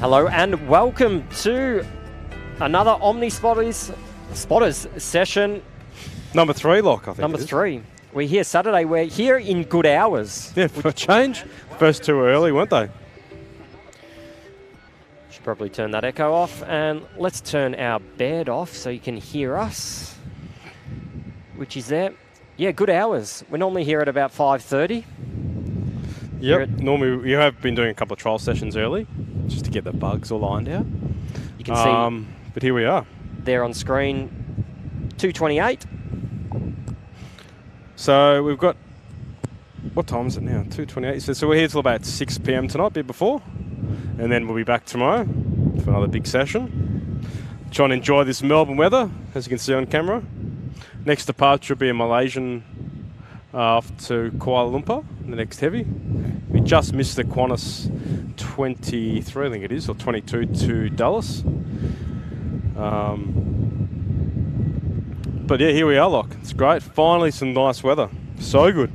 Hello and welcome to another Omni Spotters session. Number 3, Lock, I think. Number 3. We're here Saturday. We're here in good hours. Yeah, for a change. First 2 were early, weren't they? Should probably turn that echo off. And let's turn our bed off so you can hear us, which is there. Yeah, good hours. We're normally here at about 5:30. Yep. Normally, we have been doing a couple of trial sessions early, just to get the bugs all lined out. You can see. But here we are. There on screen, 2:28. So we've got, what time is it now? 2:28. So we're here till about 6 p.m. tonight, a bit before. And then we'll be back tomorrow for another big session. Try and enjoy this Melbourne weather, as you can see on camera. Next departure will be a Malaysian off to Kuala Lumpur, the next heavy. We just missed the Qantas 23, I think it is, or 22 to Dallas. But yeah, here we are, Lock. It's great. Finally some nice weather. So good.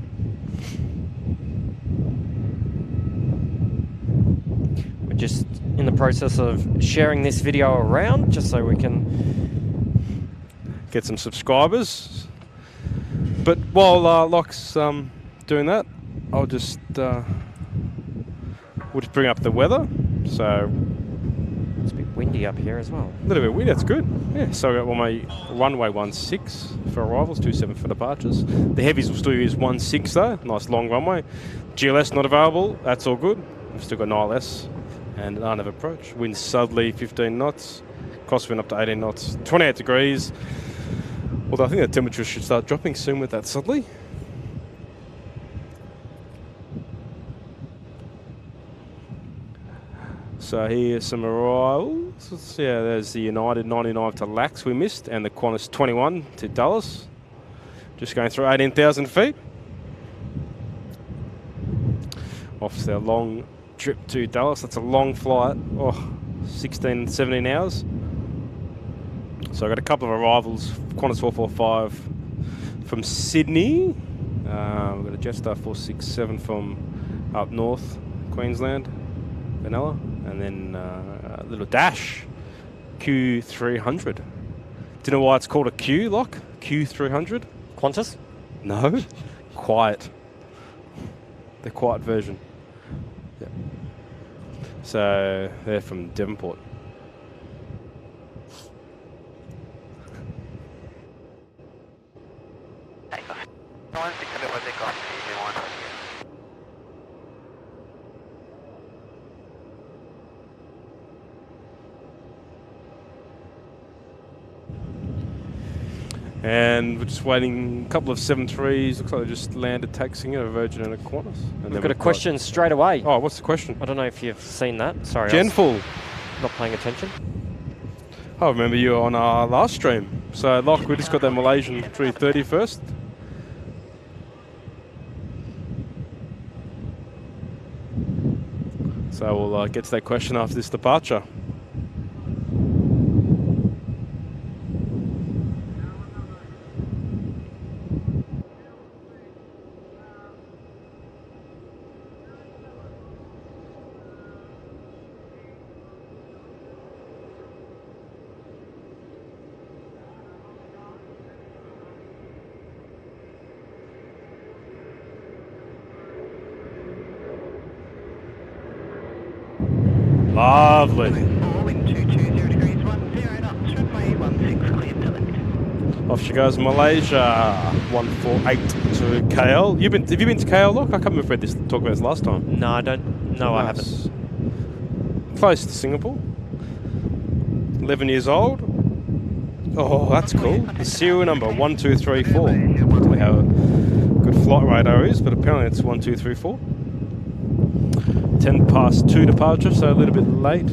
We're just in the process of sharing this video around, just so we can get some subscribers. But while Lock's doing that, I'll just we'll just bring up the weather. So it's a bit windy up here as well. A little bit windy, that's good. Yeah, so I got my runway 16 for arrivals, 27 for departures. The heavies will still use 16 though, nice long runway. GLS not available, that's all good. We've still got an ILS and an RNAV approach. Wind southerly 15 knots, crosswind up to 18 knots, 28 degrees. Although I think the temperature should start dropping soon with that southerly. So here's some arrivals. Yeah, there's the United 99 to Lax we missed, and the Qantas 21 to Dallas. Just going through 18,000 feet. Off to their long trip to Dallas. That's a long flight. 16, 17 hours. So I got a couple of arrivals. Qantas 445 from Sydney. We've got a Jetstar 467 from up north, Queensland, Vanilla. And then a little dash, Q300. Do you know why it's called a Q, Lock? Q300? Qantas? No. Quiet. The quiet version. Yeah. So they're from Devonport. And we're just waiting a couple of 73s. Looks like they just landed taxiing a Virgin and a Qantas. And we've got a question straight away. Oh, what's the question? I don't know if you've seen that. Sorry, Genful. Not paying attention. I remember you on our last stream. So, Lock, we just got that Malaysian 330 first. So we'll get to that question after this departure. Lovely. Off she goes, Malaysia 148 to KL. Have you been to KL, Lock? I can't remember if we had this talk about this last time. No, I don't. No, nice. I haven't. Close to Singapore. 11 years old. Oh, that's cool. The serial number 1234. I don't know how good flight radar is, but apparently it's 1234. 10 past 2 departure, so a little bit late.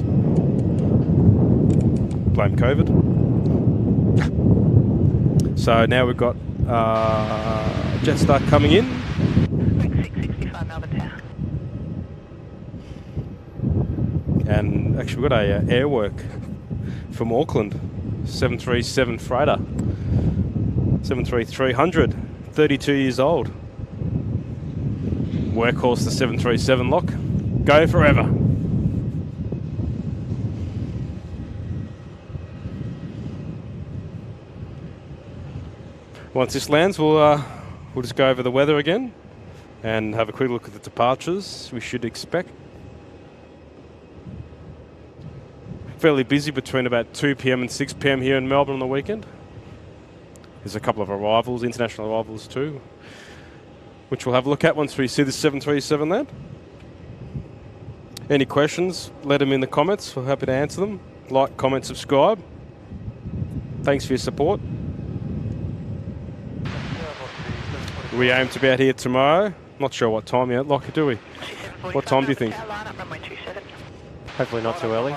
Blame COVID. So now we've got Jetstar coming in. 665 Melbourne Tower. And actually we've got a airwork from Auckland. 737 freighter. 737-300. 32 years old. Workhorse the 737, Lock. Go forever. Once this lands, we'll just go over the weather again and have a quick look at the departures we should expect. Fairly busy between about 2 p.m. and 6 p.m. here in Melbourne on the weekend. There's a couple of arrivals, international arrivals too, which we'll have a look at once we see the 737 land. Any questions, let them in the comments. We're happy to answer them. Like, comment, subscribe. Thanks for your support. We aim to be out here tomorrow. Not sure what time yet, Lockie, do we? What time do you think? Hopefully not too early.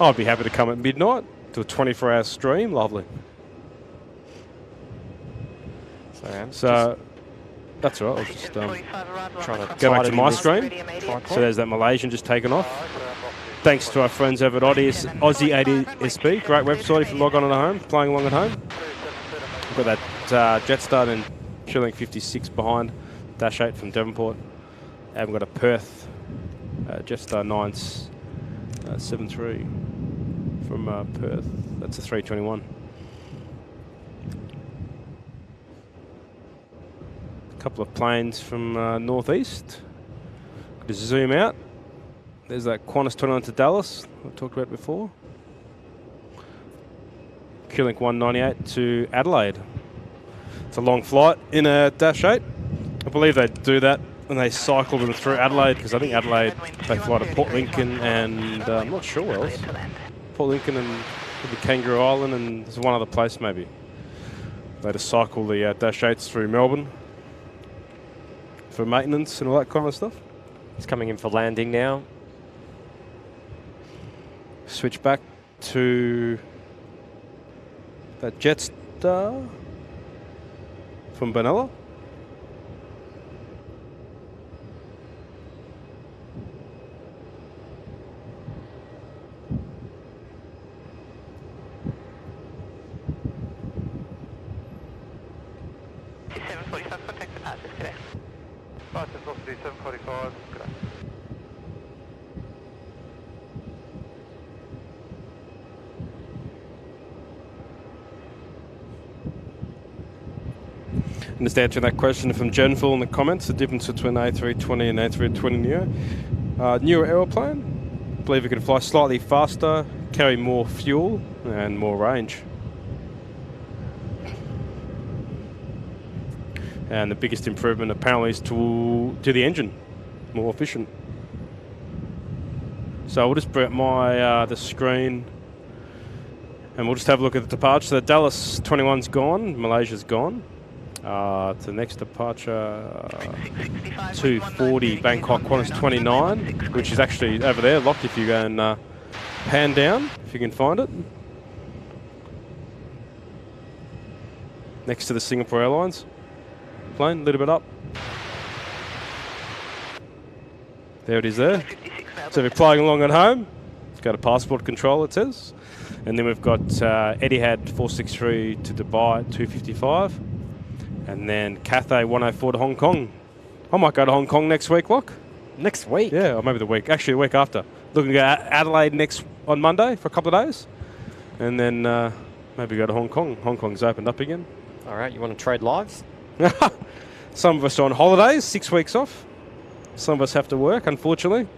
I'd be happy to come at midnight to a 24-hour stream. Lovely. So that's all right. I'll just trying to go back to my screen. So there's that Malaysian just taken off. Thanks to our friends over at ATIS, Aussie ATSB. Great website if you log on at home, playing along at home. We've got that Jetstar and Chilling 56 behind, Dash 8 from Devonport. And we've got a Perth Jetstar 973 from Perth. That's a 321. A couple of planes from northeast. Just zoom out. There's that Qantas 29 to Dallas I talked about before. Qlink 198 to Adelaide. It's a long flight in a Dash 8. I believe they do that and they cycle them through Adelaide, because I think Adelaide, they fly to Port Lincoln and I'm not sure where else. Port Lincoln and maybe Kangaroo Island, and there's one other place maybe. They just cycle the Dash 8s through Melbourne for maintenance and all that kind of stuff. It's coming in for landing now. Switch back to that Jetstar from Benalla. And just answering that question from Genful in the comments, the difference between A320 and A320 Neo. Newer aeroplane, I believe it can fly slightly faster, carry more fuel and more range. And the biggest improvement apparently is to the engine, more efficient. So we'll just bring up my the screen and we'll just have a look at the departure. So the Dallas 21's gone, Malaysia's gone. The next departure, 240 Bangkok Qantas 29, which is actually over there, locked if you go and pan down, if you can find it. Next to the Singapore Airlines plane, a little bit up. There it is there. So if you're flying along at home, it's got a passport control, it says. And then we've got Etihad 463 to Dubai 255. And then Cathay 104 to Hong Kong. I might go to Hong Kong next week, Lock. Next week? Yeah, or maybe the week. Actually, the week after. Looking at Adelaide on Monday for a couple of days. And then maybe go to Hong Kong. Hong Kong's opened up again. All right, you want to trade lives? Some of us are on holidays, 6 weeks off. Some of us have to work, unfortunately.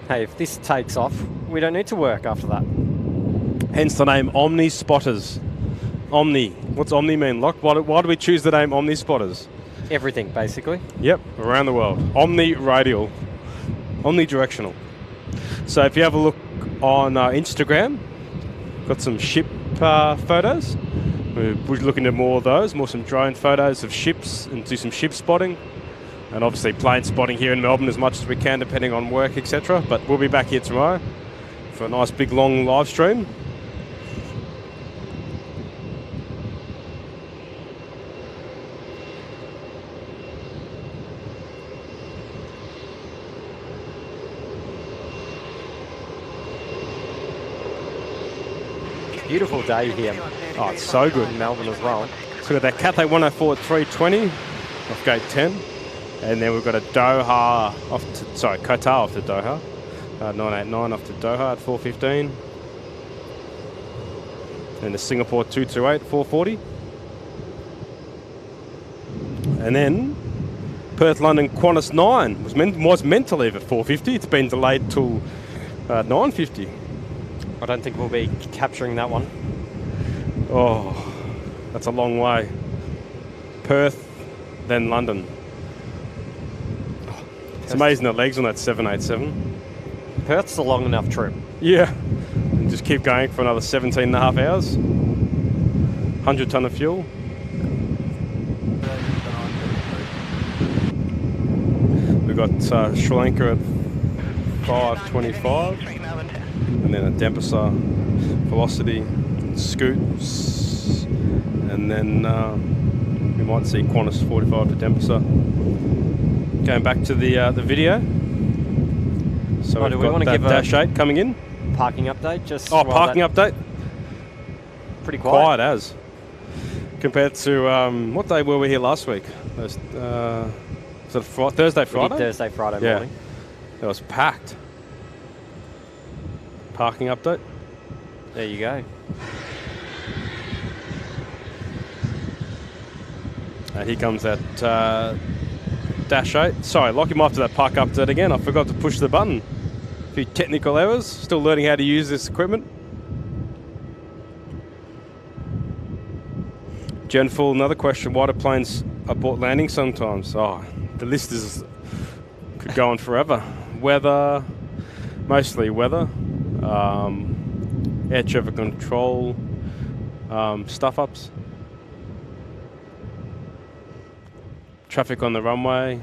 Hey, if this takes off, we don't need to work after that. Hence the name Omni Spotters. Omni. What's Omni mean, Lock? Why do we choose the name Omni Spotters? Everything, basically. Yep, around the world. Omni Radial. Omnidirectional. So if you have a look on Instagram, got some ship photos. We're looking at more of those, more some drone photos of ships and do some ship spotting. And obviously plane spotting here in Melbourne as much as we can, depending on work, etc. But we'll be back here tomorrow for a nice big long live stream. Beautiful day here. Oh, it's so good. In Melbourne as well. So we've got that Cathay 104 at 320 off gate 10. And then we've got a Qatar off to Doha. 989 off to Doha at 4:15. And the Singapore 228, 440. And then Perth London Qantas 9 was meant to leave at 450. It's been delayed till 950. I don't think we'll be capturing that one. Oh, that's a long way. Perth, then London. It's amazing the legs on that 787. Perth's a long enough trip. Yeah. And just keep going for another 17 and a half hours. 100 tonne of fuel. We've got Sri Lanka at 525. And then a Dempster, Velocity, and Scoots. And then we might see Qantas 45 to Dempster. Going back to the video. So do we we've want got to that give Dash 8 coming in. parking update? Just Parking update. Pretty quiet. Quiet as. Compared to, what day were we here last week? Was it Thursday, Friday? Thursday, Friday morning. It was packed. Parking update. There you go. And here comes that Dash 8. Sorry, lock him after that park update again. I forgot to push the button. A few technical errors. Still learning how to use this equipment. Jen Full, another question. Why do planes abort landing sometimes? Oh, the list could go on forever. Weather, mostly weather. Air traffic control, stuff-ups. Traffic on the runway,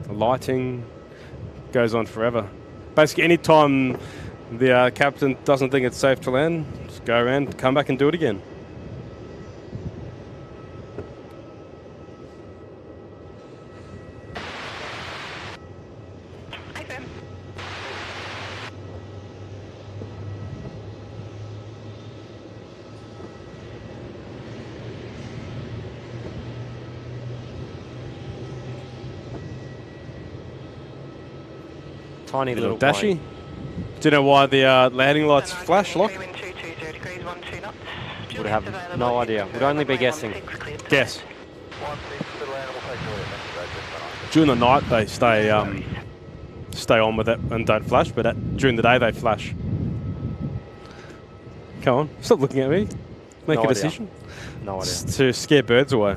lighting, goes on forever. Basically, any time the captain doesn't think it's safe to land, just go around, come back and do it again. Tiny little dashy. plane. Do you know why the landing lights flash, Lock? Would have no idea. Would only be guessing. Guess. During the night they stay on with it and don't flash, but during the day they flash. Come on, stop looking at me. Make a decision. No idea. To scare birds away.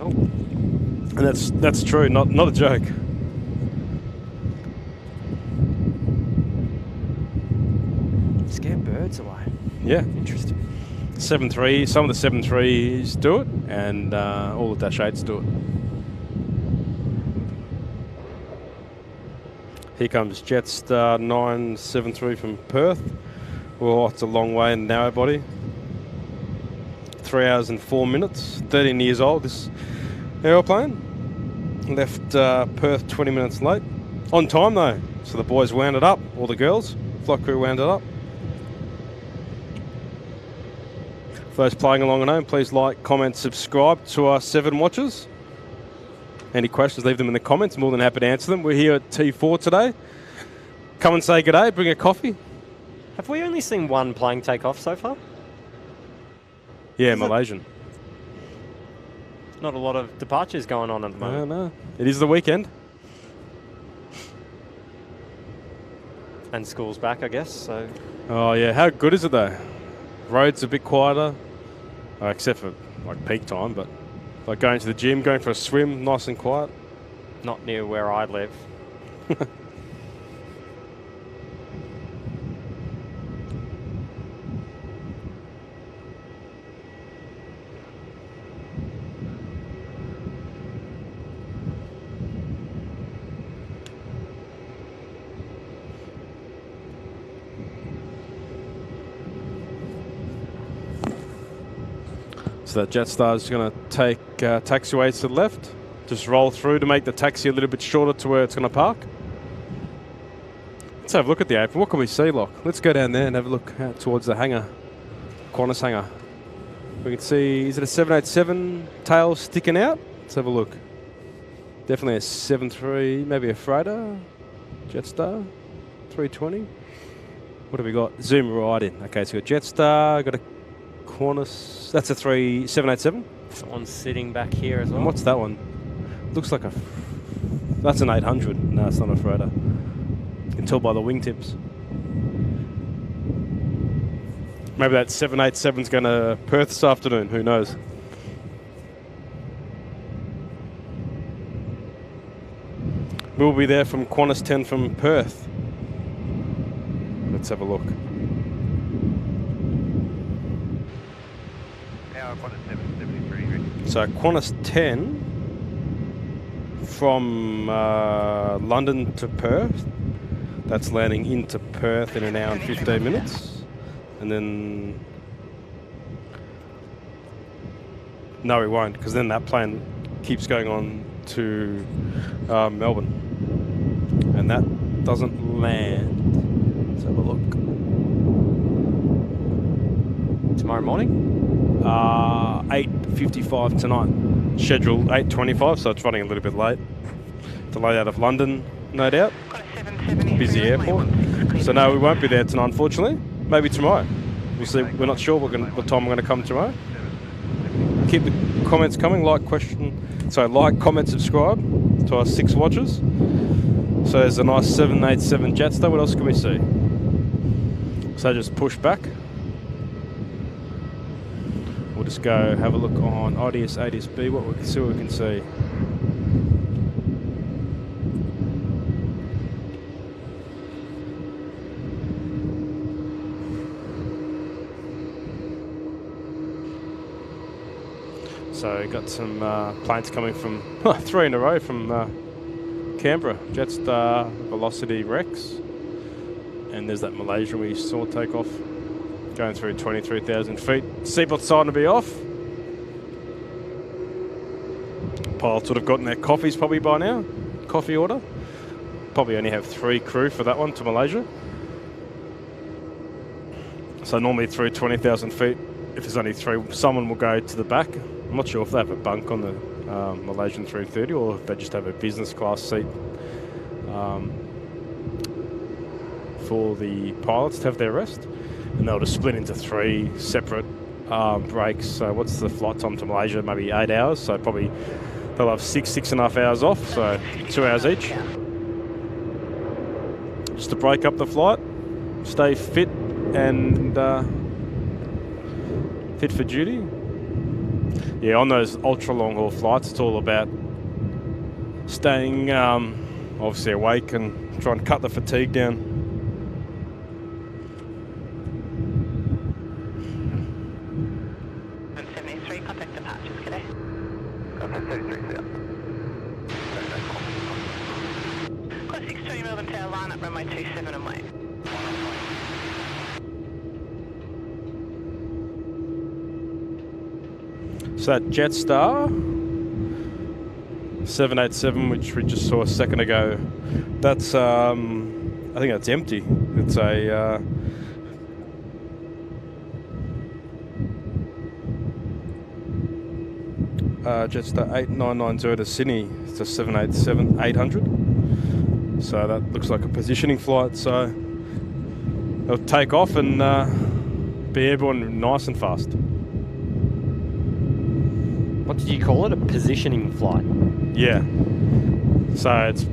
Oh. And that's true, not a joke. Scare birds away. Yeah. Interesting. 7.3, some of the 7.3s do it, and all the Dash 8s do it. Here comes Jetstar 973 from Perth. Oh, it's a long way in narrow body. 3 hours and 4 minutes. 13 years old, this aeroplane. Left Perth 20 minutes late. On time though, so the boys wound it up, all the girls. Flight crew wound it up. For those playing along at home, please like, comment, subscribe to our 7 watchers. Any questions, leave them in the comments. More than happy to answer them. We're here at T4 today. Come and say good day, bring a coffee. Have we only seen one plane take off so far? Yeah, Malaysian. Not a lot of departures going on at the moment. No. It is the weekend. And school's back, I guess, so... Oh yeah, how good is it though? Roads a bit quieter, except for like peak time, but like going to the gym, going for a swim, nice and quiet. Not near where I live. So that Jetstar is going to take taxiways to the left. Just roll through to make the taxi a little bit shorter to where it's going to park. Let's have a look at the apron. What can we see, Lock? Let's go down there and have a look out towards the hangar, Qantas hangar. We can see, is it a 787 tail sticking out? Let's have a look. Definitely a 7.3, maybe a freighter, Jetstar, 320. What have we got? Zoom right in. Okay, so we've got Jetstar, got a Qantas. That's a 787. Someone's sitting back here as well. And what's that one? Looks like a. That's an 800. No, it's not a freighter. You can tell by the wingtips. Maybe that 787's going to Perth this afternoon. Who knows? We'll be there from Qantas 10 from Perth. Let's have a look. So Qantas 10 from London to Perth. That's landing into Perth in an hour and 15 minutes. And then... No, we won't, because then that plane keeps going on to Melbourne. And that doesn't land. Let's have a look. Tomorrow morning? 8:55 tonight. Schedule 8:25, so it's running a little bit late. Delayed out of London, no doubt. Busy airport. So no, we won't be there tonight, unfortunately. Maybe tomorrow. We'll see. We're not sure what time we're going to come tomorrow. Keep the comments coming. Like, comment, subscribe to our 6 watchers. So there's a nice 787 Jetstar. What else can we see? So just push back. We'll just go have a look on ATIS, ATS-B, what we can see. So got some planes coming from 3 in a row from Canberra. Jetstar, Velocity, Rex, and there's that Malaysia we saw take off, going through 23,000 feet. Seatbelt sign to be off. Pilots would have gotten their coffees probably by now. Coffee order. Probably only have 3 crew for that one to Malaysia. So normally through 20,000 feet, if there's only 3, someone will go to the back. I'm not sure if they have a bunk on the Malaysian 330 or if they just have a business class seat for the pilots to have their rest. And they'll just split into 3 separate breaks. So what's the flight time to Malaysia? Maybe 8 hours. So probably they'll have 6.5 hours off. So 2 hours each. Just to break up the flight, stay fit and fit for duty. Yeah, on those ultra long haul flights, it's all about staying obviously awake and trying to cut the fatigue down. Contact departures, Cadet. Got 620 Melbourne Tower, line up runway 27 and wait. So that Jetstar 787, which we just saw a second ago, that's I think that's empty. It's a Jetstar 8990 to Sydney. It's a 787-800. So that looks like a positioning flight. So they'll take off and be airborne nice and fast. What did you call it? A positioning flight? Yeah. So it's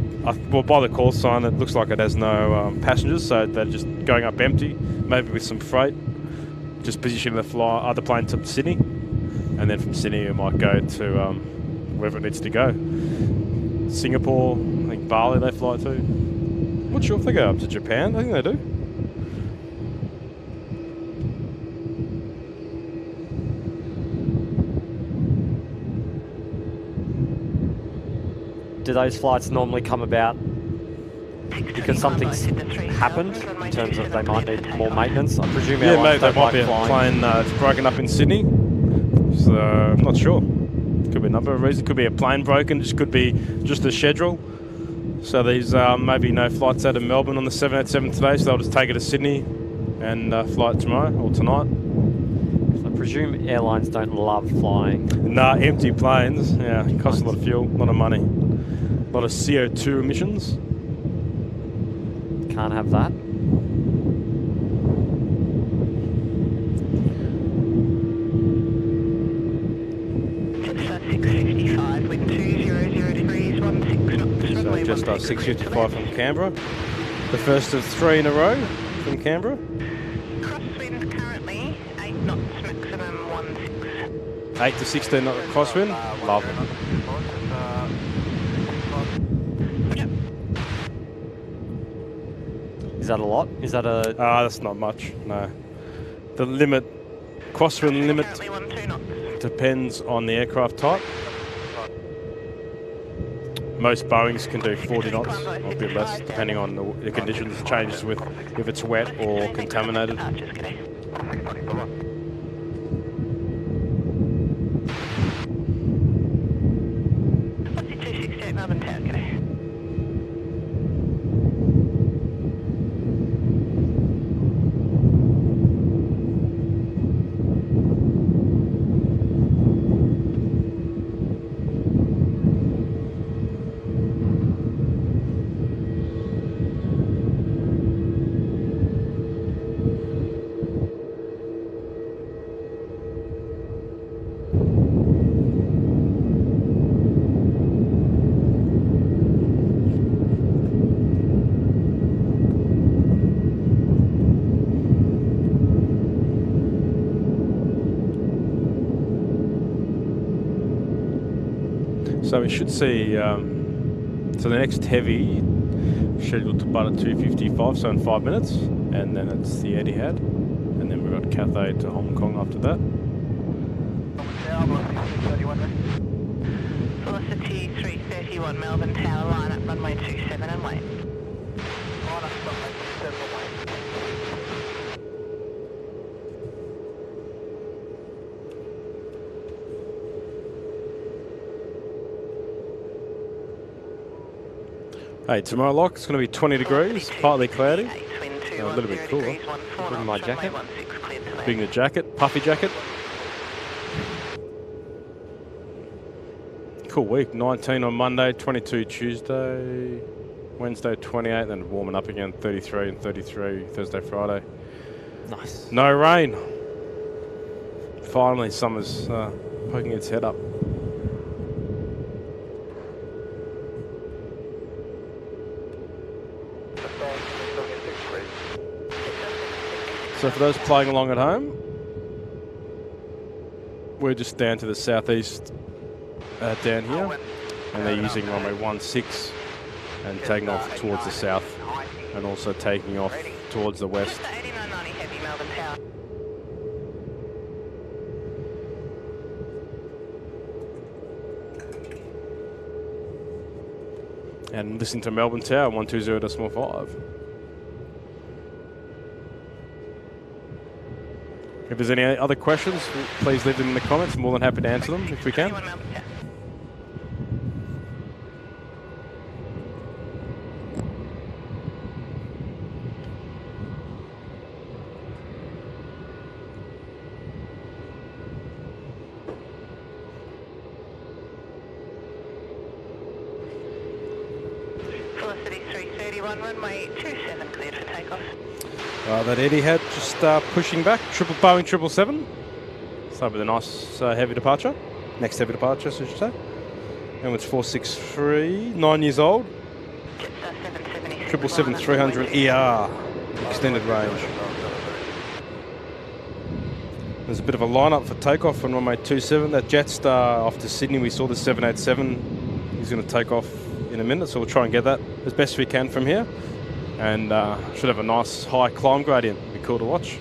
well, by the call sign, it looks like it has no passengers, so they're just going up empty, maybe with some freight. Just positioning the other plane to Sydney, and then from Sydney it might go to wherever it needs to go. Singapore, I think Bali they fly to. I'm not sure if they go up to Japan. I think they do. Do those flights normally come about because something's happened in terms of they might need more maintenance? I presume Yeah, airlines mate, don't they might like be a flying. plane it's broken up in Sydney. So I'm not sure. Could be a number of reasons. Could be a plane broken. Just could be just a schedule. So these maybe no flights out of Melbourne on the 787 today, so they'll just take it to Sydney and fly it tomorrow or tonight. So I presume airlines don't love flying. Nah, empty planes. Yeah, it costs a lot of fuel, a lot of money, a lot of CO2 emissions. Can't have that. Jetstar 655 from Canberra. The first of 3 in a row from Canberra. Crosswind currently 8 knots, maximum 16. 8 to 16 knot crosswind. Love it. Is that a lot? Is that a... That's not much, no. The limit, crosswind limit, Currently 12 knots. depends on the aircraft type. Most Boeings can do 40 knots, or a bit less, depending on the conditions. It changes with if it's wet or contaminated. What's your 268 Melbourne Tower, g'day? So we should see, so the next heavy scheduled to butt at 2:55, so in 5 minutes, and then it's the Etihad, and then we've got Cathay to Hong Kong after that. Velocity 331 Melbourne Tower, line up runway 27 and wait. Hey, tomorrow, Lock, it's going to be 20 degrees, partly cloudy, a little bit cooler. Bring my jacket. Bring the jacket, puffy jacket. Cool week, 19 on Monday, 22 Tuesday, Wednesday 28, then warming up again, 33 and 33 Thursday, Friday. Nice. No rain. Finally, summer's poking its head up. So for those playing along at home, we're just down to the southeast down here, and they're using runway 16 and taking off towards the south, and also taking off towards the west. Jetstar 8990 heavy Melbourne Tower. And listen to Melbourne Tower 120.5. If there's any other questions, please leave them in the comments. More than happy to answer them if we can. 21 Melbourne Tower. Velocity 331, runway 27 cleared for takeoff. That Etihad just pushing back, Boeing 777. So with a nice heavy departure. Next heavy departure, so I should say. And it's 463, 9 years old. Jetstar 777-300 ER, extended range. There's a bit of a lineup for takeoff on runway 27. That Jetstar off to Sydney, we saw the 787. He's going to take off in a minute, so we'll try and get that as best we can from here. And should have a nice high climb gradient. Be cool to watch.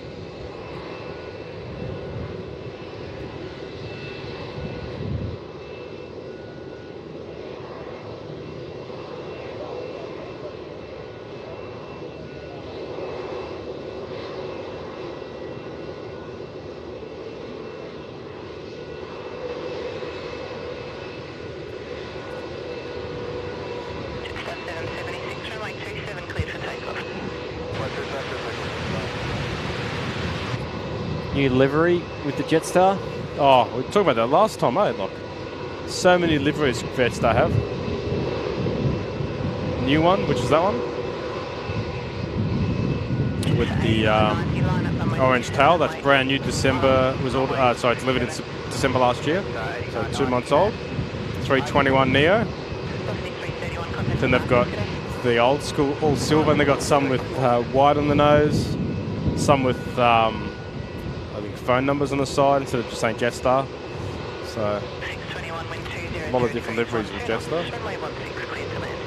Jetstar 776, runway 27 cleared for takeoff. New livery with the Jetstar. Oh, we talked about that last time, eh? Like, so many liveries Jetstar have. New one, which is that one, with the orange tail. That's brand new. December was ordered. Sorry, delivered in December last year. So 2 months old. 321 Neo. Then they've got the old school, all silver, and they've got some with white on the nose, some with, I think, phone numbers on the side instead of just saying Jetstar. So, a lot of different liveries with Jetstar. Runway 16 clear to land.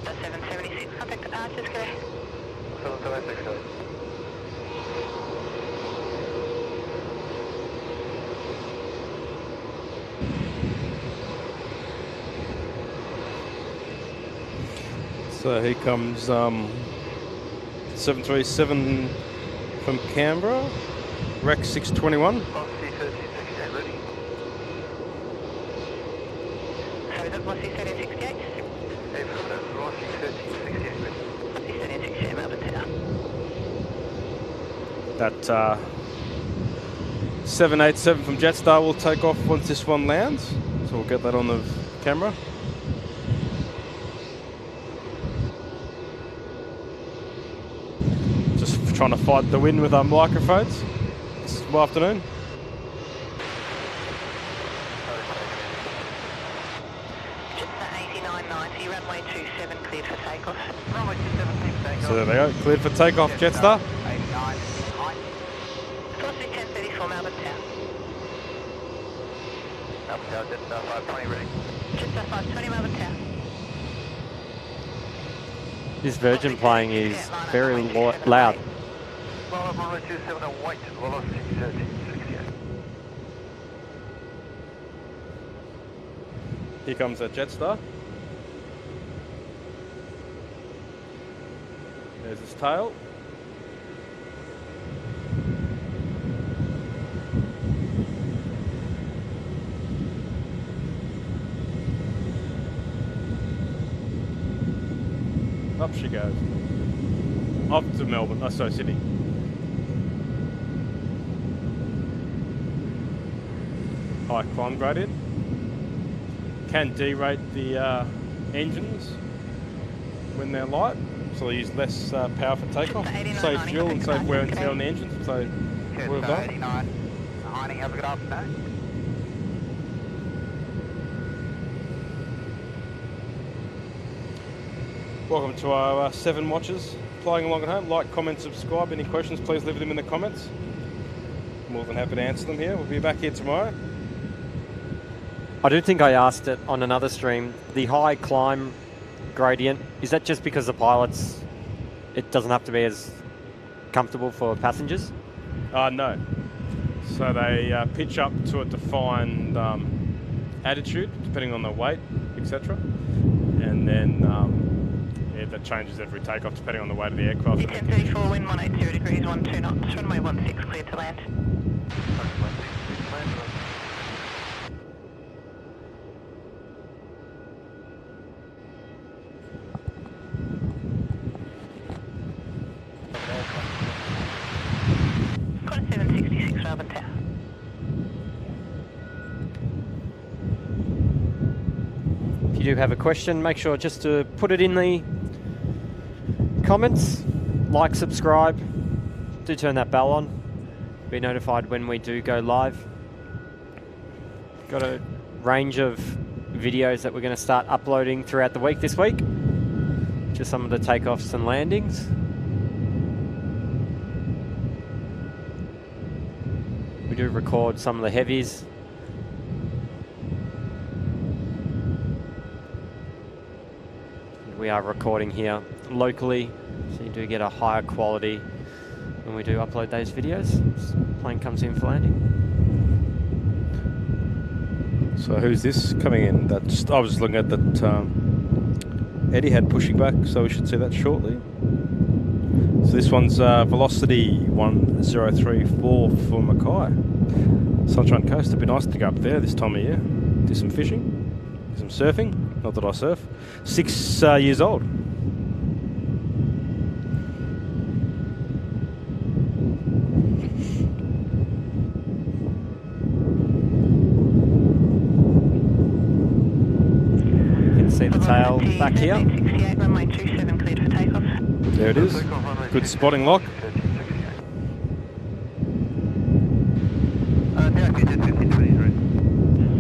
That's 776, contact ATIS, go. 776, go. So here comes 737 from Canberra, Rex 621. Velocity 1368, ready. Sorry, that was 1368? Affirmative, velocity 1368, ready. 1368, Melbourne Tower. That 787 from Jetstar will take off once this one lands. So we'll get that on the camera. Just trying to fight the wind with our microphones this afternoon. Jetstar 8990, runway 27 cleared for takeoff. Runway 27, takeoff. So there they go, cleared for takeoff, Jetstar. 89, Velocity 1034, Melbourne Tower. up down, Jetstar 520, ready. Jetstar 520, Melbourne Tower. This Virgin playing is very loud. Well, runway 27 and wait, velocity 1368. Here comes that Jetstar. There's his tail. Up she goes. Up to Melbourne, oh sorry, Sydney. High climb gradient. Can derate the engines when they're light, so they use less power for takeoff. Save fuel and save wear and tear on the engines, so well Jetstar done. 89, Heining, have a good afternoon. Welcome to our 7 watchers flying along at home. Like, comment, subscribe. Any questions, please leave them in the comments. More than happy to answer them here. We'll be back here tomorrow. I do think I asked it on another stream. The high climb gradient, is that just because the pilots, it doesn't have to be as comfortable for passengers? No. So they pitch up to a defined attitude, depending on the weight, etc. And then yeah, that changes every takeoff depending on the weight of the aircraft. 1034, wind 180 degrees, 12 knots, runway 16 cleared to land. Got a 766, Melbourne Tower. If you do have a question, make sure just to put it in the comments. Like, subscribe. Do turn that bell on. Be notified when we do go live. Got a range of videos that we're going to start uploading throughout the week this week. Just some of the takeoffs and landings. We do record some of the heavies. We are recording here locally, so you do get a higher quality when we do upload those videos. This plane comes in for landing. So who's this coming in? That's, I was looking at that Eddie had pushing back, so we should see that shortly. So this one's Velocity 1034 for Mackay. Sunshine Coast, it'd be nice to go up there this time of year. Do some fishing, do some surfing. Not that I surf. 6 years old. See the tail back here. 1368, runway 27 cleared for takeoff. There it is. Good spotting lock.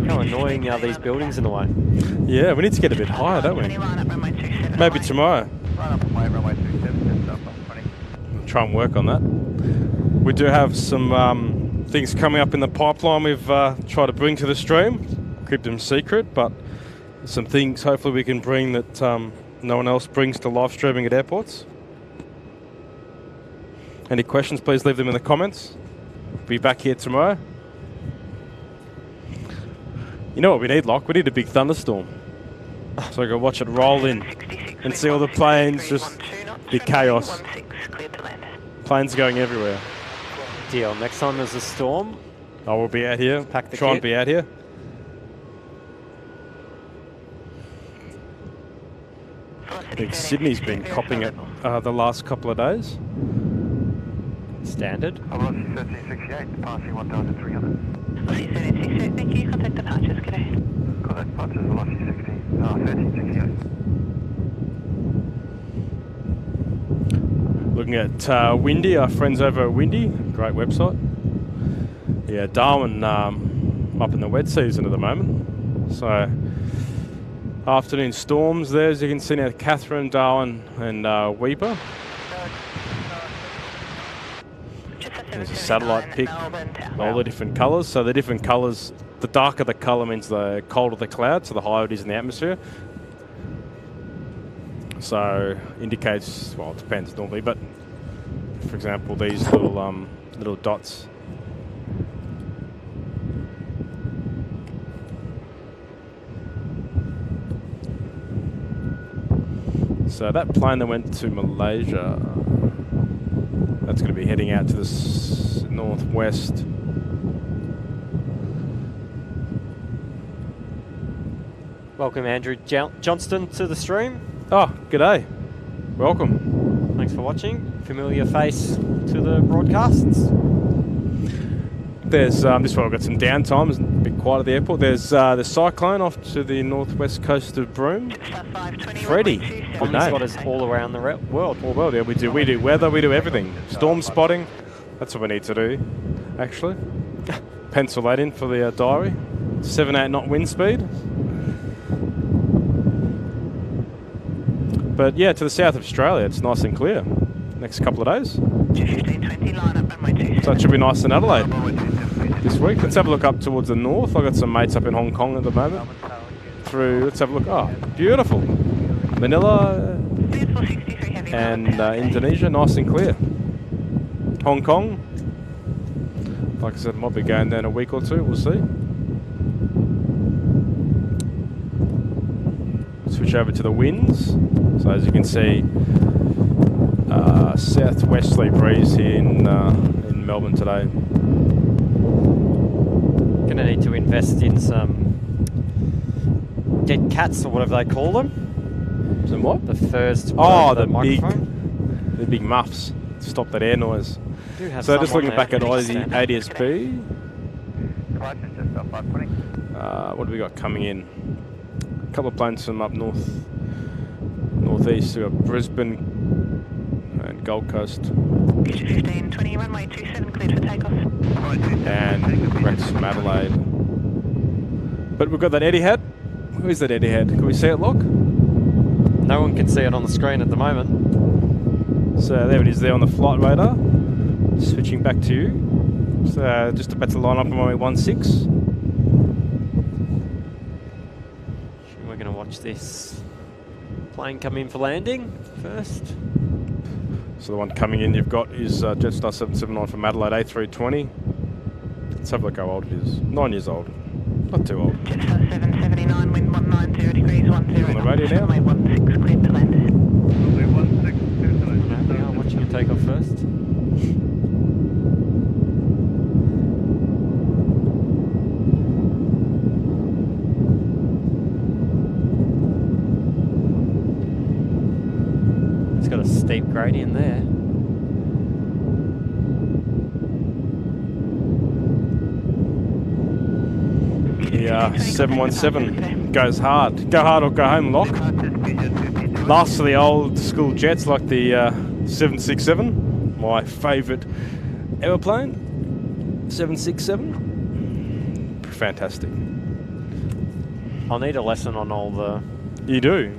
How annoying are these buildings in the way? Yeah, we need to get a bit higher, don't we? 20 line up, runway 27 Maybe away. tomorrow. Right up away, runway 27, Jetstar, 20. We'll try and work on that. We do have some things coming up in the pipeline we've tried to bring to the stream. Keep them secret, but some things hopefully we can bring that no one else brings to live streaming at airports. Any questions, please leave them in the comments. Be back here tomorrow. You know what we need, Locke? We need a big thunderstorm. So I can watch it roll in and see all the planes, just big chaos. 16, cleared to land. Planes going everywhere. Deal. Next time there's a storm, I will be out here. Pack the Try and kit. be out here. I think Sydney's been copping it the last couple of days. standard. Velocity 1368, passing 1,300. Velocity 1368, thank you. Contact departures, g'day. Contact departures, velocity 1368. Looking at Windy, our friends over at Windy, great website. Yeah, Darwin up in the wet season at the moment. So afternoon storms there, as you can see now, Catherine, Darwin and Weeper. There's a satellite pic, all the different colours. So the different colours, the darker the colour means the colder the cloud, so the higher it is in the atmosphere. So indicates, well, it depends normally, but for example, these little dots. So that plane that went to Malaysia, that's going to be heading out to the northwest. Welcome, Andrew Johnston, to the stream. Oh, g'day. Welcome. Thanks for watching. Familiar face to the broadcasts. There's this one. I've got some downtime. It's a bit quiet at the airport. There's the cyclone off to the northwest coast of Broome. Freddie, good Omni's name. got us all around the world. Oh, well, yeah, we do weather, we do everything. Storm spotting. That's what we need to do, actually. Pencil that in for the diary. 7-8 knot wind speed. But yeah, to the south of Australia, it's nice and clear. Next couple of days. 1520 line up, runway 27. So it should be nice in Adelaide this week. Let's have a look up towards the north. I've got some mates up in Hong Kong at the moment. Let's have a look. Oh, beautiful. Manila Beautiful 63 heavy. and Indonesia, nice and clear. Hong Kong, like I said, might be going down a week or two. We'll see. Switch over to the winds. So as you can see, southwesterly breeze here in Melbourne today. Gonna need to invest in some dead cats or whatever they call them. Some what? The furs to Oh, the the microphone. big muffs to stop that air noise. Do have So some just on looking there. back at Pretty the standard. ATSB. Departures, Jetstar, 520. What do we got coming in? A couple of planes from up northeast. We've got Brisbane and Gold Coast. 1520 runway 27 cleared for takeoff. And Rex from Adelaide. But we've got that Etihad. Who is that Etihad? Can we see it, Locke? No one can see it on the screen at the moment. So there it is there on the flight radar. Switching back to you. So just about to line up on my 16. We're going to watch this plane come in for landing first. So the one coming in you've got is Jetstar 779 from Adelaide A320. Let's have a look how old it is. 9 years old. Not too old. Jetstar 779, wind 190 degrees, 10 On the radio now? runway 16 cleared to land. Runway 16, No, we are watching it take off first. It's got a steep gradient there. the 717 goes hard. Go hard or go home, lock. Last of the old school jets like the 767, my favourite aeroplane. 767, fantastic. I'll need a lesson on all the... You do.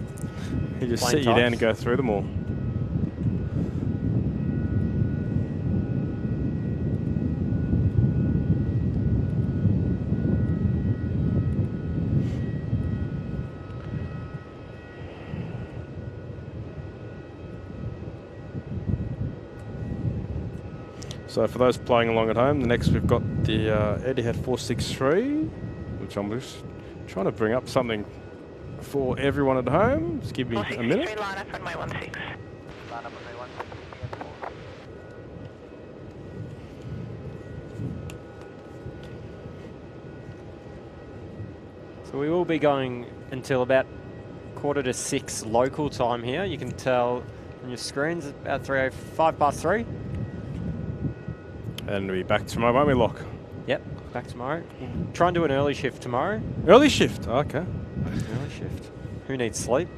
He just plane sit you down types. and go through them all. So for those playing along at home, the next we've got the Etihad 463, which I'm just trying to bring up something for everyone at home. Just give me a minute. 463 line up runway 16. Line up runway 16. So we will be going until about 5:45 local time here. You can tell on your screens about 3:05 3. And we'll be back tomorrow, won't we, Lock? Yep, back tomorrow. Try and do an early shift tomorrow. Early shift, okay. Early shift. Who needs sleep?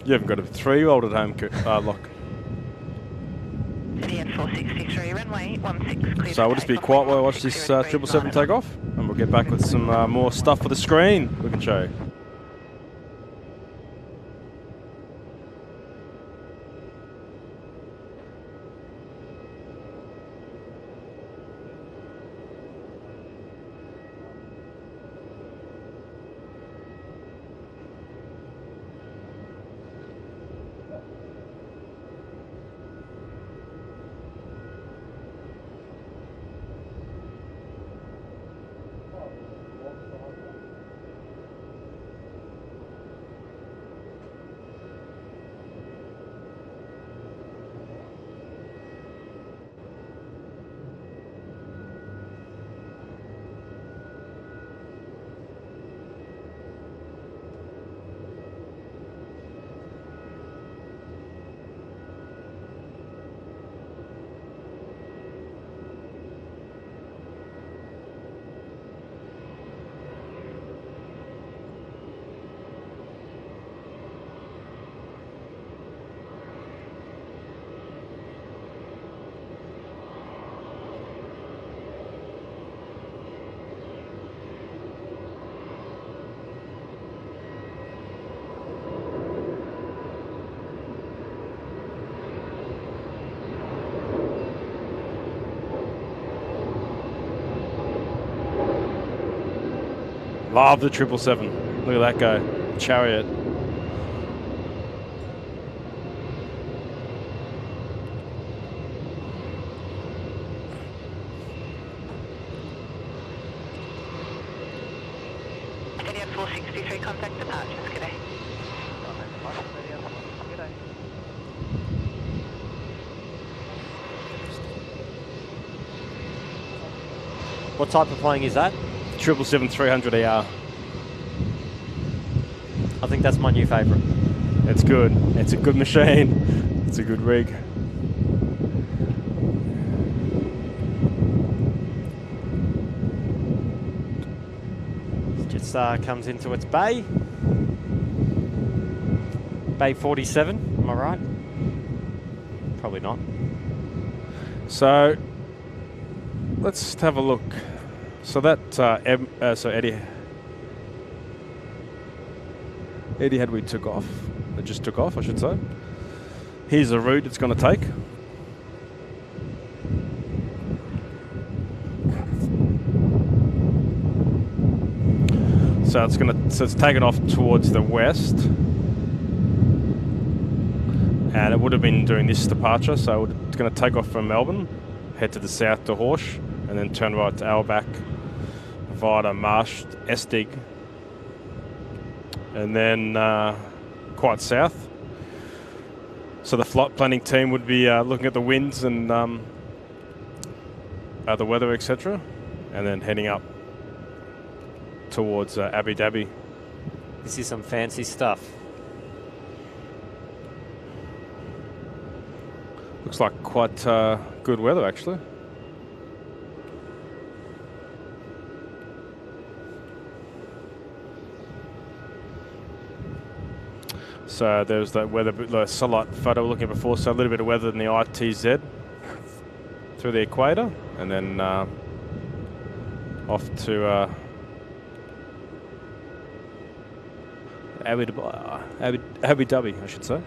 You haven't got a 3-year-old at home, Lock. Etihad 463 runway 16. Clear So we'll just be quiet while I watch this 777 take off, and we'll get back with some more stuff for the screen we can show you. Love the 777. Look at that go. Chariot. Etihad 463 contact departures. G'day. What type of plane is that? 777-300ER. I think that's my new favourite. It's good. It's a good machine. It's a good rig. Jetstar comes into its bay. Bay 47, am I right? Probably not. So let's have a look. So that Etihad we took off. It just took off, I should say. Here's the route it's going to take. So it's taken off towards the west, and it would have been doing this departure. So it's going to take off from Melbourne, head to the south to Horsh, and then turn right to Albach via Marsh, Estig, and then quite south. So the flight planning team would be looking at the winds and the weather, etc., and then heading up towards Abu Dhabi. This is some fancy stuff. Looks like quite good weather, actually. So there's the weather, the satellite photo we were looking at before. So a little bit of weather in the ITZ through the equator, and then off to Abu Dhabi, I should say.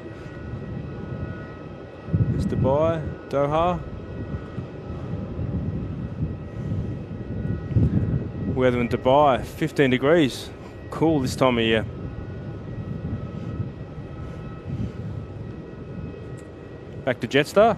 There's Dubai, Doha. Weather in Dubai, 15 degrees. Cool this time of year. Back to Jetstar.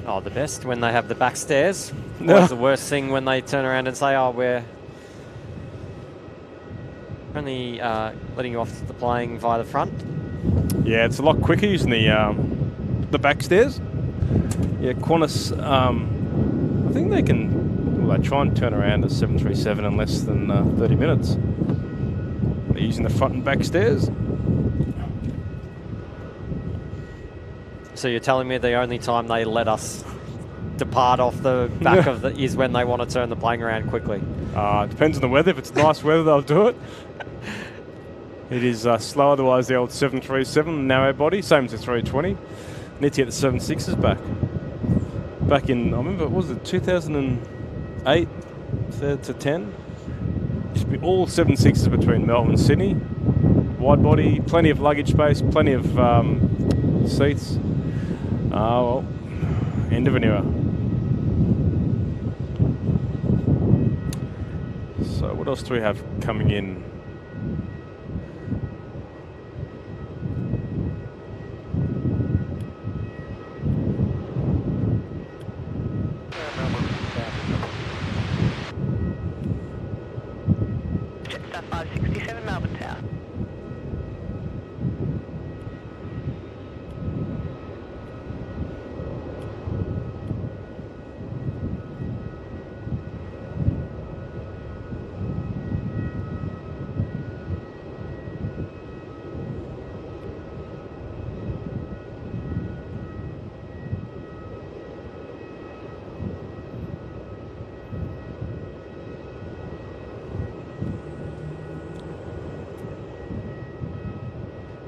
Oh, the best when they have the back stairs. Always the worst thing when they turn around and say, oh, we're only letting you off the plane via the front. Yeah, it's a lot quicker using the back stairs. Yeah, Qantas, I think they can, well, they try and turn around a 737 in less than 30 minutes. They're using the front and back stairs. So you're telling me the only time they let us depart off the back of the is when they want to turn the plane around quickly? Depends on the weather. If it's nice weather, they'll do it. It is slow, otherwise the old 737 narrow body, same as the 320. Need to get the 76s back. Back in, I remember, what was it, 2008 to 10? Used to be all 76s between Melbourne and Sydney. Wide body, plenty of luggage space, plenty of seats. Well, end of an era. So what else do we have coming in? Jetstar 567 Melbourne Tower.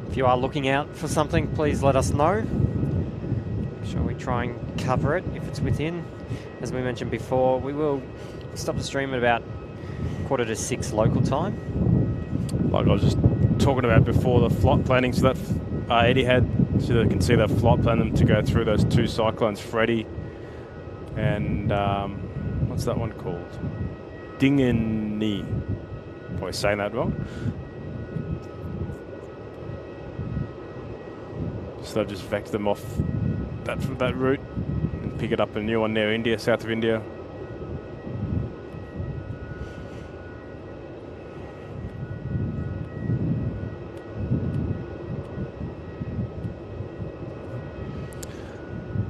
If you are looking out for something, please let us know. Shall we try and cover it if it's within? As we mentioned before, we will stop the stream at about 5:45 local time. Like I was just talking about before, the flight planning, so that Etihad, so they can see they've flight planned them to go through those two cyclones, Freddy and what's that one called? Dingeni. Probably saying that wrong. So they've just vectored them off that route and pick it up a new one near India, south of India.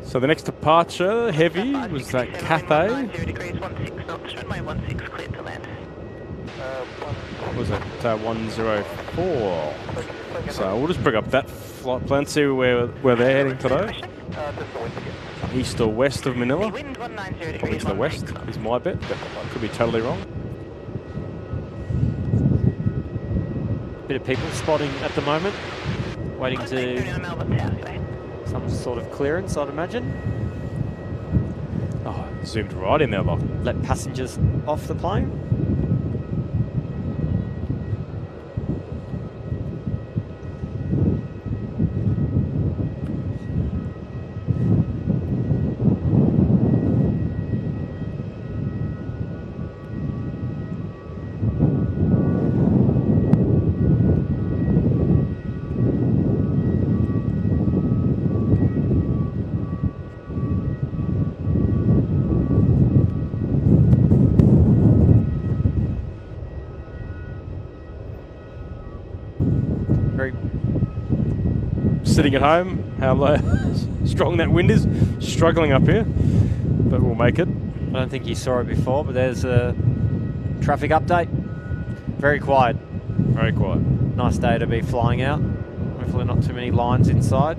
So the next departure, heavy, was that Cathay. 0 degrees 16 knots, runway 16 cleared to land. What was it? 104. So we'll just bring up that flight plan, see where they're heading today. East or west of Manila. Wind 190 Probably degrees to the west is my bet, but I could be totally wrong. Bit of people spotting at the moment, waiting to Melbourne Tower today. some sort of clearance, I'd imagine. Oh, zoomed right in there, Locke. Let passengers off the plane. Sitting at home, how strong that wind is. Struggling up here, but we'll make it. I don't think you saw it before, but there's a traffic update. Very quiet. Very quiet. Nice day to be flying out. Hopefully not too many lines inside.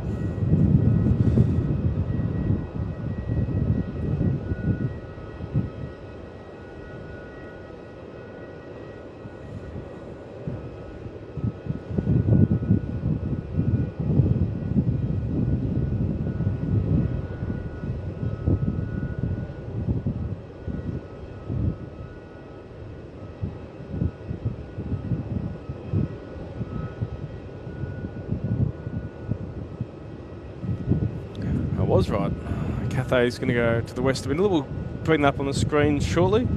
was right. Cathay is going to go to the west of Manila. We'll bring that up on the screen shortly.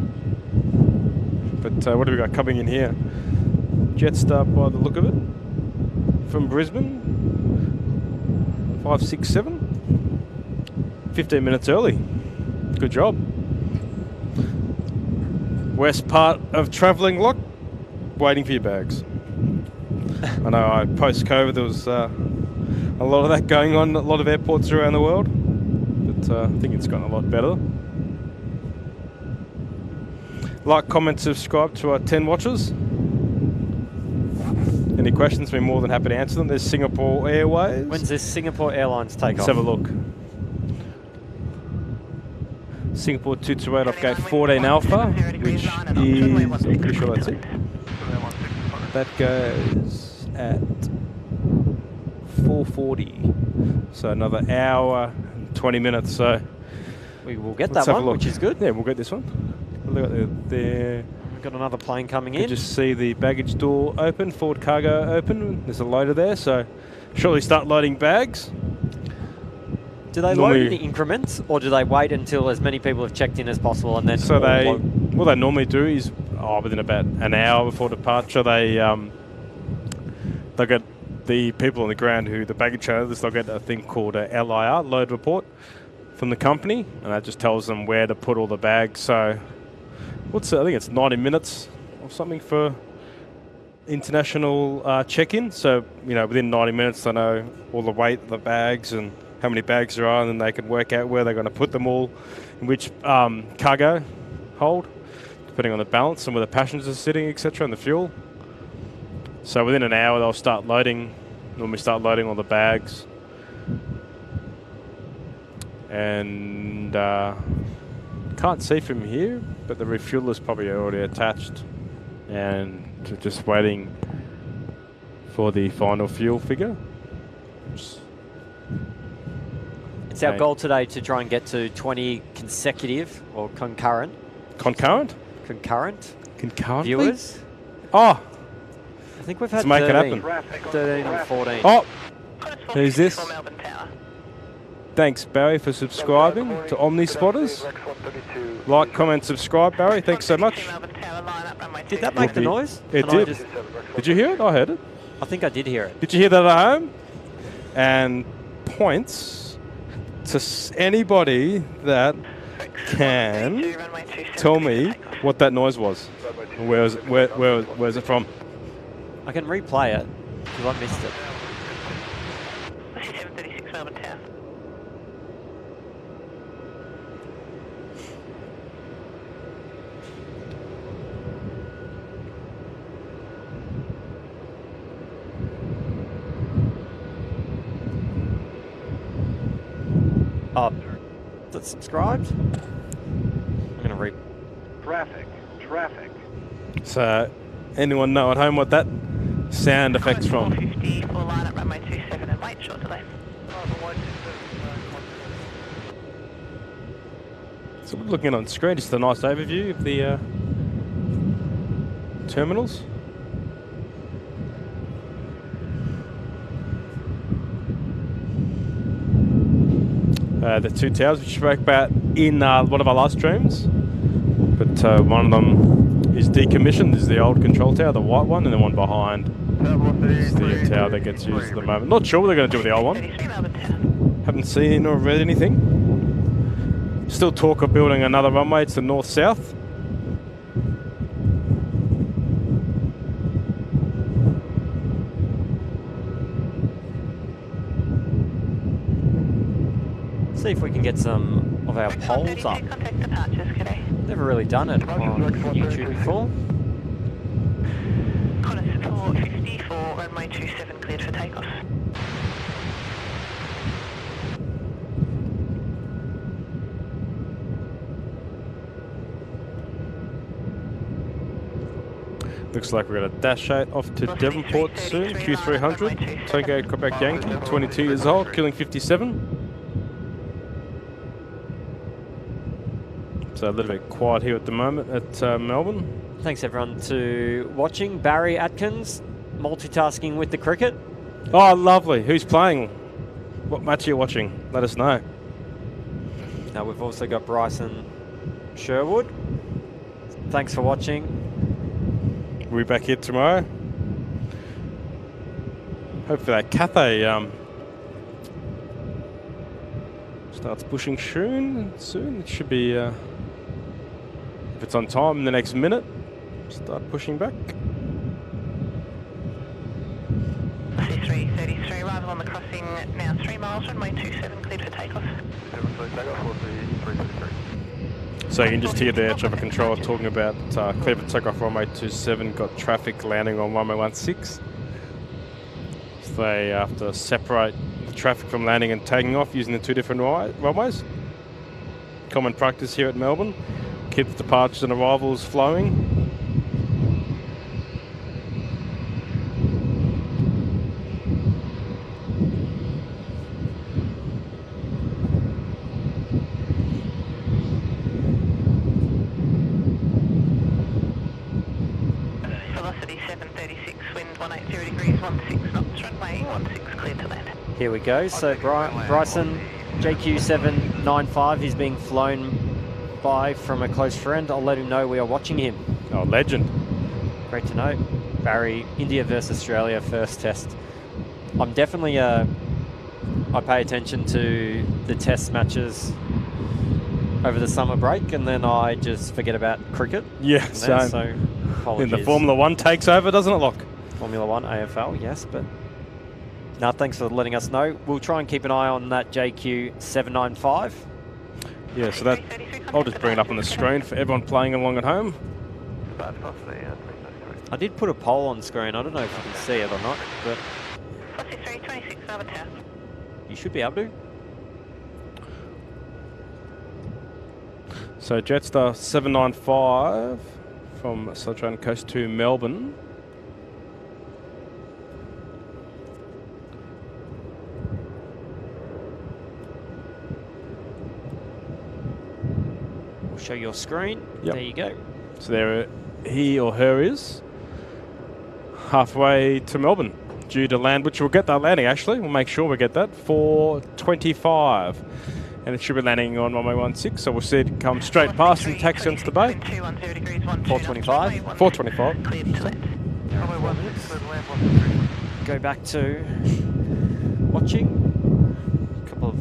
But what have we got coming in here? Jetstar by the look of it. From Brisbane. 567. 15 minutes early. Good job. West part of travelling lock. Waiting for your bags. I know post-COVID there was a lot of that going on at a lot of airports around the world. But I think it's gotten a lot better. Like, comment, subscribe to our 10 watchers. Any questions, we're more than happy to answer them. There's Singapore Airways. When's this Singapore Airlines takeoff? Let's have a look. Singapore 228 off gate 14 Alpha, which is, I'm pretty sure that's it. That goes at 4:40. So another hour and 20 minutes. So we will get let's that have one, a look. which is good. Yeah, we'll get this one. Look at there. We've got another plane coming You in. can just see the baggage door open, forward cargo open. There's a loader there, so shortly start loading bags. Do they load in increments, or do they wait until as many people have checked in as possible and then? So what they normally do is, within about an hour before departure, they'll get the people on the ground the baggage handlers, they'll get a thing called a LIR, load report, from the company, and that just tells them where to put all the bags. So, I think it's 90 minutes or something for international check-in. So, within 90 minutes, they know all the weight of the bags and how many bags there are, and then they can work out where they're going to put them all, in which cargo hold, depending on the balance and where the passengers are sitting, etc., and the fuel. So within an hour, they'll start loading. Normally start loading all the bags. And can't see from here, but the refueler is probably already attached, and just waiting for the final fuel figure. It's our goal today to try and get to 20 consecutive or concurrent viewers. Oh, I think we've had let's make it 13, happen. 13 or 14. Oh, who's this? Melbourne Tower. Thanks, Barry, for subscribing to Omni Spotters. Like, comment, subscribe, Barry. Thanks so much. Did that make the noise? It did. Did you hear it? I heard it. I think I did hear it. Did you hear that at home? And points to anybody that can tell me what that noise was. Where's it from? I can replay it because I missed it. 736 Melbourne Tower. Oh, that's subscribed. I'm going to read. Traffic. So, anyone know at home what that sound effect's from? 450 for line at runway 27 and wait, short delay. So we're looking on screen, just a nice overview of the terminals. The two towers which we spoke about in one of our last streams, but one of them is decommissioned. This is the old control tower, the white one, and the one behind is the tower that gets used at the moment. Not sure what they're going to do with the old one. Haven't seen or read anything. Still talk of building another runway. It's the north-south. See if we can get some of our polls up. Contact departures, today. Never really done it on YouTube before. Qantas 450 for runway 27 cleared for takeoff. Looks like we're going to dash 8 off to Devonport soon. Q300. Tango Quebec Yankee, 22 years old, killing 57. So a little bit quiet here at the moment at Melbourne. Thanks everyone to watching. Barry Atkins, multitasking with the cricket. Oh, lovely. Who's playing? What match are you watching? Let us know. Now we've also got Bryson Sherwood. Thanks for watching. We'll be back here tomorrow. Hopefully that Cathay starts pushing soon. It should be, if it's on time in the next minute, start pushing back. 33, arrival on the crossing now 3 miles, runway 27, cleared for takeoff. 7 clear takeoff, 4333. So you can just hear the air traffic controller talking about clear for takeoff runway 27, got traffic landing on runway 16. So they have to separate the traffic from landing and taking off using the two different runways. Common practice here at Melbourne. Keep the departures and arrivals flowing. Velocity 736, wind 180 degrees, 16 knots, runway 16, cleared to land. Here we go. So Bryson, JQ795, he's being flown by from a close friend. I'll let him know we are watching him. Oh, legend. Great to know. Barry, India versus Australia, first test. I'm definitely, I pay attention to the test matches over the summer break, and then I just forget about cricket. Yeah, So same. apologies. And the Formula One takes over, doesn't it, Locke? Formula One, AFL, yes, but no, thanks for letting us know. We'll try and keep an eye on that JQ795. Yeah, so that, I'll just bring it up on the screen for everyone playing along at home. Bad velocity, 333. I did put a poll on screen. I don't know if you can see it or not, but 43, 26, Melbourne Tower. you should be able to. So Jetstar 795 from South Australian Coast to Melbourne. We'll show your screen. Yep. There you go. So there he or her is halfway to Melbourne, due to land, which we'll get that landing actually. We'll make sure we get that, 4:25. And it should be landing on runway 16, so we'll see it come straight past and taxi onto the bay. 4:25. 4:25. Cleared to land. Runway 16, clear to land, 163. Go back to watching. A couple of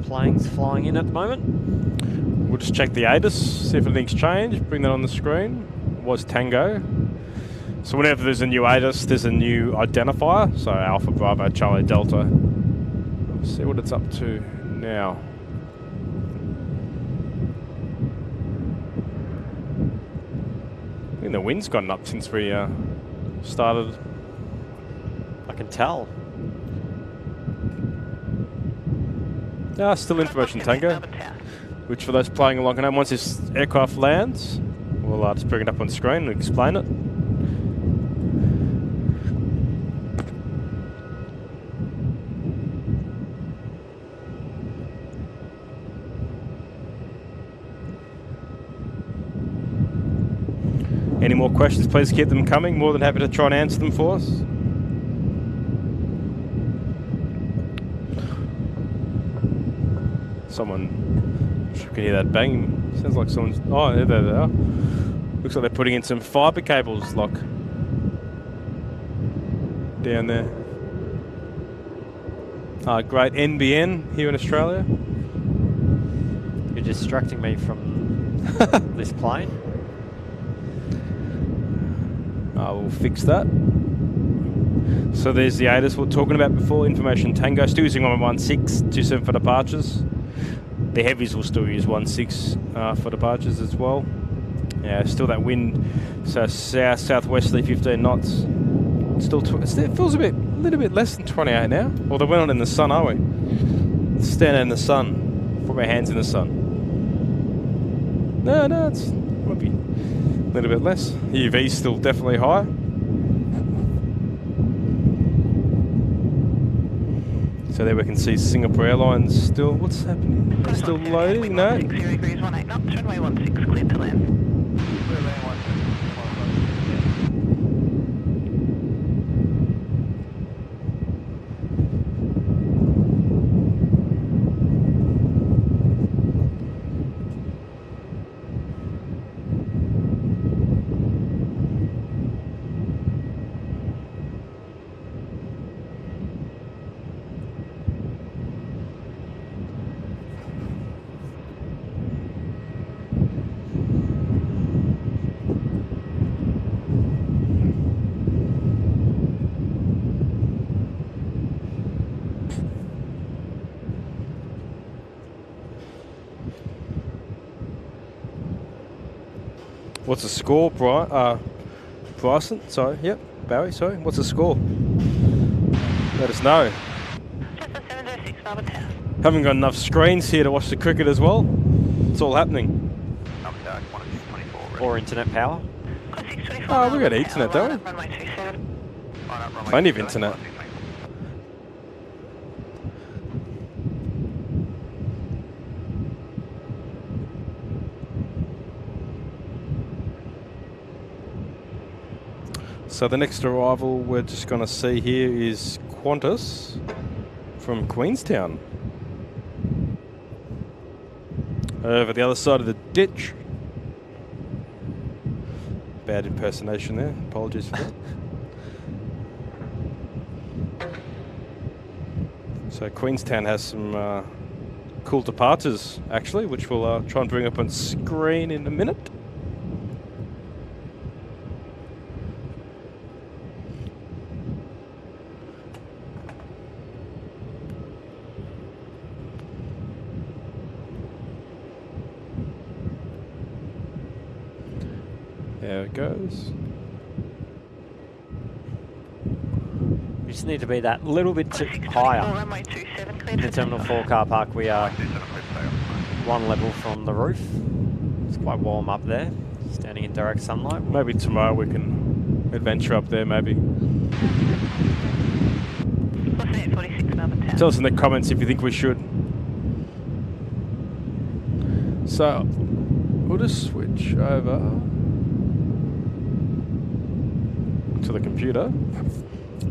planes flying in at the moment. We'll just check the ATIS, see if anything's changed, bring that on the screen. It was Tango. So whenever there's a new ATIS, there's a new identifier. So Alpha, Bravo, Charlie, Delta. Let's see what it's up to now. I think the wind's gone up since we started. I can tell. Still information Tango, which for those playing along at home, once this aircraft lands, we'll just bring it up on screen and explain it. Any more questions, please keep them coming. More than happy to try and answer them for us. Someone, you can hear that bang. Sounds like someone's, oh, there they are. Looks like they're putting in some fibre cables, Locke. Down there. Great NBN here in Australia. You're distracting me from this plane. We'll fix that. So there's the ATIS we were talking about before, information Tango, still using 116, 27 for departures. The heavies will still use 16 for departures as well. Yeah, still that wind, so southwesterly 15 knots. Still, it feels a little bit less than 28 now. Although we're not in the sun, are we? Let's stand out in the sun. Put my hands in the sun. No, it's might be a little bit less. UV's still definitely high. So there we can see Singapore Airlines still. What's happening? They're still loading, no? 60 degrees, 18 knots, runway 16, cleared to land. Clear land, 16. What's the score, Bryson? Sorry, yep. Barry, sorry. What's the score? Let us know. Jetstar 706, Melbourne Tower. Haven't got enough screens here to watch the cricket as well. It's all happening. Or internet power. Oh, we got internet, don't we? Runway 27. Plenty of internet. So the next arrival we're just going to see here is Qantas from Queenstown. Over the other side of the ditch. Bad impersonation there. Apologies for that. So Queenstown has some cool departures, actually, which we'll try and bring up on screen in a minute. There it goes. We just need to be that little bit higher. Runway 27, cleared In the for Terminal takeoff. 4 car park, we are one level from the roof. It's quite warm up there, standing in direct sunlight. Maybe tomorrow we can adventure up there, maybe. Boston 846, Melbourne Tower. Tell us in the comments if you think we should. So, we'll just switch over to the computer.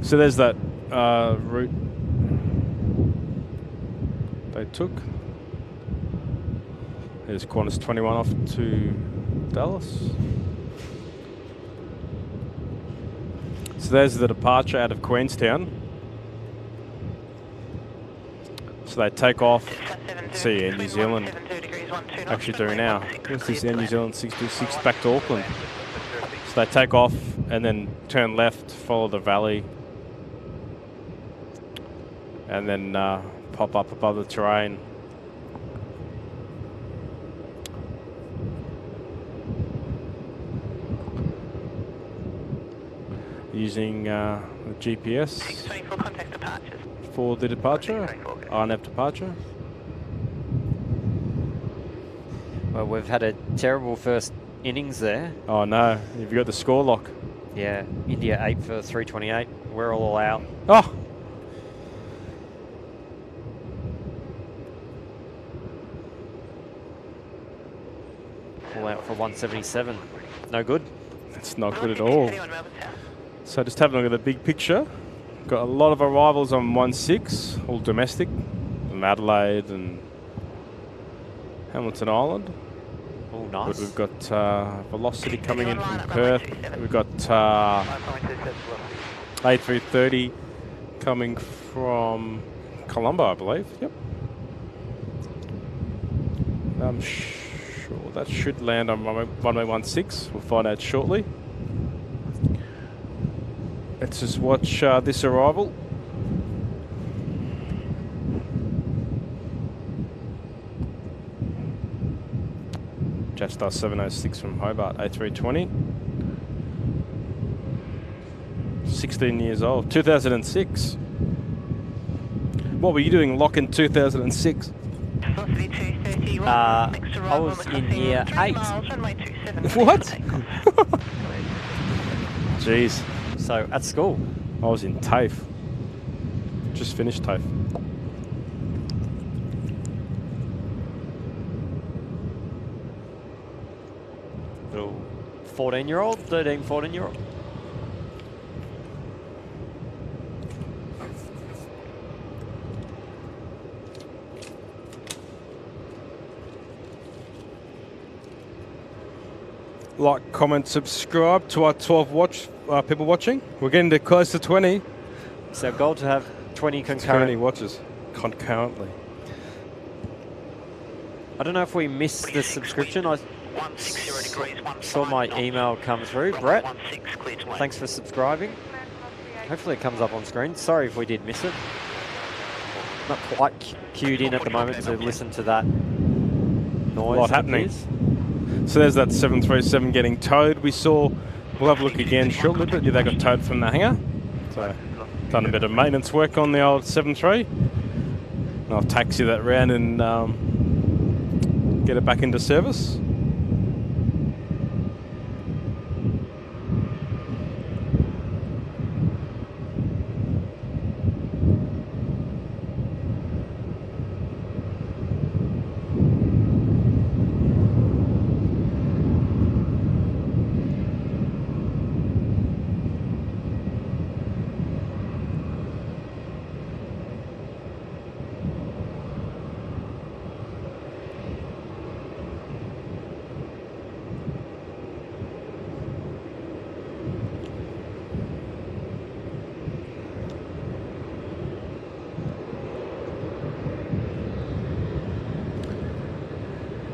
So there's that route they took. There's Qantas 21 off to Dallas. So there's the departure out of Queenstown. So they take off. See Air New Zealand actually doing now. This is Air New Zealand 626 back to Auckland. So they take off and then turn left, follow the valley, and then pop up above the terrain. Using the GPS 624, contact departures. for the departure, RNF departure. Well, we've had a terrible first innings there. Oh no, have you got the score lock? Yeah, India 8 for 328. We're all out. Oh! All out for 177. No good. That's not good at all. 31, Melbourne Tower. So just having a look at the big picture. Got a lot of arrivals on 1-6, all domestic, from Adelaide and Hamilton Island. Oh, But nice. we've got Velocity coming in from Perth. We've got 8330 coming from Colombo, I believe. Yep. I'm sure that should land on runway 16. We'll find out shortly. Let's just watch this arrival. Jetstar 706 from Hobart, A320. 16 years old, 2006. What were you doing lock in 2006? Velocity 230, next I arrival, was in McCarthy, year 3 8. miles, runway 27, What? takeoff. Jeez, So, at school. I was in TAFE. Just finished TAFE. Little 14-year-old, 13, 14-year-old. Like, comment, subscribe to our 12 people watching. We're getting to close to 20. It's our goal to have 20 20 concurrent. watches concurrently. I don't know if we missed the subscription. I 160 degrees, 15 saw my knots. email come through. Brett, 16, clear to land. thanks for subscribing. Hopefully it comes up on screen. Sorry if we did miss it. Not quite cued in at the moment to listen to that noise. A lot it happening. appears. So there's that 737 getting towed. We saw, we'll have a look again shortly, but yeah, they got towed from the hangar. So done a bit of maintenance work on the old 73. And I'll taxi that round and get it back into service.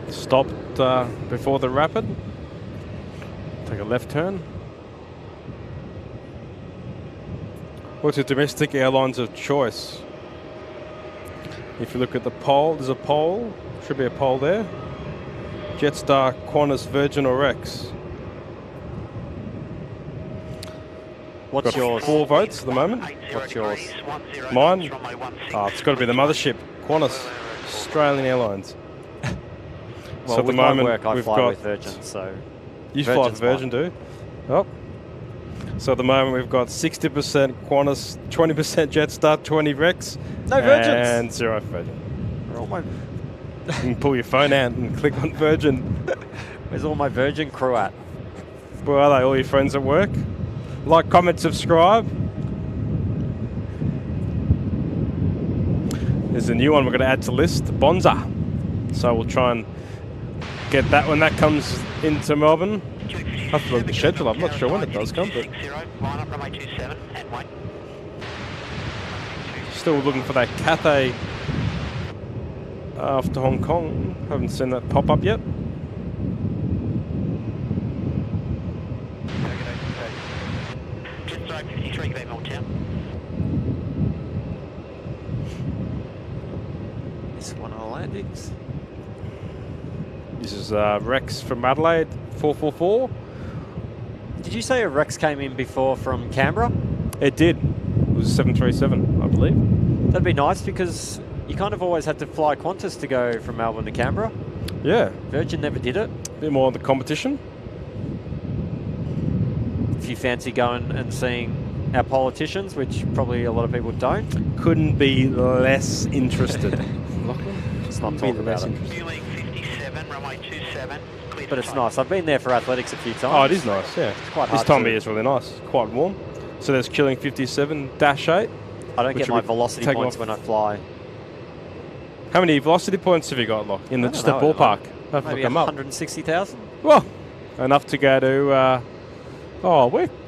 Stopped before the rapid. Take a left turn. What's your domestic airlines of choice? If you look at the poll, there's a poll. Should be a poll there. Jetstar, Qantas, Virgin or Rex? What's got yours? 4 votes at the moment. What's yours? Mine? It's got to be the mothership, Qantas, Australian Airlines. Well, So at the with my moment, work, I we've fly got- with Virgin, so You fly Virgin's Virgin, do? Oh. So at the moment, we've got 60% Qantas, 20% Jetstar, 20 Rex, no Virgins. and 0 Virgin. Where are all my, You can pull your phone out and click on Virgin. where's all my Virgin crew at? Where are they? All your friends at work? Like, comment, subscribe. There's a new one we're going to add to list, Bonza. So we'll try and get that when that comes into Melbourne. I have to look at the schedule. I'm not sure when it does come, but still looking for that Cathay after Hong Kong. Haven't seen that pop up yet. Jetstar 53 Melbourne Town. This one on the landings. This is Rex from Adelaide, 444. Did you say a Rex came in before from Canberra? It did. It was 737, I believe. That'd be nice because you kind of always had to fly Qantas to go from Melbourne to Canberra. Yeah, Virgin never did it. a bit more of the competition. If you fancy going and seeing our politicians, which probably a lot of people don't, Couldn't be less interested. let's not Couldn't talk be about less it. interested. Fueling 57, runway 27. Clear But to it's flight. nice. I've been there for athletics a few times. Oh, it is nice, yeah. It's quite This hard time of to- year is really nice. Quite warm. So there's Killing 57, Dash 8. I don't which get my would velocity take points off- when I fly. How many velocity points have you got, Locke? In I the, don't just the know, ballpark? I have to Maybe look them up. 160,000. Well, enough to go to...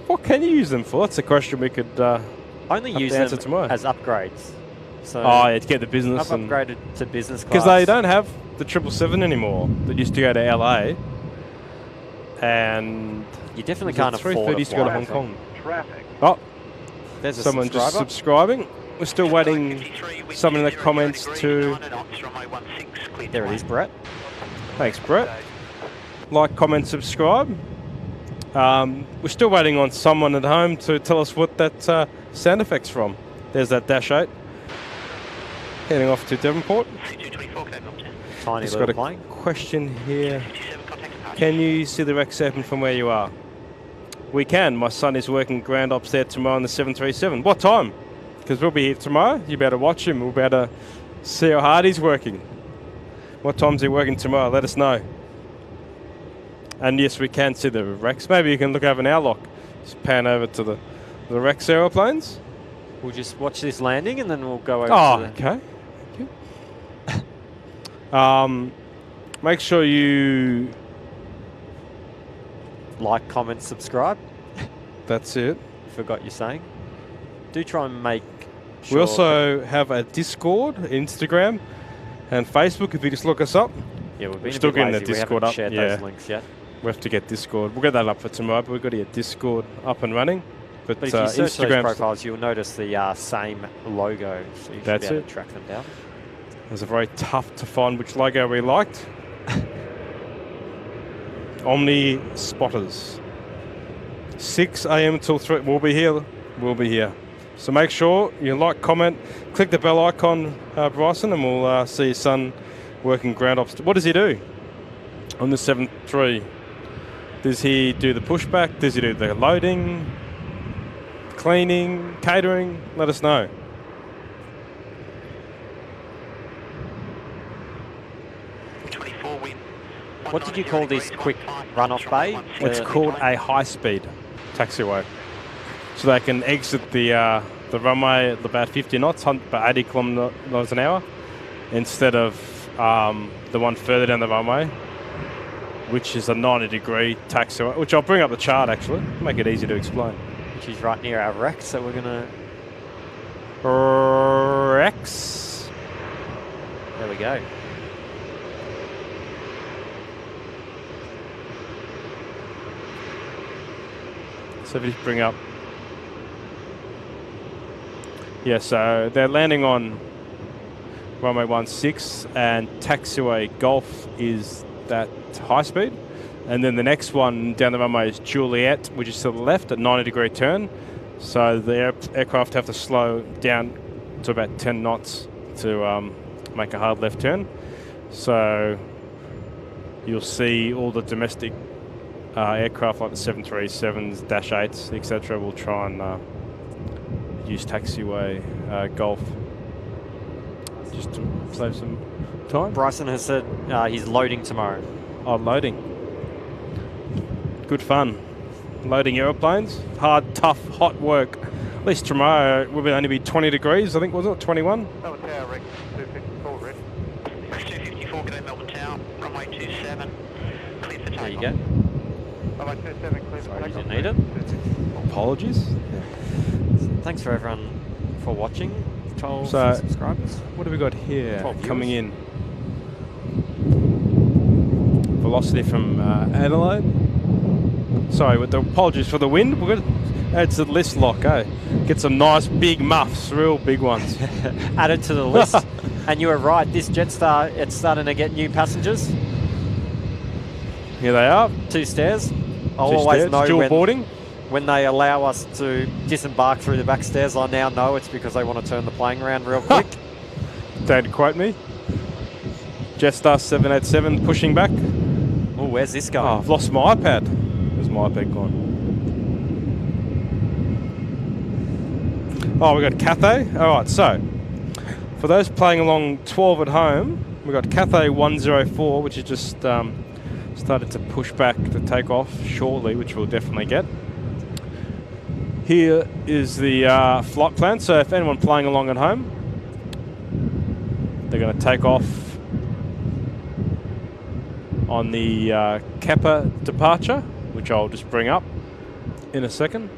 what can you use them for? That's a question we could... Only Have use to answer them tomorrow. as upgrades. So yeah, to get the I've business. upgraded to business class. Because they don't have the 777 anymore that used to go to LA. And... You definitely can't afford 330 to go to fly. Hong Kong. Traffic. Oh, There's a someone just subscribing. We're still waiting someone in the comments to... There it is, Brett. Thanks, Brett. Like, comment, subscribe. We're still waiting on someone at home to tell us what that sound effect's from. There's that Dash 8. Heading off to Devonport. Tiny Just little got a plane. question here. Can you see the Rex Open from where you are? We can. My son is working ground ops there tomorrow on the 737. What time? Because we'll be here tomorrow. You'll be able to watch him. We'll be able to see how hard he's working. What time's he working tomorrow? Let us know. And yes, we can see the Rex. Maybe you can look over now, Lock. Just pan over to the Rex aeroplanes. We'll just watch this landing and then we'll go over Oh, to the... okay. Thank you. Make sure you... Like, comment, subscribe. That's it. Forgot you're saying. Do try and make sure... We also have a Discord, Instagram, and Facebook. If you just look us up, Yeah, we've we're been still a bit getting the lazy. We Discord haven't up, shared yeah. those links yet. we have to get Discord. We'll get that up for tomorrow, but we've got to get Discord up and running. But But if you search those Instagram, profiles, you'll notice the same logo, so you should That's be able it. to track them down. it was very tough to find which logo we liked. Omni spotters. 6 a.m. till 3. We'll be here. We'll be here. So make sure you like, comment, click the bell icon, Bryson, and we'll see your son working ground ops. What does he do on the 7.3? Does he do the pushback? Does he do the loading, cleaning, catering? Let us know. What did you call this quick runoff bay? It's called a high-speed taxiway. So they can exit the runway at about 50 knots, about 80 kilometers an hour, instead of the one further down the runway, which is a 90-degree taxiway, which I'll bring up the chart actually, make it easy to explain. Which is right near our wreck, so we're gonna... Rex. There we go. So if you just bring up... Yeah, so they're landing on runway 16, and taxiway Golf is that high speed. And then the next one down the runway is Juliet, which is to the left at 90-degree turn. So the aircraft have to slow down to about 10 knots to make a hard left turn. So you'll see all the domestic aircraft like the 737s, Dash 8s, etc. will try and use taxiway Golf just to save some time. Bryson has said he's loading tomorrow. Oh, loading. Good fun. Loading aeroplanes. Hard, tough, hot work. At least tomorrow will only be 20 degrees, I think, wasn't it? 21? Melbourne Tower, Rex 254, ready. Rex 254, get in Melbourne Tower, runway 27, clear for takeoff. There you go. Runway 27, clear for Sorry, you takeoff. didn't need it. Apologies. Thanks for everyone for watching. 12 So, subscribers. What have we got here 12 coming viewers. in? Velocity from Adelaide. Sorry, with the apologies for the wind. We're going to add to the list lock, eh? Get some nice big muffs, real big ones. Added to the list. And you were right, this Jetstar, it's starting to get new passengers. Here they are. 2 stairs. I'll Two always stairs, know dual boarding. when they allow us to disembark through the back stairs. I now know it's because they want to turn the plane around real quick. Don't quote me. Jetstar 787 pushing back. Oh, where's this going? Oh, I've lost my iPad. Where's my iPad gone? Oh, we got Cathay. All right, so for those playing along 12 at home, we got Cathay 104, which is just started to push back to take off shortly, which we'll definitely get. Here is the flight plan. So if anyone playing along at home, they're going to take off on the Kappa departure, which I'll just bring up in a second.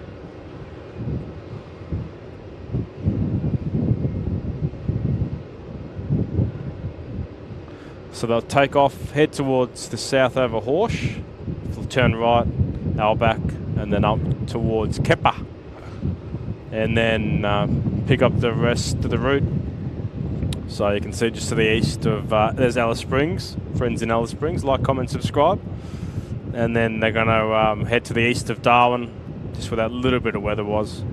So they'll take off, head towards the south over Horsh, they'll turn right, Albach, and then up towards Kepa. And then pick up the rest of the route. So you can see just to the east of, there's Alice Springs, friends in Alice Springs, like, comment, subscribe. And then they're going to head to the east of Darwin, just where that little bit of weather was.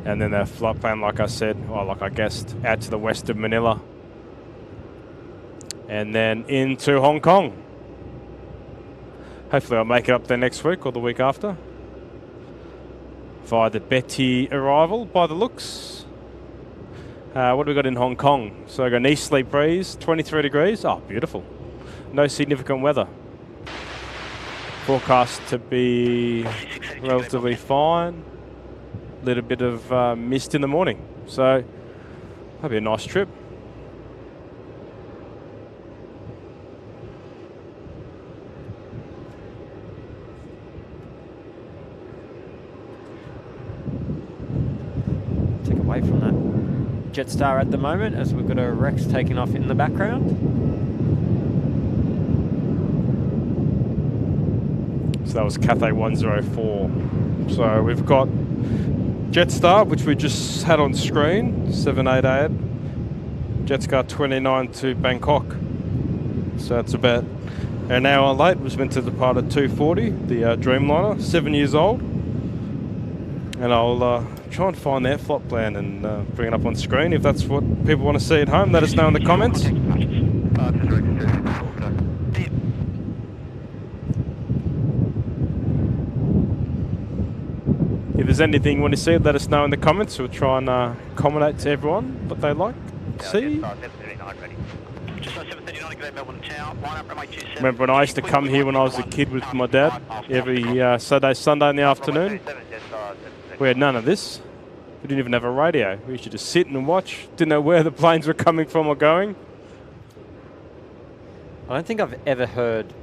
And then their flight plan, like I said, or like I guessed, out to the west of Manila. And then into Hong Kong. Hopefully I'll make it up there next week or the week after. Via the Betty arrival, by the looks. What do we got in Hong Kong? So I got an easterly breeze, 23 degrees. Oh, beautiful. No significant weather. Forecast to be relatively fine. Little bit of mist in the morning. So that'll be a nice trip. Take away from that Jetstar at the moment, as we've got a Rex taking off in the background. So that was Cathay 104. So we've got Jetstar, which we just had on screen, 788. Jetstar 29 to Bangkok. So it's about An hour late, was meant to depart at 2:40, the Dreamliner, 7 years old. And I'll try and find their flight plan and bring it up on screen. If that's what people want to see at home, let us know in the comments. If there's anything you want to see, let us know in the comments. We'll try and accommodate to everyone what they like to see. Remember when I used to come here when I was a kid with my dad every Saturday, Sunday in the afternoon? We had none of this. We didn't even have a radio. We used to just sit and watch. Didn't know where the planes were coming from or going. I don't think I've ever heard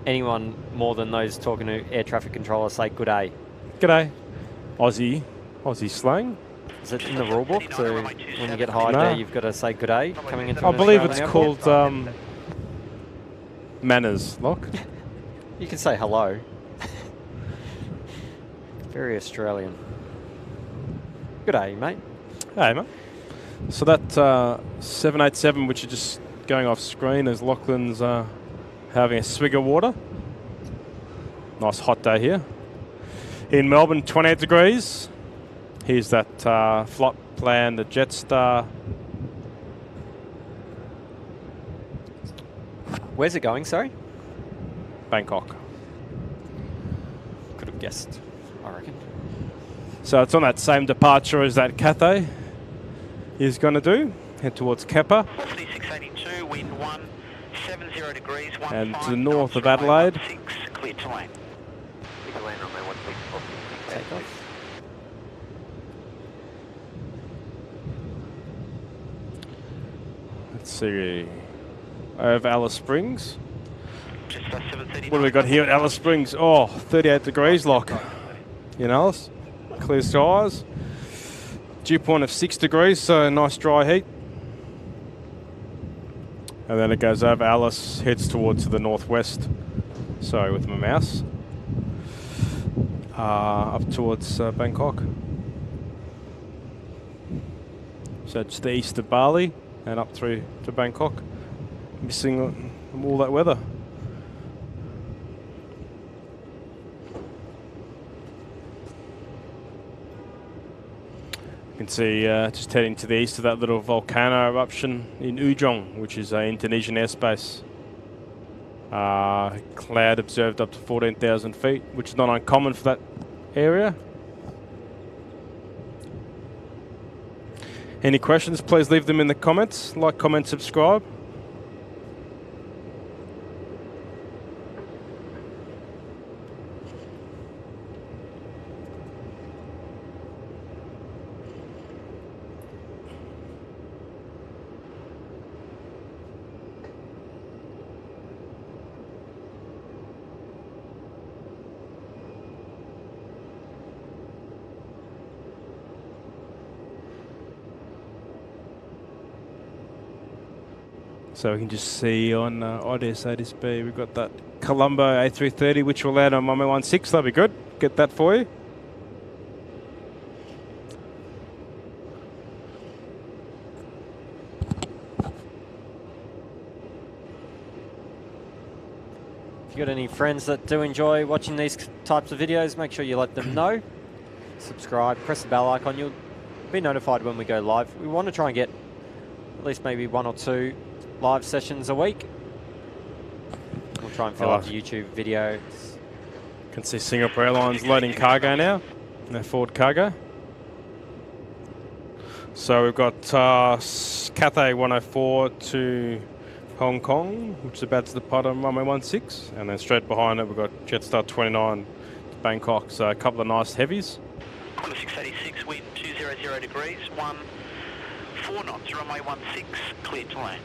anyone more than those talking to air traffic controllers say good day. G'day. Aussie slang. Is it in the rule book? So when you get high No. there, you've got to say good day coming into I an believe Australian it's airport? called manners, Lock. You can say hello. Very Australian. Good day, mate. Hey, mate. So that 787, which is just going off screen as Lachlan's having a swig of water. Nice hot day here. In Melbourne, 28 degrees. Here's that flight plan, the Jetstar. Where's it going, sorry? Bangkok. Could have guessed, I reckon. So it's on that same departure as that Cathay is going to do. Head towards Kepa. 4682, wind 170 degrees, And to the north of Adelaide. 6, clear to land. Takeoff. Let's see. Over Alice Springs. Just 739. What do we got here at Alice Springs? Oh, 38 degrees, Lock. In Alice. Clear skies. Dew point of 6 degrees, so nice dry heat. And then it goes over Alice, heads towards the northwest. Sorry, with my mouse. Up towards Bangkok. So it's the east of Bali and up through to Bangkok. Missing all that weather. You can see just heading to the east of that little volcano eruption in Ujong, which is Indonesian airspace. Cloud observed up to 14,000 feet, which is not uncommon for that area. Any questions, please leave them in the comments. Like, comment, subscribe. So we can just see on ATIS-B, we've got that Colombo A330, which will land on Runway 16. That'll be good. Get that for you. If you've got any friends that do enjoy watching these types of videos, make sure you let them know. Subscribe, press the bell icon. You'll be notified when we go live. We want to try and get at least maybe 1 or 2 live sessions a week. We'll try and fill up the YouTube videos. You can see Singapore Airlines loading cargo now, their forward cargo. So we've got Cathay 104 to Hong Kong, which is about to depart on Runway 16, and then straight behind it we've got Jetstar 29 to Bangkok. So a couple of nice heavies. 686, wind 200 degrees, 4 knots, runway 16, clear to land.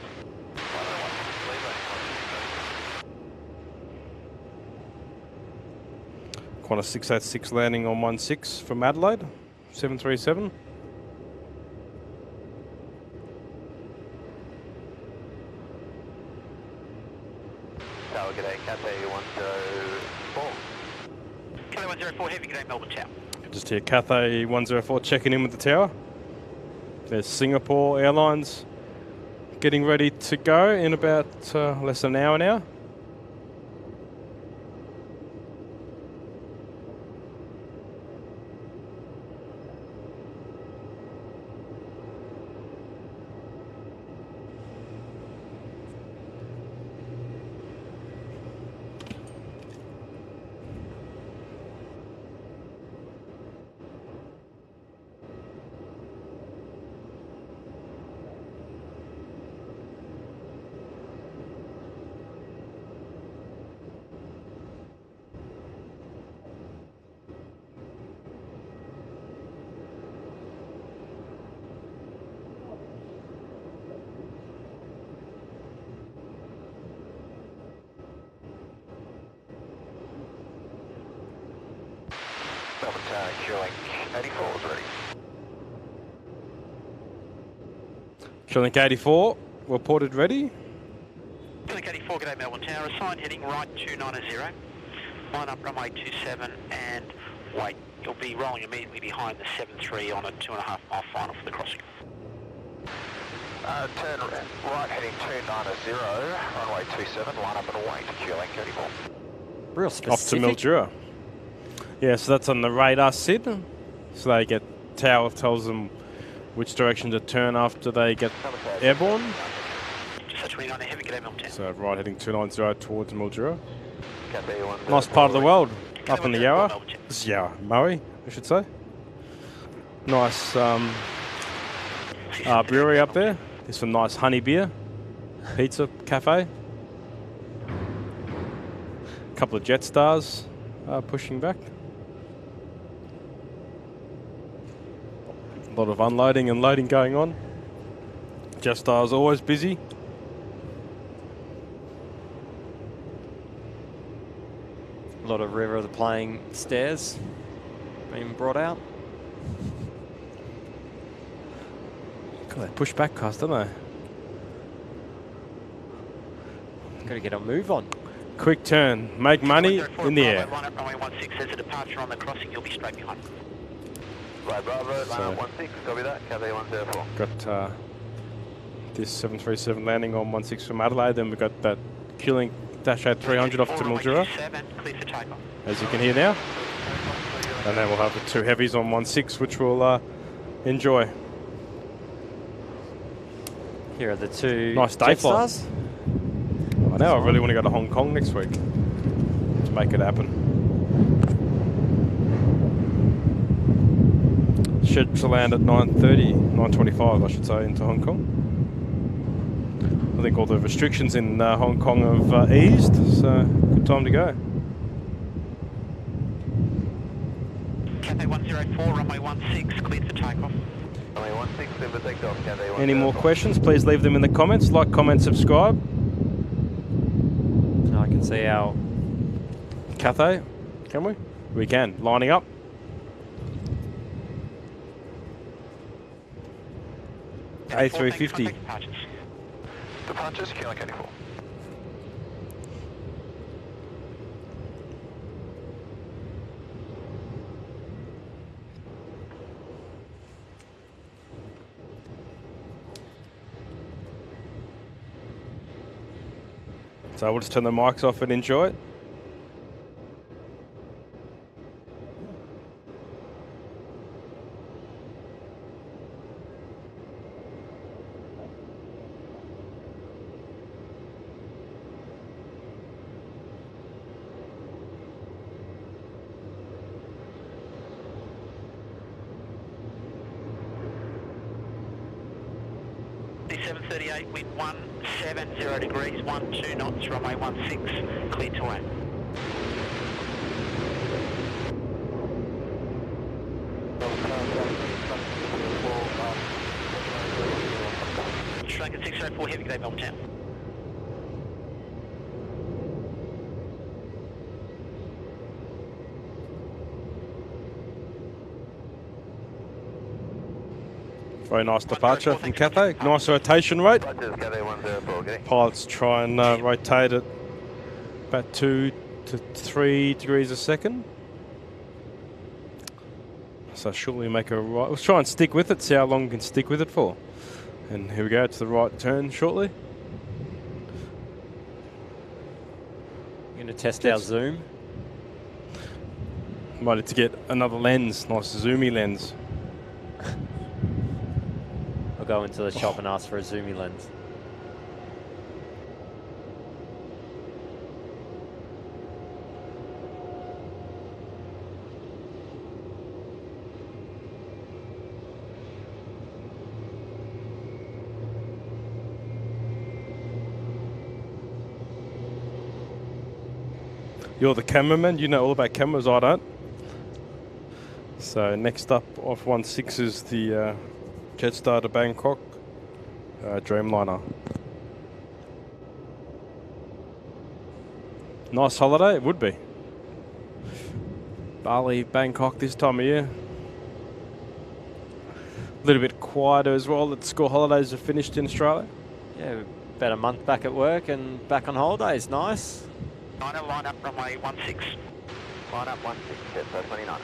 Qantas 686 landing on 16 from Adelaide, 737. Tower, g'day, Cathay 104. Cathay 104, heavy, g'day, Melbourne Tower. Just here, Cathay 104 checking in with the tower. There's Singapore Airlines getting ready to go in about less than an hour now. Melbourne Tower, queuing 84 is ready. Chilling 84, reported ready. Clinic 84, g'day Melbourne Tower, assigned heading right 290. Line up runway 27 and wait. You'll be rolling immediately behind the 73 on a 2.5 mile final for the crossing. Turn right heading 290, runway 27, line up and wait, queuing 84. Real Off to specific. Mildura. Yeah, so that's on the radar, Sid. So they get tower tells them which direction to turn after they get airborne. Just a 29 heavy, g'day Melbourne Tower. So right heading 290 towards Mildura. Cathay 10. Nice part of the world, G'day, up in the 10, Yarra. Melbourne Tower. This is Yarra, Murray, I should say. Nice brewery up there. There's some nice honey beer, pizza, cafe. A couple of Jetstars pushing back. A lot of unloading and loading going on. Jetstar's always busy. A lot of River of the Playing stairs being brought out. God, they push back cast, don't they? Got to get a move on. Quick turn, make money in the air. Line up runway 16, there's a departure on the crossing, you'll be straight behind. Right, Bravo, line up 16, copy that, Cathay 104. Got this 737 landing on 16 from Adelaide, then we've got that killing Dash 300 off to Mildura, 27, clear for takeoff. as you can hear now. And then we'll have the two heavies on 16, which we'll enjoy. Here are the two Nice day flight. Jetsstars. I know, I really want to go to Hong Kong next week to make it happen. Scheduled to land at 9:25, I should say, into Hong Kong. I think all the restrictions in Hong Kong have eased, so good time to go. Cathay 104, runway 16, cleared for takeoff. Runway 16, clear for takeoff, Cathay 104. Any more questions, please leave them in the comments. Like, comment, subscribe. Now I can see our Cathay, can we? We can. Lining up. A350. Departures, queuing 84. So we'll just turn the mics off and enjoy it. C738, wind 170 degrees, 12 knots, runway 16, clear to land. Sri Lanka 604, heavy, g'day Melbourne Town. Very nice departure from Cathay. Nice rotation rate. Departures, Cathay 104, okay? Pilots try and rotate it about 2 to 3 degrees a second. So shortly make a right. Let's try and stick with it, see how long we can stick with it for. And here we go, to the right turn shortly. We're going to test our zoom. Might need to get another lens, nice zoomy lens. I'll go into the shop and ask for a zoomy lens. You're the cameraman, you know all about cameras, I don't. So next up off 16 is the Jetstar to Bangkok Dreamliner. Nice holiday, it would be. Bali, Bangkok this time of year. A little bit quieter as well. The school holidays are finished in Australia. Yeah, about a month back at work and back on holidays. Nice. Niner, line up runway 16. Line up 16, Jetstar 29.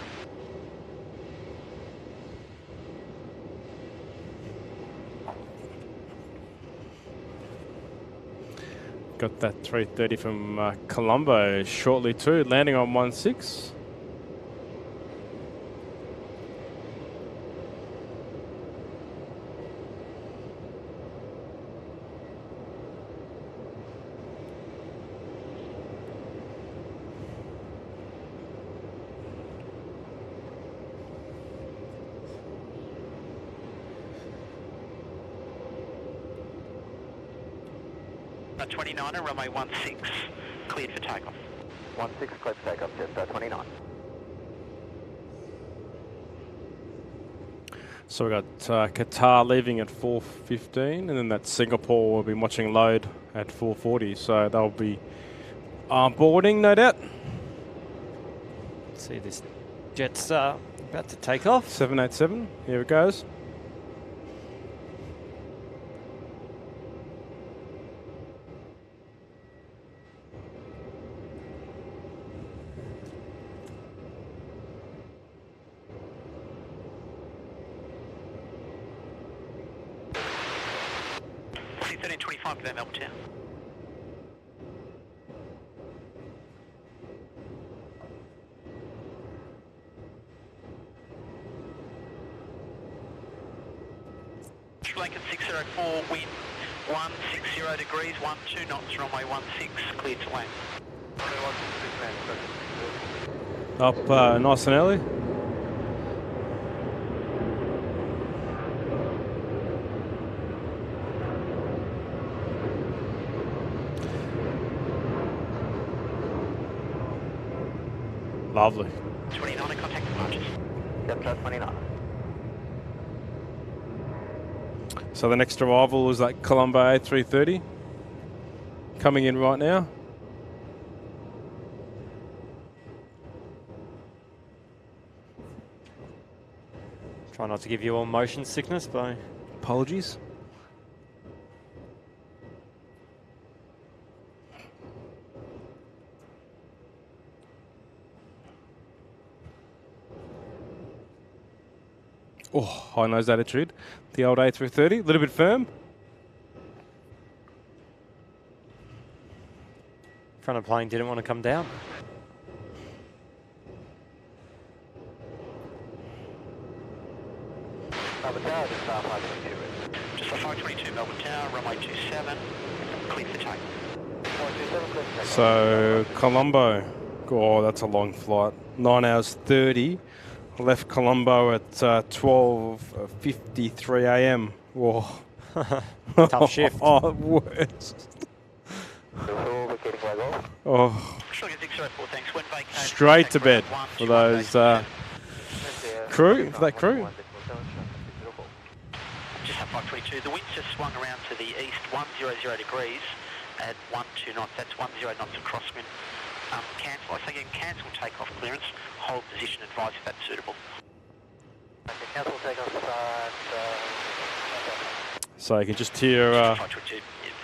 Got that 330 from Colombo shortly too, landing on 16. A 29er, runway 16, cleared for takeoff. 16 cleared for takeoff, Jetstar 29. So we got Qatar leaving at 4:15, and then that Singapore will be watching load at 4:40. So they'll be boarding, no doubt. See this Jetstar about to take off. 787. Here it goes. C1325 to Melbourne Tower. Blanket 604, wind 160 degrees, 12 knots, runway 16, cleared to land. Up nice and early. Lovely. 29, contact departures. Jetstar 29. So the next arrival is that Colombo A330 coming in right now. Try not to give you all motion sickness by... Apologies. Oh, high nose attitude. The old A330, a little bit firm. Front of plane didn't want to come down. Melbourne Tower, Jetstar 522. Just a 522 Melbourne Tower, runway 27, cleared for takeoff. 427, cleared for takeoff. So Colombo, oh, that's a long flight. 9 hours 30. Left Colombo at 12:53 a.m. Whoa. Tough shift. Oh, worst. Oh, Sure, 604, thanks. When vacated, straight to bed contact for ground those 121, crew, for that crew. Just up 522. The wind's just swung around to the east 100 degrees at 12 knots. That's 10 knots of crosswind. Cancel. I say again, cancel takeoff clearance. Hold position, advise if that's suitable. Okay, cancel takeoff. So you can just hear. 522.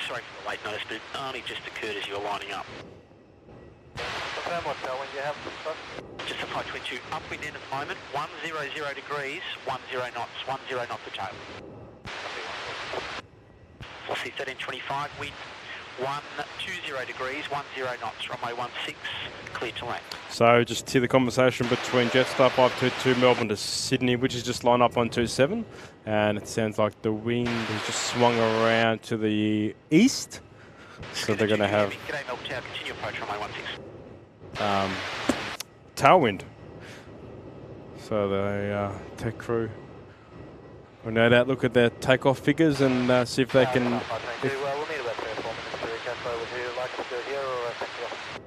Sorry for the late notice, but it only just occurred as you were lining up. Confirm what tailwind you have, Just a 522. Upwind end at the moment. 100 degrees. 10 knots. 10 knots of tail. 4C1325. Wind 120 degrees, 10 knots, runway 16, clear to land. So just hear the conversation between Jetstar 522 Melbourne to Sydney, which is just line up on 27, and it sounds like the wind has just swung around to the east, so they're going to have G'day Melbourne Tower, continue approach runway 16. tailwind. So the tech crew will no doubt look at their takeoff figures and see if they can. We'll need about 3 or 4 minutes to recalculate. Would you like to do it here or take you off?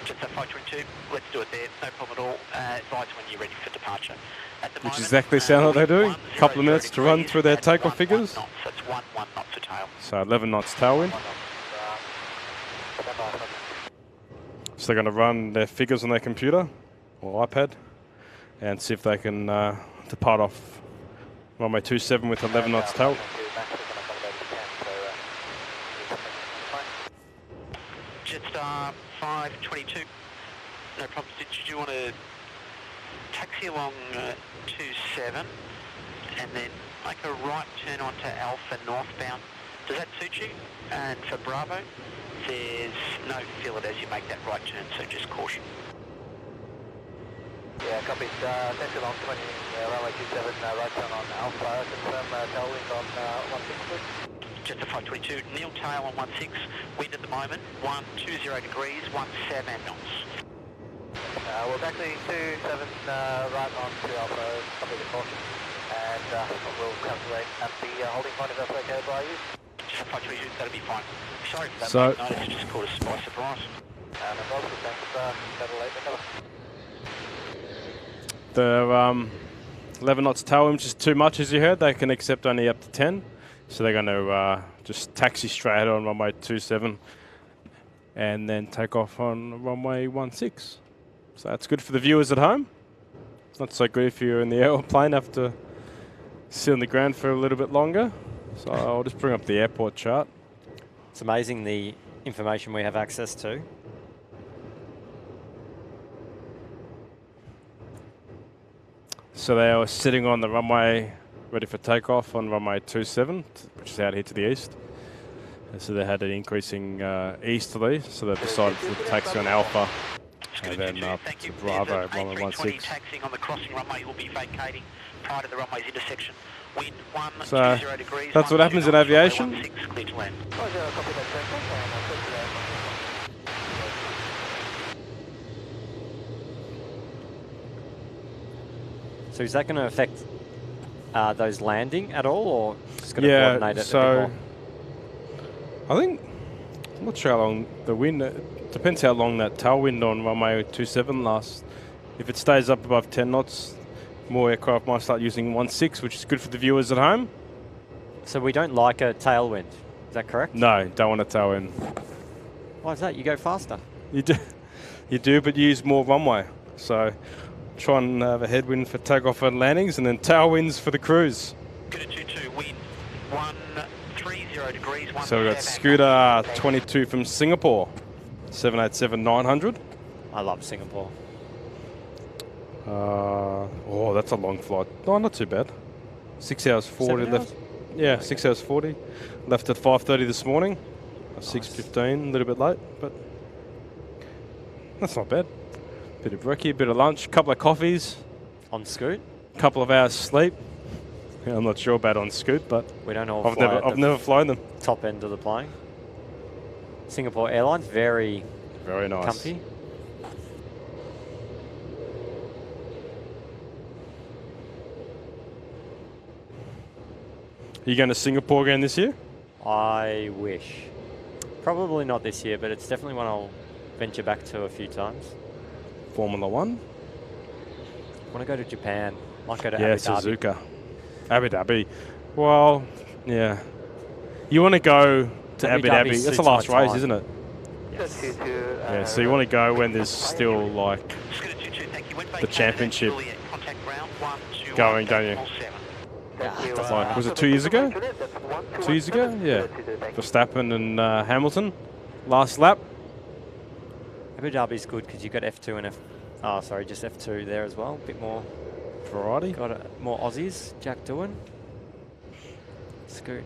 Just a 522, let's do it there, no problem at all. Advise when you're ready for departure. At the Which moment, exactly sound like they're doing. A couple of minutes to run through their takeoff figures. Knots, that's 1 knot for tail. So 11 knots tailwind. So they're going to run their figures on their computer. or iPad and see if they can depart off runway 27 with 11 knots tail. Jetstar 522. No problem. Did you want to taxi along 27 and then make a right turn onto Alpha northbound? Does that suit you? And for Bravo, there's no fillet as you make that right turn, so just caution. Yeah, copies. Taxi along 20, runway 27, right turn on Alpha. Confirm tailwind on 16, please. Jetstar 522, nil tail on 16, wind at the moment, 120 degrees, 17 knots. We're taxiing 27 right on to Alpha, copy the caution, and we'll calculate at the holding point if that's okay by you. Jetstar 522, that'll be fine. Sorry for that, So, mate. No, it's just caught us by surprise. No problem, thanks. That'll let me know. The 11 knots tailwind, which is too much, as you heard. They can accept only up to 10. So they're going to just taxi straight on runway 27 and then take off on runway 16. So that's good for the viewers at home. It's not so good if you're in the airplane, have to sit on the ground for a little bit longer. So I'll just bring up the airport chart. It's amazing the information we have access to. So they are sitting on the runway ready for takeoff on runway 27, which is out here to the east. And so they had an increasing easterly, so they've decided to taxi on Alpha and then up to Bravo, runway 16. Taxiing on the crossing runway will be vacating prior to the runway's intersection. Wind 120 So degrees. that's what happens in aviation. 16, clear to land. So is that going to affect those landing at all, or just going to Yeah, coordinate it a so bit I think, I'm not sure how long the wind, depends how long that tailwind on runway 27 lasts. If it stays up above 10 knots, more aircraft might start using 16, which is good for the viewers at home. more? So we don't like a tailwind, is that correct? No, don't want a tailwind. Why is that? You go faster. You do, but you use more runway. So try and have a headwind for takeoff and landings, and then tailwinds for the cruise. Scooter 22, wind 130 degrees. So we've got Scooter 22 from Singapore, 787-900. I love Singapore. Oh, that's a long flight. No, not too bad. 6 hours 40 7 left. hours? Yeah, 6 hours 40. Left at 5:30 this morning. 6:15, a little bit late, but that's not bad. Bit of brekkie, bit of lunch, couple of coffees, On Scoot? couple of hours sleep. Yeah, I'm not sure about on Scoot, but We don't all I've fly at never the flown them. top end of the plane. Singapore Airlines, very Very nice. comfy. Are you going to Singapore again this year? I wish. Probably not this year, but it's definitely one I'll venture back to a few times. Formula One? I want to go to Japan. Might go to Yeah, Abu Dhabi. Suzuka. Abu Dhabi. Well, yeah. You want to go to Abu Abu Dhabi Dhabi. That's suits the last my race, time. isn't it? Yes. Yeah, so you want to go when there's still like Scooter 22, thank you. Wind the vacated championship at Juliet, contact ground 121, going, don't you? 7. That's Like, was it 2 years ago? 2 years ago? Yeah. Verstappen and Hamilton. Last lap. Abu Dhabi's good because you've got F2 and just F2 there as well. A bit more Variety. Got more Aussies. Jack Doohan. Scoot.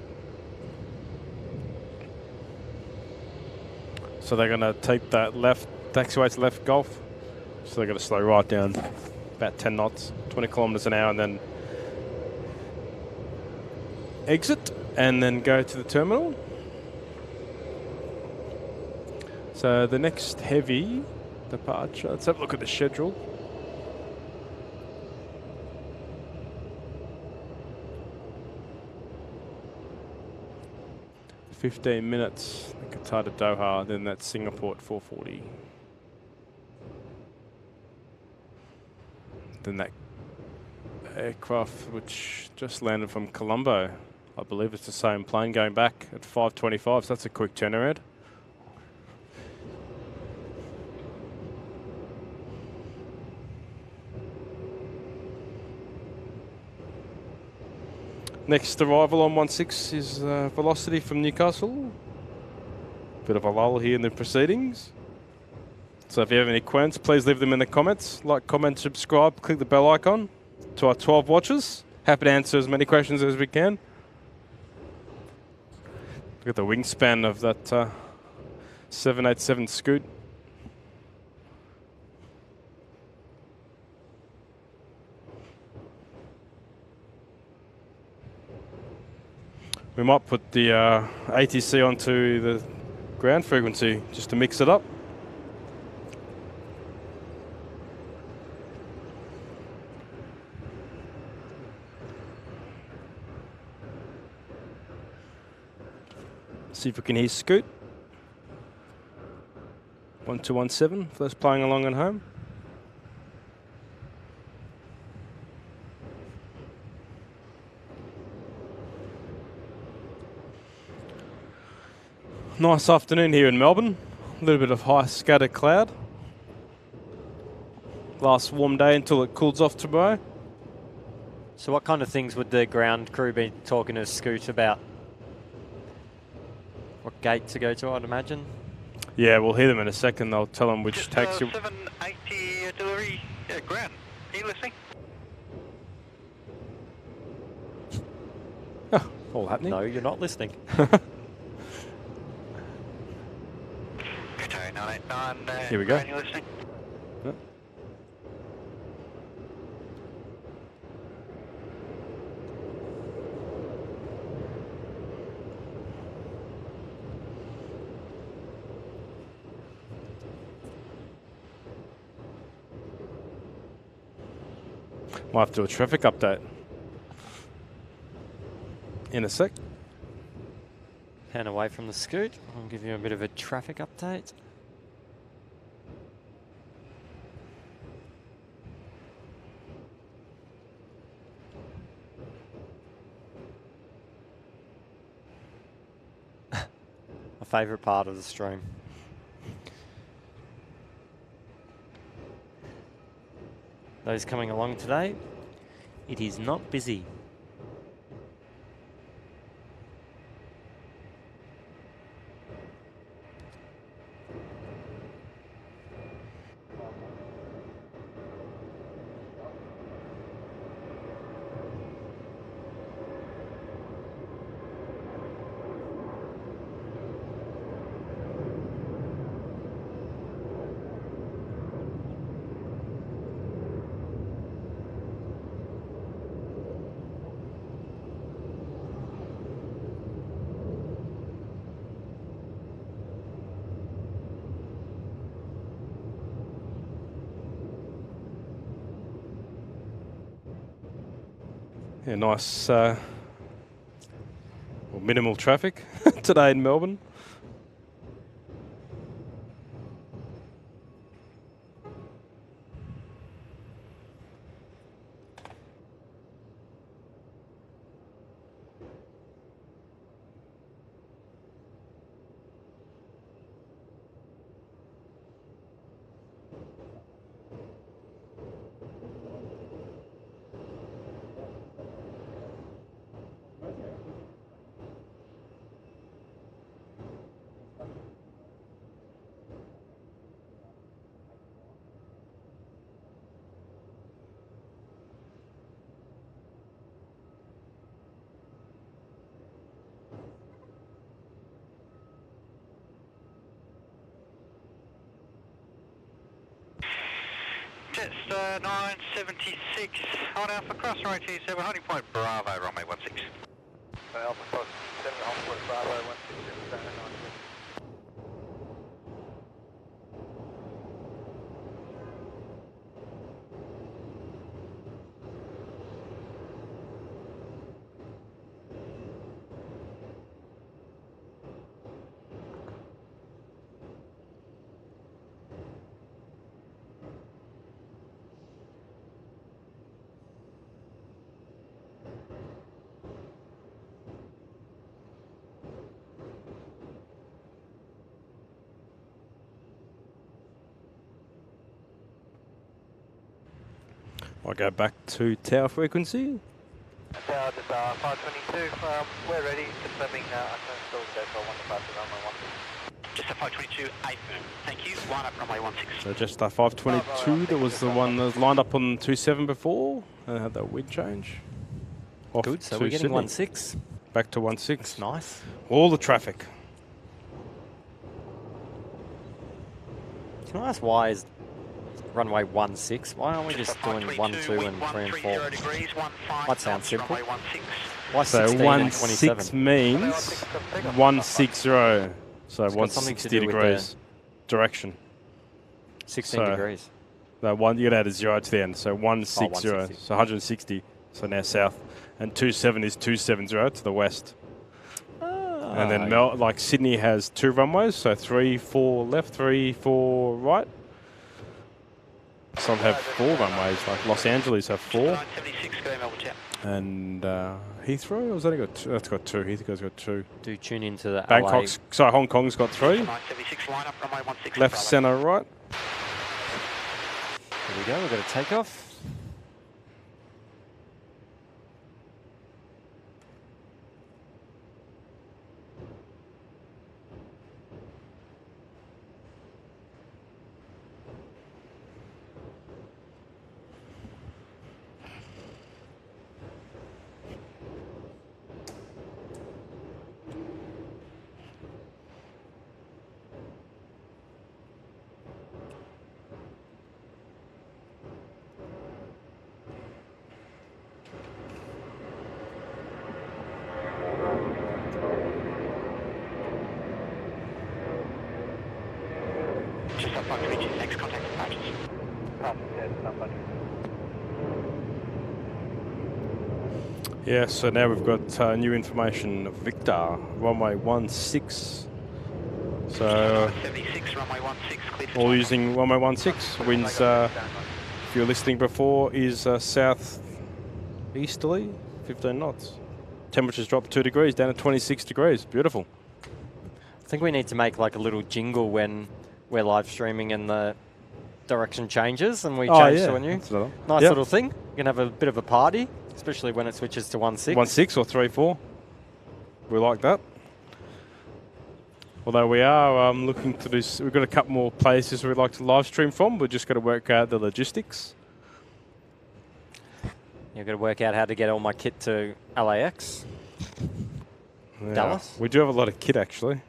So they're going to take that left, taxiway to left Gulf. So they're going to slow right down about 10 knots, 20 kilometers an hour, and then exit and then go to the terminal. So the next heavy departure, let's have a look at the schedule. $15 minutes, Qatar to Doha, then that's Singapore at 4:40. Then that aircraft which just landed from Colombo, I believe it's the same plane going back at 5:25, so that's a quick turnaround. Next arrival on 16 is Velocity from Newcastle. Bit of a lull here in the proceedings. So if you have any questions, please leave them in the comments. Like, comment, subscribe, click the bell icon to our 12 watchers. Happy to answer as many questions as we can. Look at the wingspan of that 787 Scoot. We might put the ATC onto the ground frequency just to mix it up. See if we can hear Scoot. 1217 for those playing along at home. Nice afternoon here in Melbourne. A little bit of high scattered cloud. Last warm day until it cools off tomorrow. So what kind of things would the ground crew be talking to Scoot about? What gate to go to, I'd imagine? Yeah, we'll hear them in a second. They'll tell them which Just, taxi. 780 delivery ground. Are you listening? Oh, all happening. No, you're not listening. Qatar 989. Here we go. Are you listening? Yep. Might have to do a traffic update in a sec. Pan away from the Scoot. I'll give you a bit of a traffic update. My favourite part of the stream. Those coming along today, it is not busy. Yeah, nice, well, minimal traffic today in Melbourne. Jetstar 976 on Alpha Cross, runway 27, holding point Bravo, runway 16. Alpha Cross 7 onboard Bravo 167. I'll go back to tower frequency. Tower, just 522, we're ready, confirming I can install the Jetstar 1 departure runway 16. Just a 522, affirm. Thank you. Line up runway 16. So just 522, that was the one that was lined up on 27 before and had that wind change. Off Good, so to we're getting Sydney. 16. Back to 16. That's nice. All the traffic. Can I ask why is runway 16? Why aren't we just doing 1, 2 and 3 and 4? Degrees, 15 Might sound simple. runway 16. Why So 16 and 27? 16 means 160. So It's got something to 160 do with degrees direction. 16 So- degrees. No, one, you gotta add a 0 to the end. So 160. 160. So 160. So now south. And 27 is 270 to the west. And then like Sydney has 2 runways, so 3, 4 left, 3, 4 right. Some have 4 runways, like Los Angeles have 4. 976, go Melbourne Tower. And Heathrow, has only got 2? That's got 2. Heathrow's got 2. Do tune into the Bangkok's, sorry, Hong Kong's got 3. 976, line up runway 16. Left, centre, right. Here we go, we've got a takeoff. Just up 532, next contact departures. Yeah, so now we've got new information. Victor, runway 16. So 76, runway 16, cleared for all takeoff. using runway 16. Winds, if you were listening before, is south easterly, 15 knots. Temperatures dropped 2 degrees, down to 26 degrees. Beautiful. I think we need to make like a little jingle when we're live streaming and the direction changes and we change to a new. That's another. Nice Yep. little thing. You can have a bit of a party, especially when it switches to 16. 16 or 34. We like that. Although we are looking to do, we've got a couple more places we'd like to live stream from. We've just got to work out the logistics. You've got to work out how to get all my kit to LAX. Yeah. Dallas? We do have a lot of kit actually.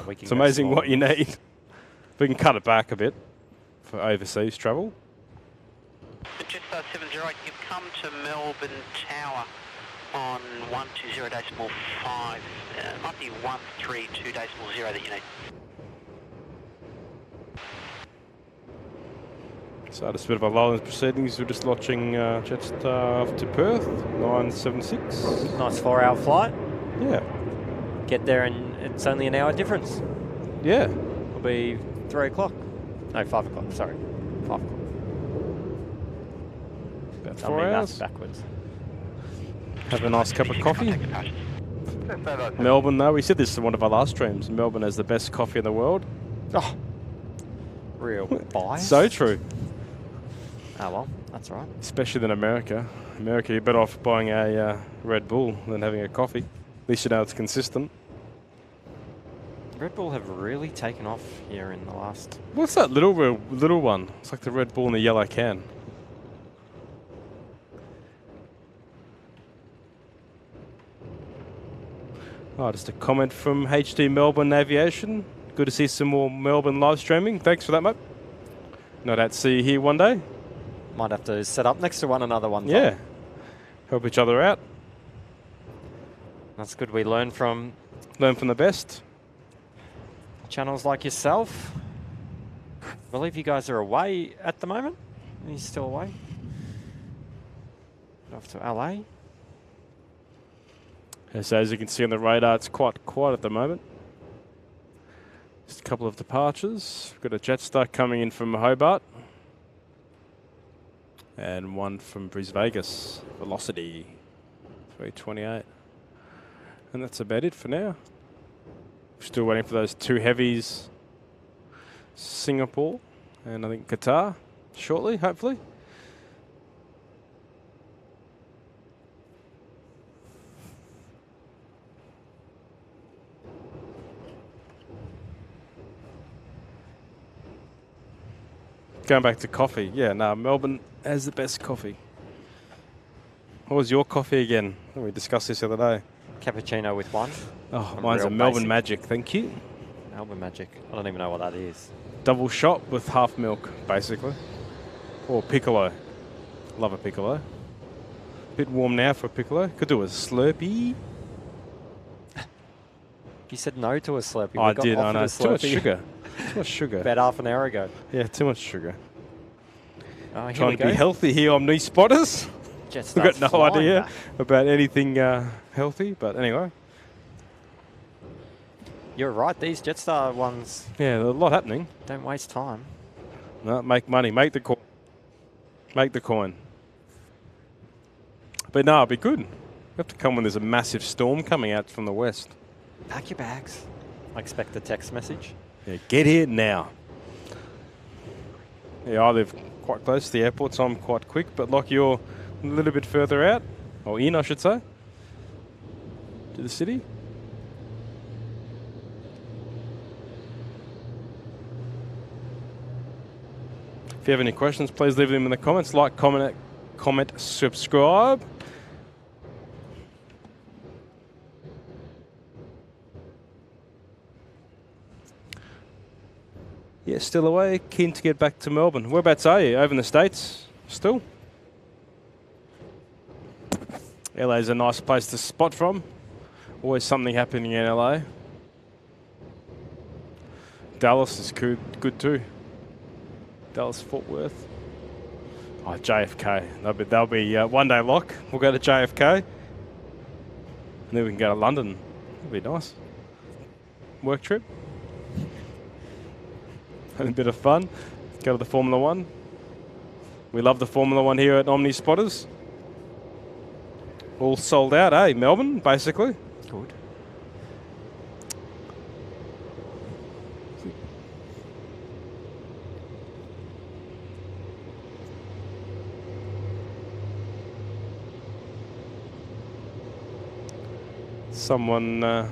We can It's go amazing small. what you need. We can cut it back a bit for overseas travel. Jetstar 70, you come to Melbourne Tower on 120.5. It might be 132.0 that you need. So just a bit of a lull in the proceedings. We're just launching Jetstar off to Perth, 976. Nice 4-hour flight. Yeah. Get there and it's only an hour difference. Yeah. It'll be 3 o'clock. No, 5 o'clock, sorry. 5 o'clock. About Done 4 me hours. maths backwards. Have a nice cup of coffee. Contact departures. Melbourne, though, we said this in one of our last streams. Melbourne has the best coffee in the world. Oh, real bias. So true. Oh well, that's all right. Especially in America. America, you're better off buying a Red Bull than having a coffee. At least you know it's consistent. Red Bull have really taken off here in the last... What's that little one? It's like the Red Bull in the yellow can. Oh, just a comment from HD Melbourne Aviation. Good to see some more Melbourne live streaming. Thanks for that, mate. No doubt see you here one day. Might have to set up next to one another one time. Yeah. Help each other out. That's good. We learn from Learn from the best. channels like yourself. I believe you guys are away at the moment. Are you still away? Off to LA. So as you can see on the radar, it's quite quiet at the moment. Just a couple of departures. We've got a Jetstar coming in from Hobart. And one from Bris Vegas. Velocity 328. And that's about it for now. Still waiting for those 2 heavies. Singapore and I think Qatar shortly, hopefully. Going back to coffee. Yeah, no, Melbourne has the best coffee. What was your coffee again? We discussed this the other day. Cappuccino with one. Oh, I'm mine's a real Melbourne basic. Magic, thank you. Melbourne Magic. I don't even know what that is. Double shot with half milk, basically. Or piccolo. Love a piccolo. Bit warm now for a piccolo. Could do a Slurpee. You said no to a Slurpee. I We got did, I offered know. a It's too much Slurpee sugar. Too much sugar. About half an hour ago. Yeah, too much sugar. Oh, here Trying we to go. be healthy here, Omni spotters. Jetstar's We've got no flying idea back. about anything healthy, but anyway. You're right. These Jetstar ones Yeah, there's a lot happening. don't waste time. No, make money, make the coin. Make the coin. But no, it'll be good. You have to come when there's a massive storm coming out from the west. Pack your bags. I expect a text message. Yeah, get here now. Yeah, I live quite close to the airport, so I'm quite quick. But like you're a little bit further out, or in, I should say, to the city. If you have any questions, please leave them in the comments. Like, comment, subscribe. Yeah, still away. Keen to get back to Melbourne. Whereabouts are you? Over in the States still? LA's a nice place to spot from. Always something happening in LA. Dallas is good too. Dallas, Fort Worth. Oh, JFK. That'll be one day lock. We'll go to JFK. And then we can go to London. That'll be nice. Work trip. And a bit of fun. Go to the Formula One. We love the Formula One here at Omni Spotters. All sold out, eh? Melbourne, basically. Good. Someone...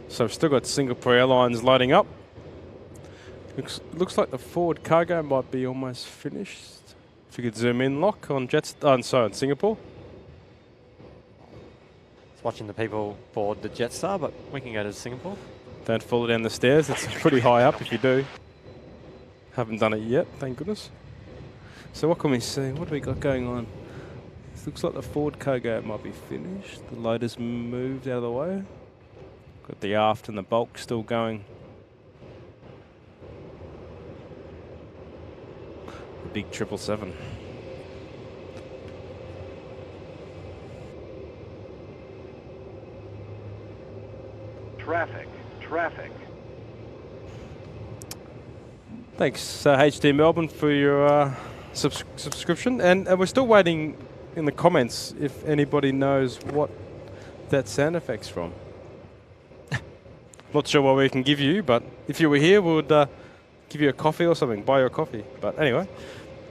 So we've still got Singapore Airlines loading up. Looks like the forward cargo might be almost finished. If you could zoom in, lock on Jetstar. Sorry, on Singapore. It's watching the people board the Jetstar, but we can go to Singapore. Don't fall down the stairs. It's pretty high up if you do. Haven't done it yet, thank goodness. So what can we see? What do we got going on? It looks like the forward cargo might be finished. The loader's moved out of the way. Got the aft and the bulk still going. The big 777. Traffic. Thanks, HD Melbourne, for your subscription. And we're still waiting in the comments if anybody knows what that sound effect's from. Not sure what we can give you, but if you were here, we would give you a coffee or something, buy you a coffee. But anyway,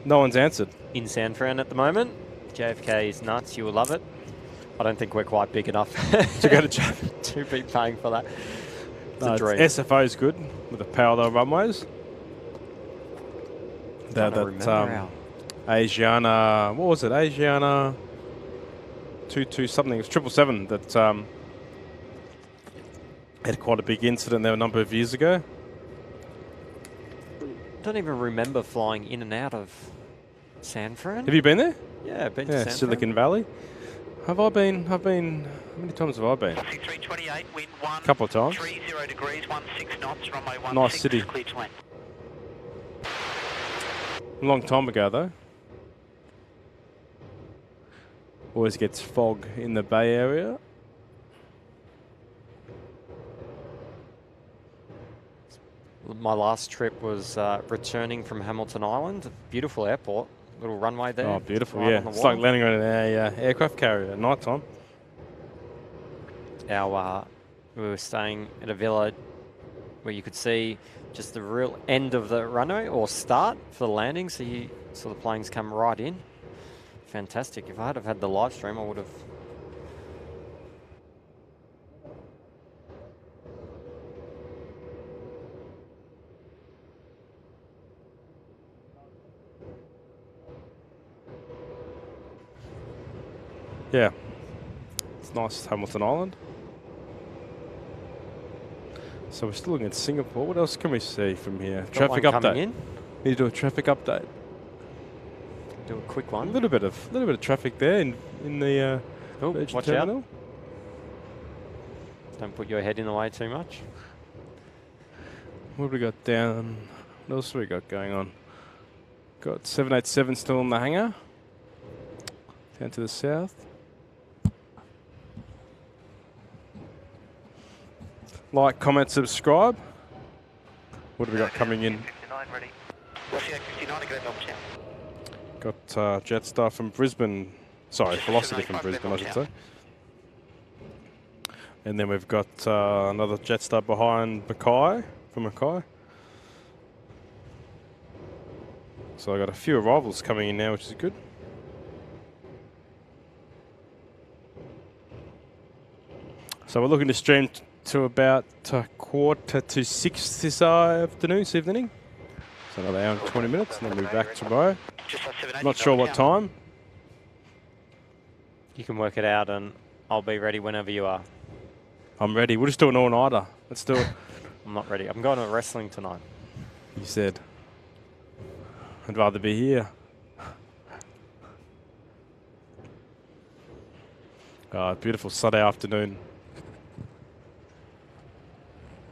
no one's answered. In San Fran at the moment. JFK is nuts. You will love it. I don't think we're quite big enough To go to JFK. to be paying for that. It's a dream. SFO is good with the parallel runways. That Asiana, what was it? Asiana 22 something. It's 777 that had quite a big incident there a number of years ago. Don't even remember flying in and out of San Fran. Have you been there? Yeah, been to Yeah, San Silicon Valley. Have I been? How many times have I been? 328, wind 1. Couple of times. 30 degrees, 16 knots, runway 16. Nice city. Clear to land. A long time ago though. Always gets fog in the Bay Area. My last trip was returning from Hamilton Island. Beautiful airport. Little runway there. Oh, beautiful, right yeah. on the It's water. like landing on an aircraft carrier at night time. We were staying at a villa where you could see just the real end of the runway or start for the landing, so you saw the planes come right in. Fantastic. If I had have had the live stream, I would have. Yeah. It's nice, Hamilton Island. So we're still looking at Singapore. What else can we see from here? Got Traffic one update. coming in. Need to do a traffic update. Do a quick A one. little bit of traffic there in the Oh, Virgin watch terminal. out. Don't put your head in the way too much. What have we got down? What else have we got going on? Got 787 still in the hangar. Down to the south. Like, comment, subscribe. What have we got coming in? 59 ready. What's the 59 to go to Melbourne Town? Got Jetstar from Brisbane. Sorry, Velocity from Brisbane, I should say. And then we've got another Jetstar behind Mackay, from Mackay. So I got a few arrivals coming in now, which is good. So we're looking to stream to about 5:45 this evening. So another hour and 20 minutes, and then we'll be back tomorrow. Not sure what time. You can work it out, and I'll be ready whenever you are. I'm ready. We'll just do an all-nighter. Let's do it. I'm not ready. I'm going to wrestling tonight. You said. I'd rather be here. Beautiful Sunday afternoon.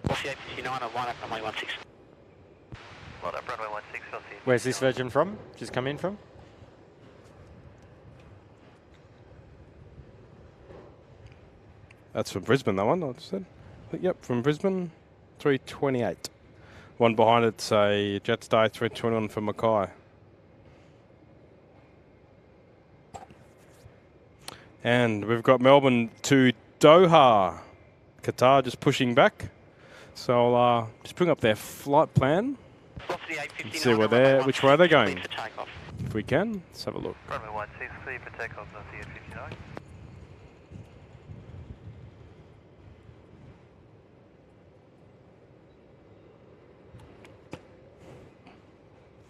What's the 59 or line up runway 16? Line up runway 16, I'll see you. Where's this Virgin from? Just come in from? That's from Brisbane, that one, I said. Yep, from Brisbane, 328. One behind it's a Jetstar 321 from Mackay. And we've got Melbourne to Doha. Qatar just pushing back. So I'll just bring up their flight plan. What's the 859? See where they're, which way they're going. For takeoff. If we can, let's have a look. Runway 16, clear for takeoff, I'll see you at 59.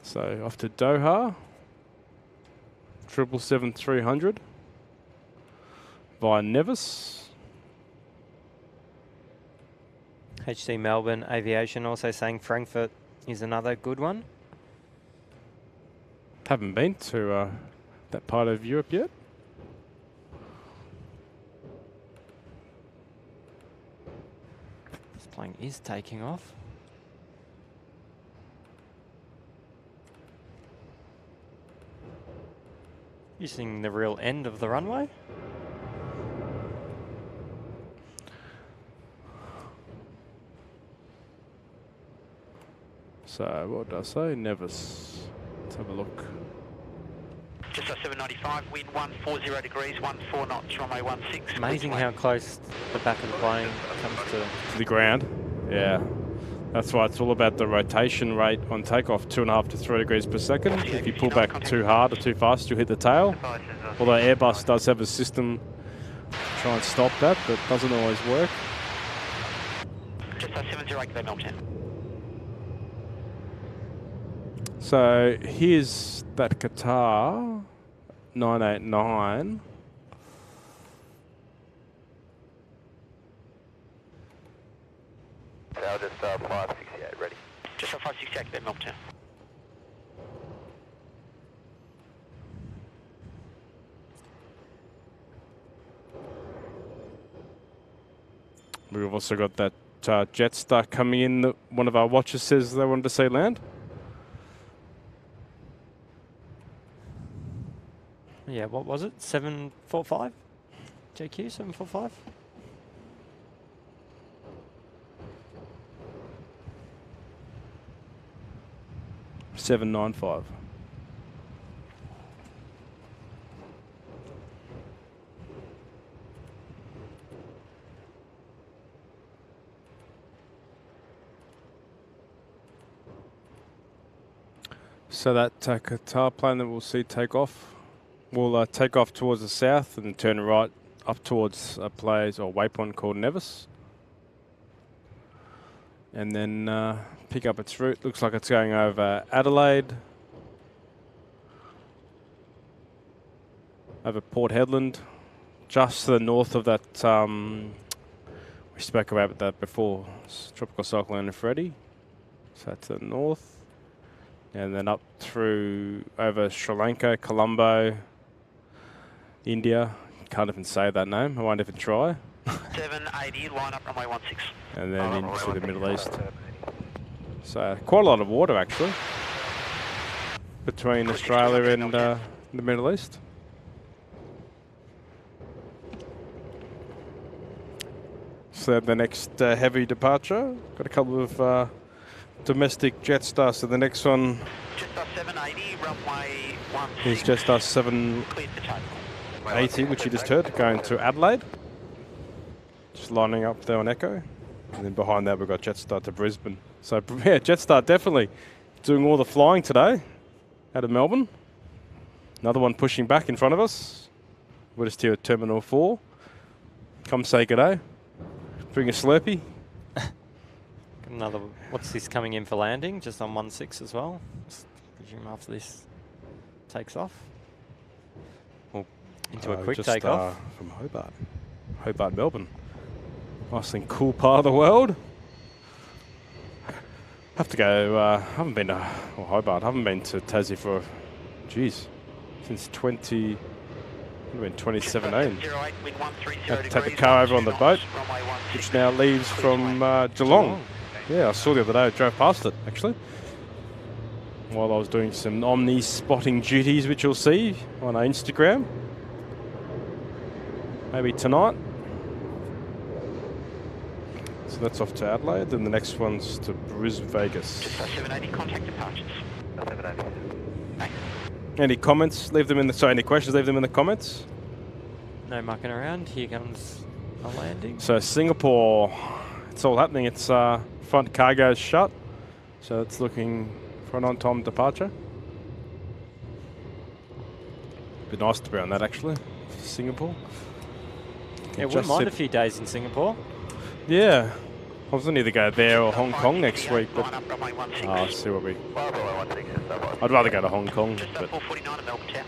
So off to Doha. 777-300 via Nevis. HC Melbourne Aviation also saying Frankfurt is another good one. Haven't been to that part of Europe yet. This plane is taking off. Using the real end of the runway. So what did I say? Nevis. Let's have a look. Just a 795, wind 140 degrees, 14 knots, runway 16. Amazing how close the back of the plane comes to. To the ground. Yeah. That's why it's all about the rotation rate on takeoff, 2.5 to 3 degrees per second. If you pull back too hard or too fast, you'll hit the tail. Although Airbus does have a system to try and stop that, but doesn't always work. Just a 708 to Melbourne. So here's that Qatar 989. Tower just 568 ready. Just a 568 to Melbourne. We've also got that Jetstar coming in that one of our watchers says they wanted to see land. Yeah, what was it? 745? JQ 745? $795. So that Qatar plane that we'll see take off will take off towards the south and turn right up towards a place or waypoint called Nevis. And then pick up its route. Looks like it's going over Adelaide, over Port Hedland, just to the north of that. We spoke about that before. Tropical Cyclone Freddy. So that's to the north. And then up through over Sri Lanka, Colombo, India. Can't even say that name. I won't even try. 780, line up runway 16. And then into the Middle East. So quite a lot of water actually between Australia and the Middle East. So the next heavy departure. Got a couple of domestic Jetstar. So the next one Jetstar 780, runway 16. is Jetstar 780, which you just heard, going to Adelaide. Just lining up there on Echo. And then behind that we've got Jetstar to Brisbane. So yeah, Jetstar definitely doing all the flying today out of Melbourne. Another one pushing back in front of us. We're just here at Terminal 4. Come say good day. Bring a Slurpee. Another, what's this coming in for landing? Just on 16 as well? Just presume after this takes off. Well, into a quick just, takeoff. From Hobart, Melbourne. Nice and cool part of the world. Have to go, haven't been to Hobart, haven't been to Tassie for, geez, since 2017. Had to take the car over on the boat, which now leaves from Geelong. Yeah, I saw the other day, I drove past it actually. While I was doing some Omni spotting duties, which you'll see on our Instagram. Maybe tonight. So that's off to Adelaide, then the next one's to Brisbane, Vegas. Jetstar 780, contact departures. Any comments? Leave them in the, sorry, any questions? Leave them in the comments. No mucking around. Here comes a landing. So Singapore, it's all happening. It's front cargo's shut, so it's looking for an on-time departure. Be nice to be on that actually, Singapore. Yeah, wouldn't mind a few days in Singapore. Yeah, I was going to either go there or Hong Kong next week, but I'll see what we. I'd rather go to Hong Kong, but 449 at Melbourne Town.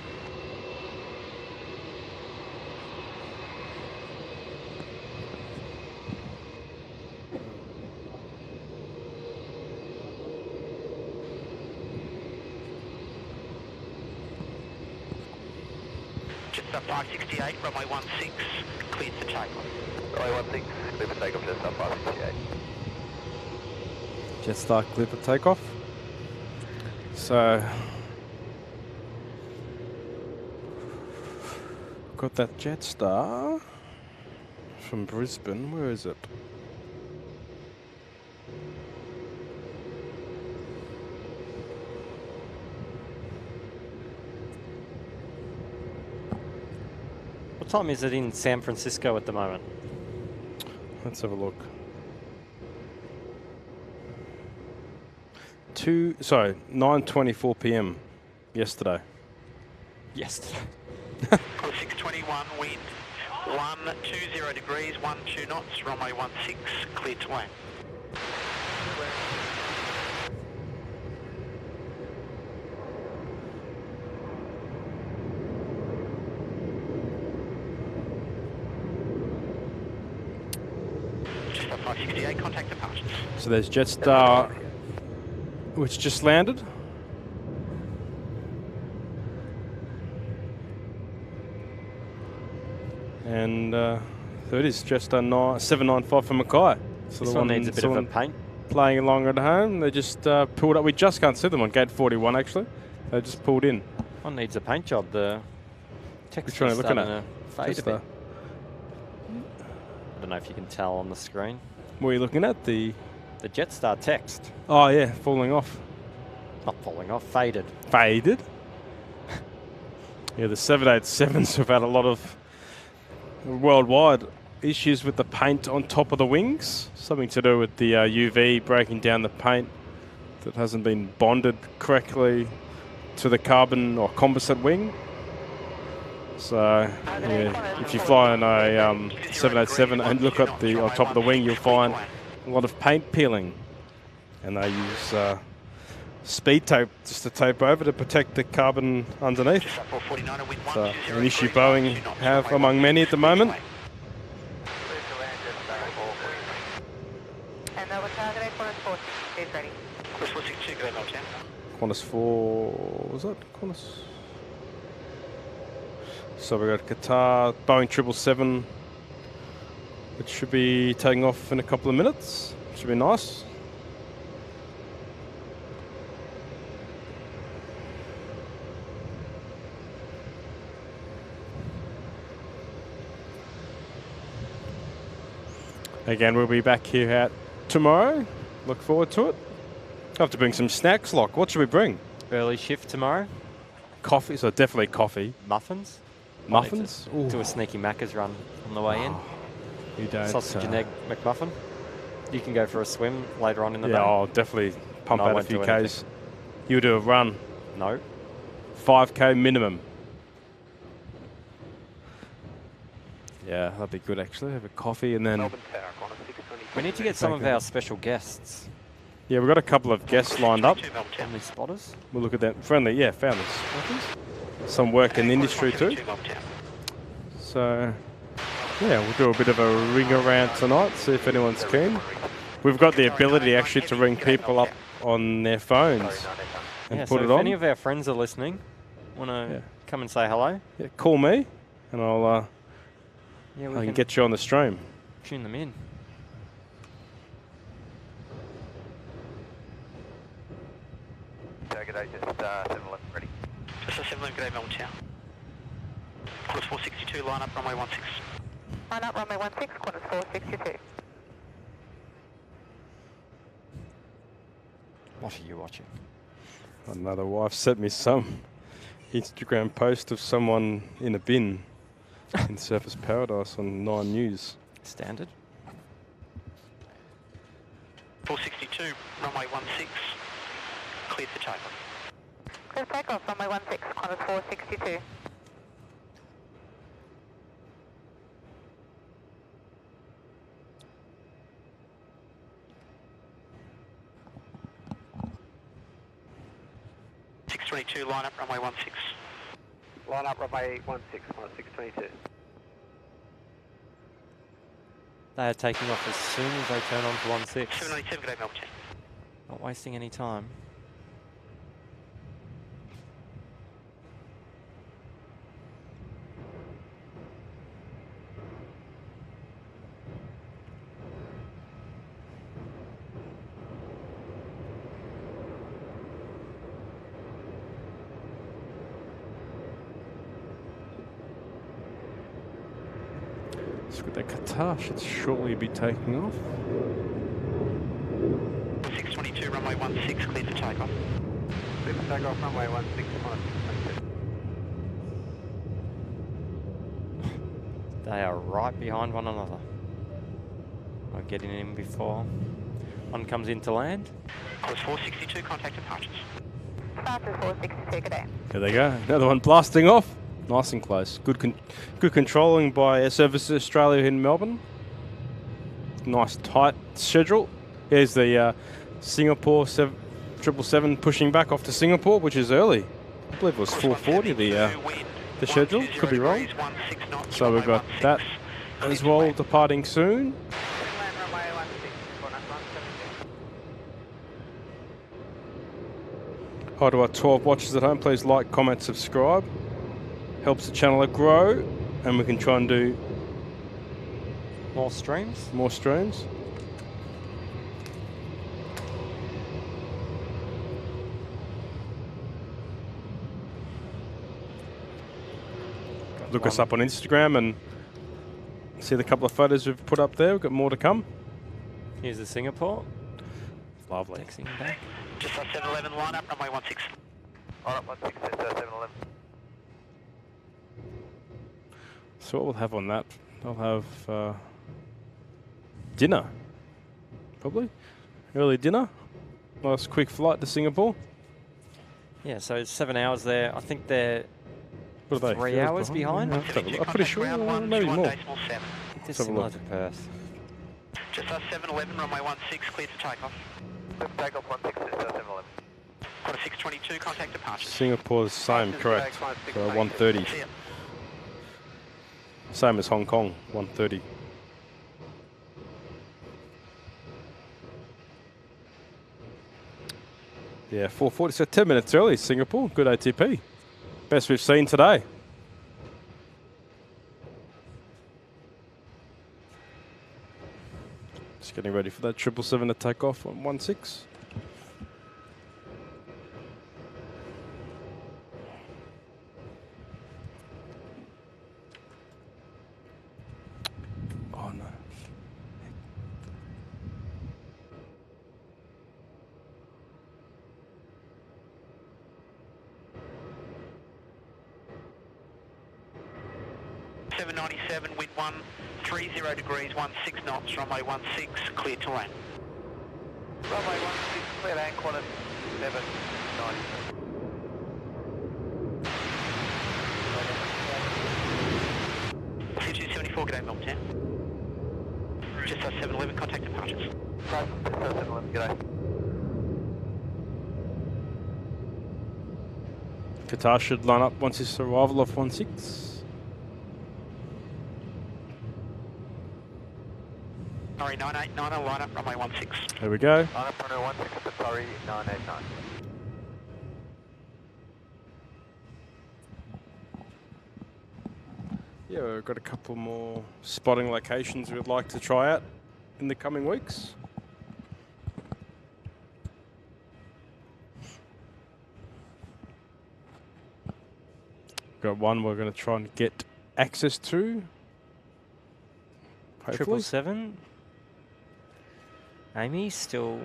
Jetstar 568, runway 16, cleared for takeoff. Runway 16, clear for takeoff, Jetstar 568. Jetstar clear for takeoff. So got that Jetstar from Brisbane. Where is it? What time is it in San Francisco at the moment? Let's have a look. 9:24 p.m. yesterday. Yesterday. 621, wind 120 degrees, 12 knots, runway 16, cleared to land. Jetstar 568, contact departures. So there's Jetstar, which just landed. And so it is Jetstar 795 from Mackay. So This the one needs a bit of a paint. Playing along at home, they just pulled up. We just can't see them on gate 41 actually. They just pulled in. One needs a paint job. The Text Which one are you looking at? Fade a Just, bit. I don't know if you can tell on the screen. what are you looking at? The Jetstar text. Oh yeah, falling off. Not falling off, faded. Faded. Yeah, the 787s have had a lot of worldwide issues with the paint on top of the wings. Something to do with the UV breaking down the paint that hasn't been bonded correctly to the carbon or composite wing. So yeah, if you fly on a 787 and look at the on top of the wing, you'll find a lot of paint peeling, and they use speed tape just to tape over to protect the carbon underneath. So an issue Boeing have among many at the moment. And Melbourne target 8.4 is ready. Chris 462, go ahead, Qantas 4, was that Qantas? So we got Qatar, Boeing 777, which should be taking off in a couple of minutes. Should be nice. Again, we'll be back here at tomorrow. Look forward to it. I have to bring some snacks, Lock. What should we bring? Early shift tomorrow. Coffee, so definitely coffee. Muffins. Muffins? Do a sneaky Macca's run on the way in. You don't. Sausage and egg McMuffin. You can go for a swim later on in the day. Yeah, I'll definitely pump No, I out a won't few do Ks. anything. You do a run. No. 5K minimum. Yeah, that'd be good actually. Have a coffee and then... We need to get some of our special guests. Yeah, we've got a couple of guests lined up. Omni spotters. We'll look at that. Friendly, yeah, founders. Some work in the industry too. So, yeah, we'll do a bit of a ring around tonight, see if anyone's keen. We've got the ability actually to ring people up on their phones and Yeah, put so it if on. any of our friends are listening, want to come and say hello, Yeah, call me and I'll yeah, I we can can get you on the stream. tune them in. Target 8, just 711 ready. Just a 711, good day, Melbourne Tower. Qantas 462, line up, runway 16. Line up, runway 16, Qantas 462. What are you watching? Another wife sent me some Instagram post of someone in a bin in Surface Paradise on 9 News. Standard. 462, runway 16, cleared for takeoff. Clear takeoff, runway 16, Qantas 462. Line up, runway 16. Line up, runway 16, Qantas 622. They are taking off as soon as they turn on to 16. 797, good day, Melbourne Tower. Not wasting any time. Let's look at that Qatar should shortly be taking off. 622, runway 16, cleared for takeoff. Clear for takeoff, runway 16, Qantas 622. They are right behind one another. I'm getting in before one comes into land. Qantas 462, contact departures. Starters 462, good day. There they go. Another one blasting off. Nice and close. Good controlling by Air Services Australia in Melbourne. Nice tight schedule. Here's the Singapore 777 pushing back off to Singapore, which is early. I believe it was 4:40 the schedule. Could be wrong. So we've got that as well departing soon. Land runway 16, Qantas 172. Hi to our 12 watchers at home. Please like, comment, subscribe. Helps the channel grow, and we can try and do More streams. more streams. look us up on Instagram and see the couple of photos we've put up there. We've got more to come. Here's the Singapore. Lovely. Taxiing back. Just 711 line up, runway 16. Line up 16, 711. So what we'll have on that, I'll have dinner, probably. Early dinner. Nice quick flight to Singapore. Yeah, so it's 7 hours there. I think they're What are they? 3 hours behind. Yeah, I'm pretty sure, maybe more. They're have a similar look. to Perth. Just 711, runway 16, clear to takeoff. Take off 16, 711. Quarter 622, contact departure. Singapore's same, correct. So 1:30. See ya. Same as Hong Kong, 1:30. Yeah, 4:40, so 10 minutes early, Singapore. Good ATP. Best we've seen today. Just getting ready for that 777 to take off on 16. Oh no. .797, wind 130 degrees, 16 knots, runway 16, clear to land. Runway 16, clear land, quarter 797. 2274, g'day Melbourne Town. Just 711, contact departures. Right, 711, g'day. Qatar should line up once its arrival off 16. Sorry, 989, line up, runway 16. There we go. Line up runway 16, sorry, 989. Yeah, we've got a couple more spotting locations we'd like to try out in the coming weeks. Got one we're going to try and get access to. Hopefully. 777. Amy still.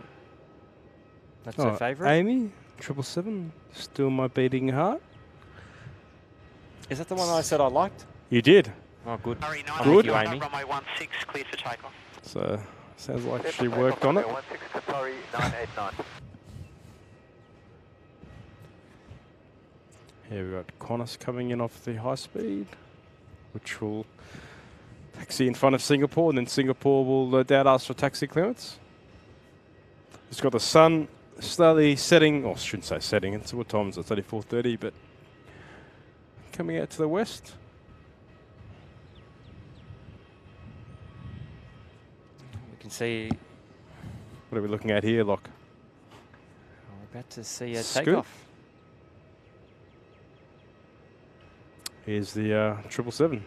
That's her favourite. Amy, 777, still my beating heart. Is that the one I said I liked? You did. Oh, good. Sorry, Good. 989, runway 16, clear for takeoff. So sounds like she worked on it. 16, sorry, 989. Here we've got Qantas coming in off the high speed, which will taxi in front of Singapore, and then Singapore will no doubt ask for taxi clearance. It's got the sun slowly setting, or I shouldn't say setting, it's what time is it? It's only 4:30, but coming out to the west. We can see. What are we looking at here, Locke? We're about to see a Scoot. takeoff. Here's the 777.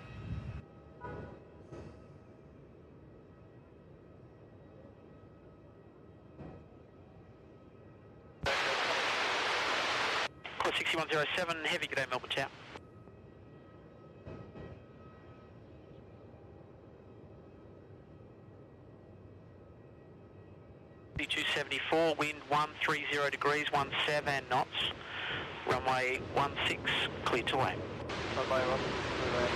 Course 6107, heavy, g'day Melbourne Town. .274, wind 130 degrees, 17 knots, runway 16, clear to land. Runway 16, clear land.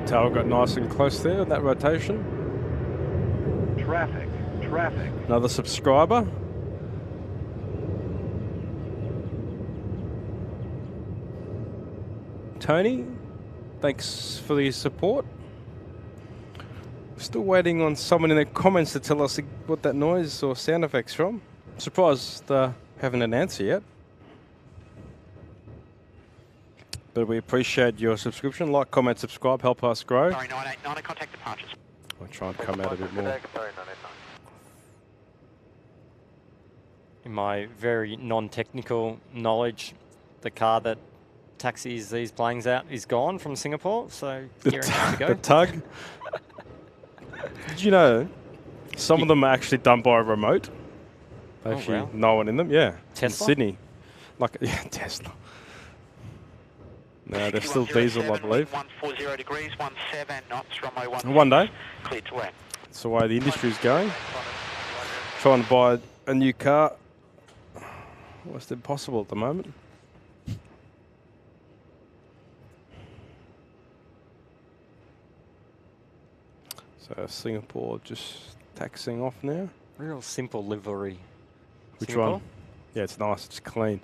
Tower got nice and close there in that rotation. Traffic. Another subscriber. Tony, thanks for the support. Still waiting on someone in the comments to tell us what that noise or sound effect's from. Surprised haven't an answer yet. But we appreciate your subscription. Like, comment, subscribe, help us grow. Sorry, 989, contact departures. I'll try and come out a bit more. Sorry, 989. In my very non-technical knowledge, the car that taxis these planes out is gone from Singapore, so gearing up to go. The tug. Did you know some of them are actually done by a remote? Actually, wow. no one in them. Yeah, Tesla? in Sydney. Like, yeah, Tesla. No, they're still diesel, I believe. 140 degrees, 17 knots, runway 16. One day, Cleared to land. it's the way the industry's going. Trying to buy a new car. What's impossible at the moment? So Singapore just taxiing off now. Real simple livery. Which Singapore? one? Yeah, it's nice. It's clean.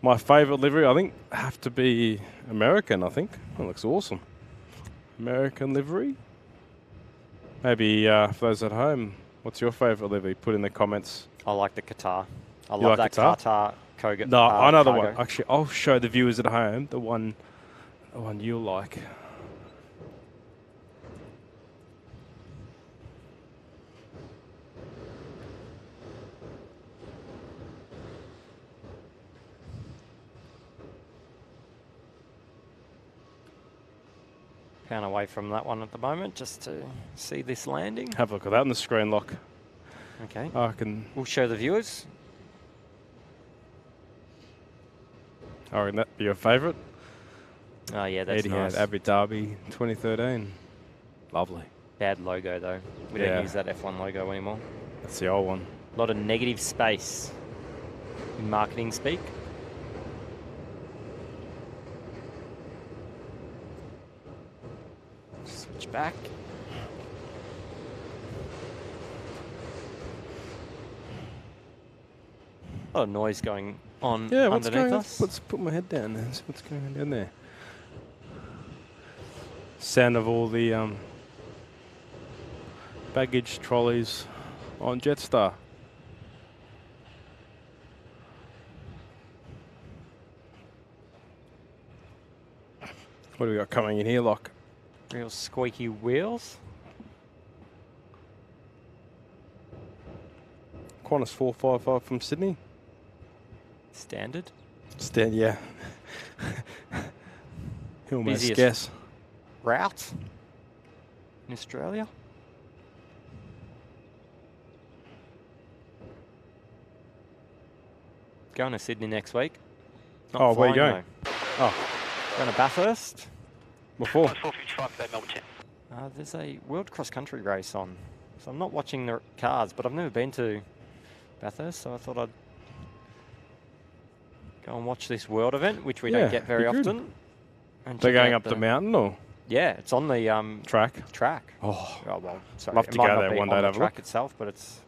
My favourite livery, I think, have to be American. I think that looks awesome. American livery. Maybe for those at home, what's your favourite livery? Put in the comments. I like the Qatar. I You love like that Qatar? Qatar Koga. No, I know the cargo. one. Actually, I'll show the viewers at home the one you'll like. Pound away from that one at the moment, just to see this landing. Have a look at that on the screen lock. Okay. I can. We'll show the viewers. I reckon that'd be your favourite. Oh yeah, that's nice. Abu Dhabi 2013. Lovely. Bad logo though. We Yeah. don't use that F1 logo anymore. That's the old one. A lot of negative space in marketing speak. Switch back. A lot of noise going on Yeah, what's underneath going on? us. Let's put my head down there and see what's going on down there. Sound of all the baggage trolleys on Jetstar. What do we got coming in here, Lock? Real squeaky wheels. Qantas 455 from Sydney. Standard. Yeah. You almost Busiest guess. Route in Australia. Going to Sydney next week. Not Oh, where you flying, going? Oh, though. Going to Bathurst. before. 455 today, Melbourne 10. There's a world cross country race on, so I'm not watching the cars, but I've never been to Bathurst, so I thought I'd go and watch this world event, which we Yeah, don't get very be good. often. And They're check going out up the mountain or Yeah, it's on the track? track. Oh, Oh well, sorry. Love it to might go not there be one on day to the have a track look. itself, but it's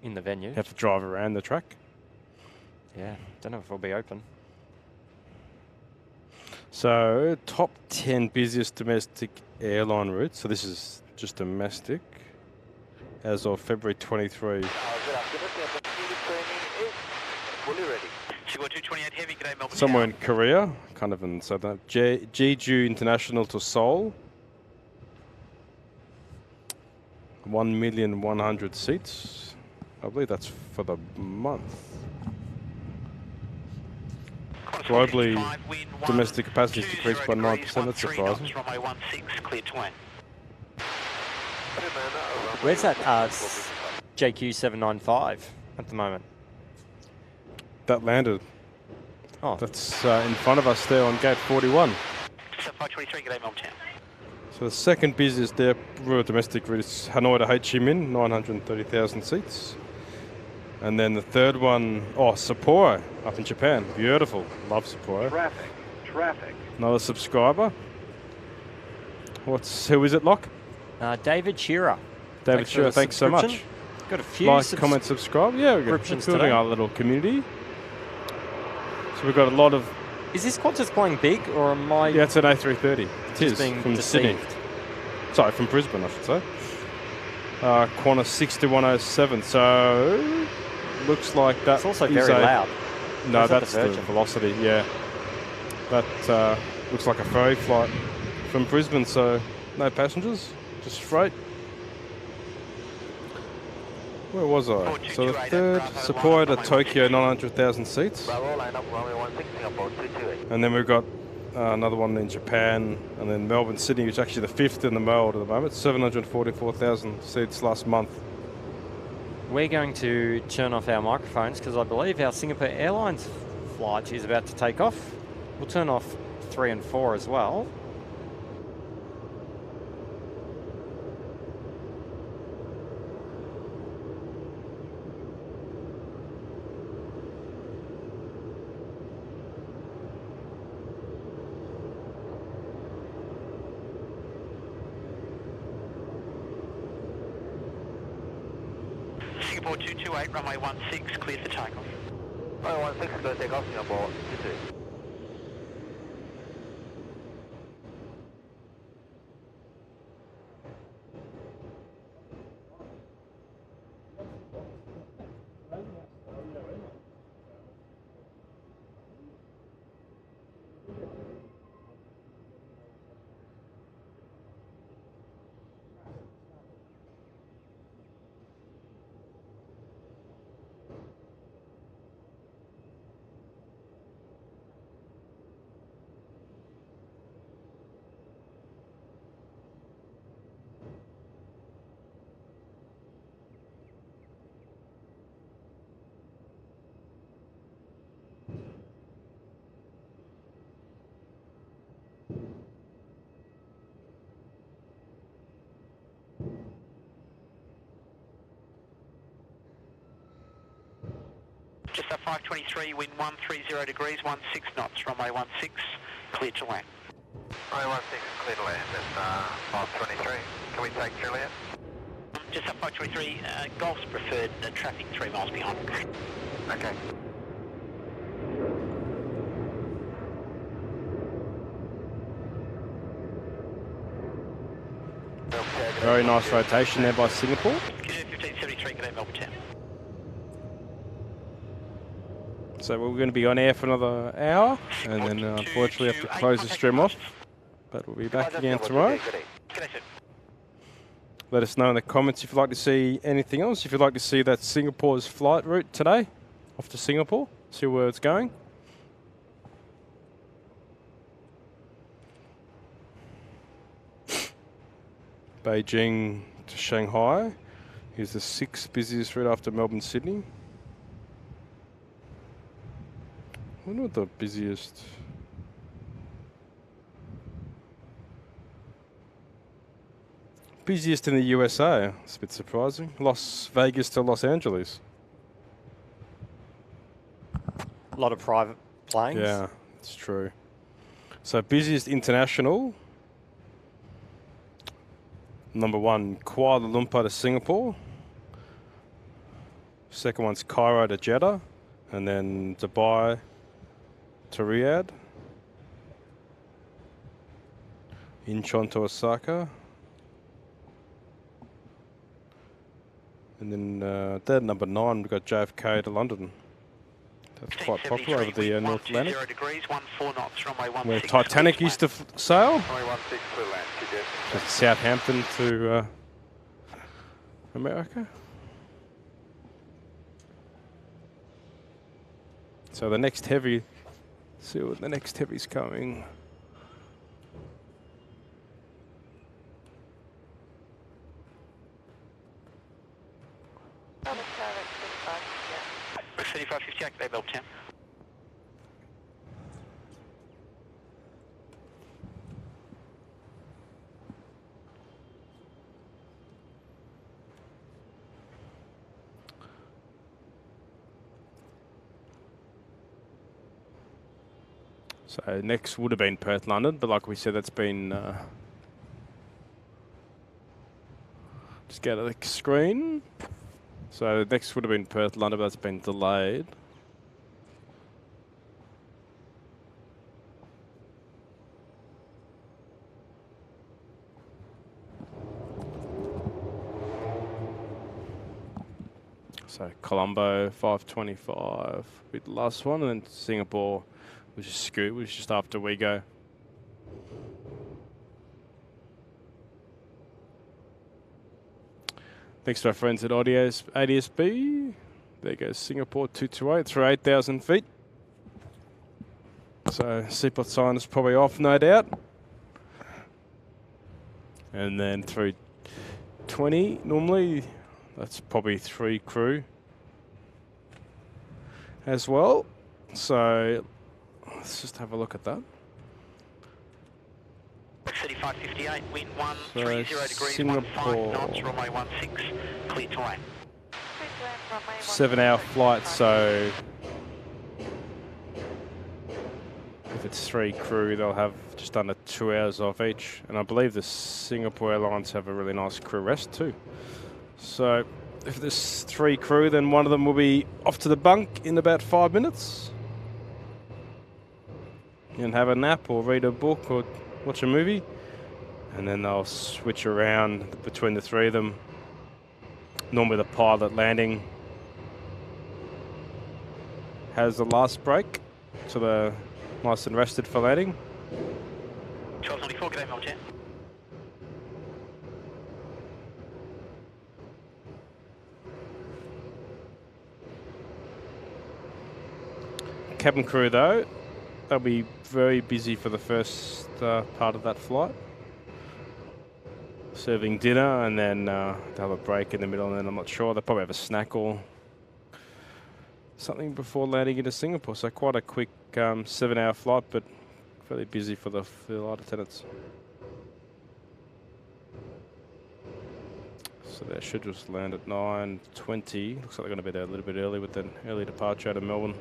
in the venue. you have to drive around the track. Yeah, don't know if it'll be open. So, top 10 busiest domestic airline routes. So this is just domestic as of February 23. Good afternoon, the approximated training is fully ready. Sugar 228 heavy, g'day Melbourne. Somewhere in Korea, kind of in southern. Jeju International to Seoul. 1,100,000 seats. I believe that's for the month. Globally, domestic capacity has decreased by 9%. That's surprising. Runway 16, cleared to land. Where's that JQ795 at the moment? That landed. Oh, That's in front of us there on gate 41. 7523, g'day Melbourne 10. So the second busiest there, rural domestic route is Hanoi to Ho Chi Minh, 930,000 seats. And then the third one, Sapporo up in Japan. Beautiful. Love Sapporo. Traffic. Another subscriber. Who is it, Locke? David Shearer. David for Shearer, the thanks so much. subscription. Got a few Like, comment, subscribe. Yeah, we're subscriptions building today. our little community. So we've got a lot of... Is this Qantas playing big, or am I Yeah, it's an A330. It just is, being from deceived? Sydney. Sorry, from Brisbane, I should say. Qantas 6107. So, looks like that It's also is very a- loud. No, Or is that that's the the Virgin? Velocity, yeah. That looks like a ferry flight from Brisbane, so no passengers, just freight. Where was I? So the third, Sapporo to Tokyo, 900,000 seats. Bravo, line up runway 16, Singapore 228. And then we've got another one in Japan, and then Melbourne, Sydney, which is actually the 5th in the world at the moment. 744,000 seats last month. We're going to turn off our microphones because I believe our Singapore Airlines flight is about to take off. We'll turn off 3 and 4 as well. Singapore 228, runway 16, cleared for takeoff. Runway 16, clear takeoff, Singapore 22. Just up 523, wind 130 degrees, 16 knots, runway 16, cleared to land. Runway 16, clear to land at 523. Can we take Juliet? Just up 523, Golf's preferred, traffic 3 miles behind. Okay. Very nice rotation there by Singapore. 1573, good day, Melbourne Town. So we're going to be on air for another hour, and then unfortunately have to close the stream off. But we'll be back again tomorrow. Good day, sir. Let us know in the comments if you'd like to see anything else. If you'd like to see that Singapore's flight route today, off to Singapore, see where it's going. Beijing to Shanghai is the 6th busiest route after Melbourne, Sydney. I wonder what the busiest... Busiest in the USA. It's a bit surprising. Las Vegas to Los Angeles. A lot of private planes. Yeah, it's true. So busiest international. Number 1, Kuala Lumpur to Singapore. Second one's Cairo to Jeddah. And then Dubai to Riyadh. Incheon to Osaka. And then there, number 9, we've got JFK to London. That's quite popular over the North Atlantic. Degrees, 14 knots, runway 16, Where Titanic used to sail. Runway 16, clear land, TJ. Just Southampton to America. So the next heavy, see what the next heavy's coming. We're 3558, good day, Melbourne Town. So next would have been Perth, London, but like we said, that's been just get the screen. So next would have been Perth, London, but that's been delayed. So Colombo 525 with the last one, and then Singapore, which is Scoot, which is just after we go. Thanks to our friends at ATSB. There goes Singapore 228 through 8,000 feet. So So seatbelt sign is probably off, no doubt. And then through 20 normally, that's probably 3 crew as well. So let's just have a look at that. 3558, wind 130 degrees, Singapore. 15 knots, runway 16, clear to land. 7-hour flight, so if it's 3 crew, they'll have just under 2 hours off each. And I believe the Singapore Airlines have a really nice crew rest too. So if there's 3 crew, then one of them will be off to the bunk in about 5 minutes and have a nap or read a book or watch a movie. And then they'll switch around between the 3 of them. Normally the pilot landing has the last break, so they're nice and rested for landing. 1294, good day, MEL 10. Cabin crew though, they'll be very busy for the first part of that flight. Serving dinner, and then they'll have a break in the middle, and then I'm not sure, they'll probably have a snack or something before landing into Singapore. So quite a quick 7-hour flight, but fairly busy for the flight attendants. So their schedules land at 9:20. Looks like they're going to be there a little bit early with an early departure out of Melbourne.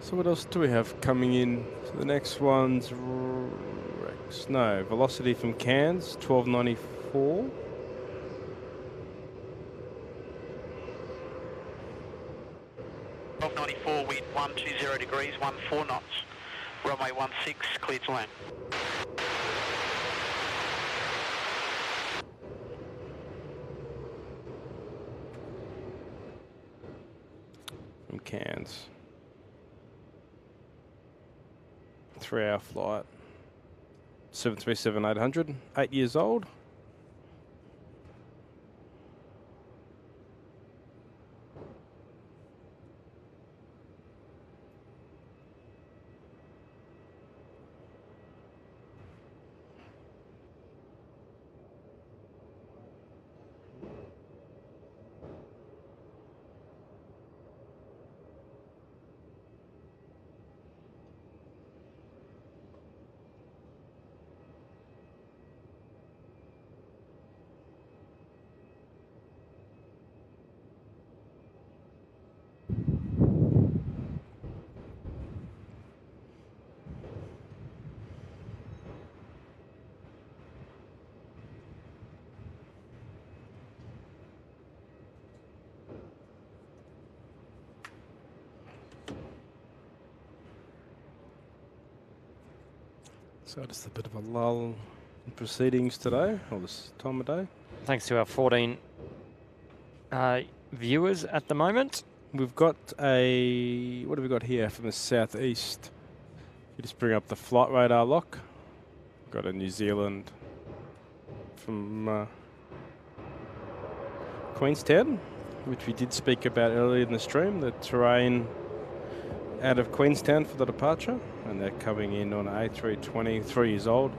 So what else do we have coming in? So the next one's Velocity from Cairns, 1294. Wind 120 degrees, 14 knots, runway 16, clear to land. From Cairns. 3-hour flight. 737-800, 8 years old. So just a bit of a lull in proceedings today, or this time of day. Thanks to our 14 viewers at the moment. We've got a, what have we got here from the southeast? You just bring up the flight radar lock. Got a New Zealand from Queenstown, which we did speak about earlier in the stream, the terrain out of Queenstown for the departure, and they're coming in on an A320, 3 years old.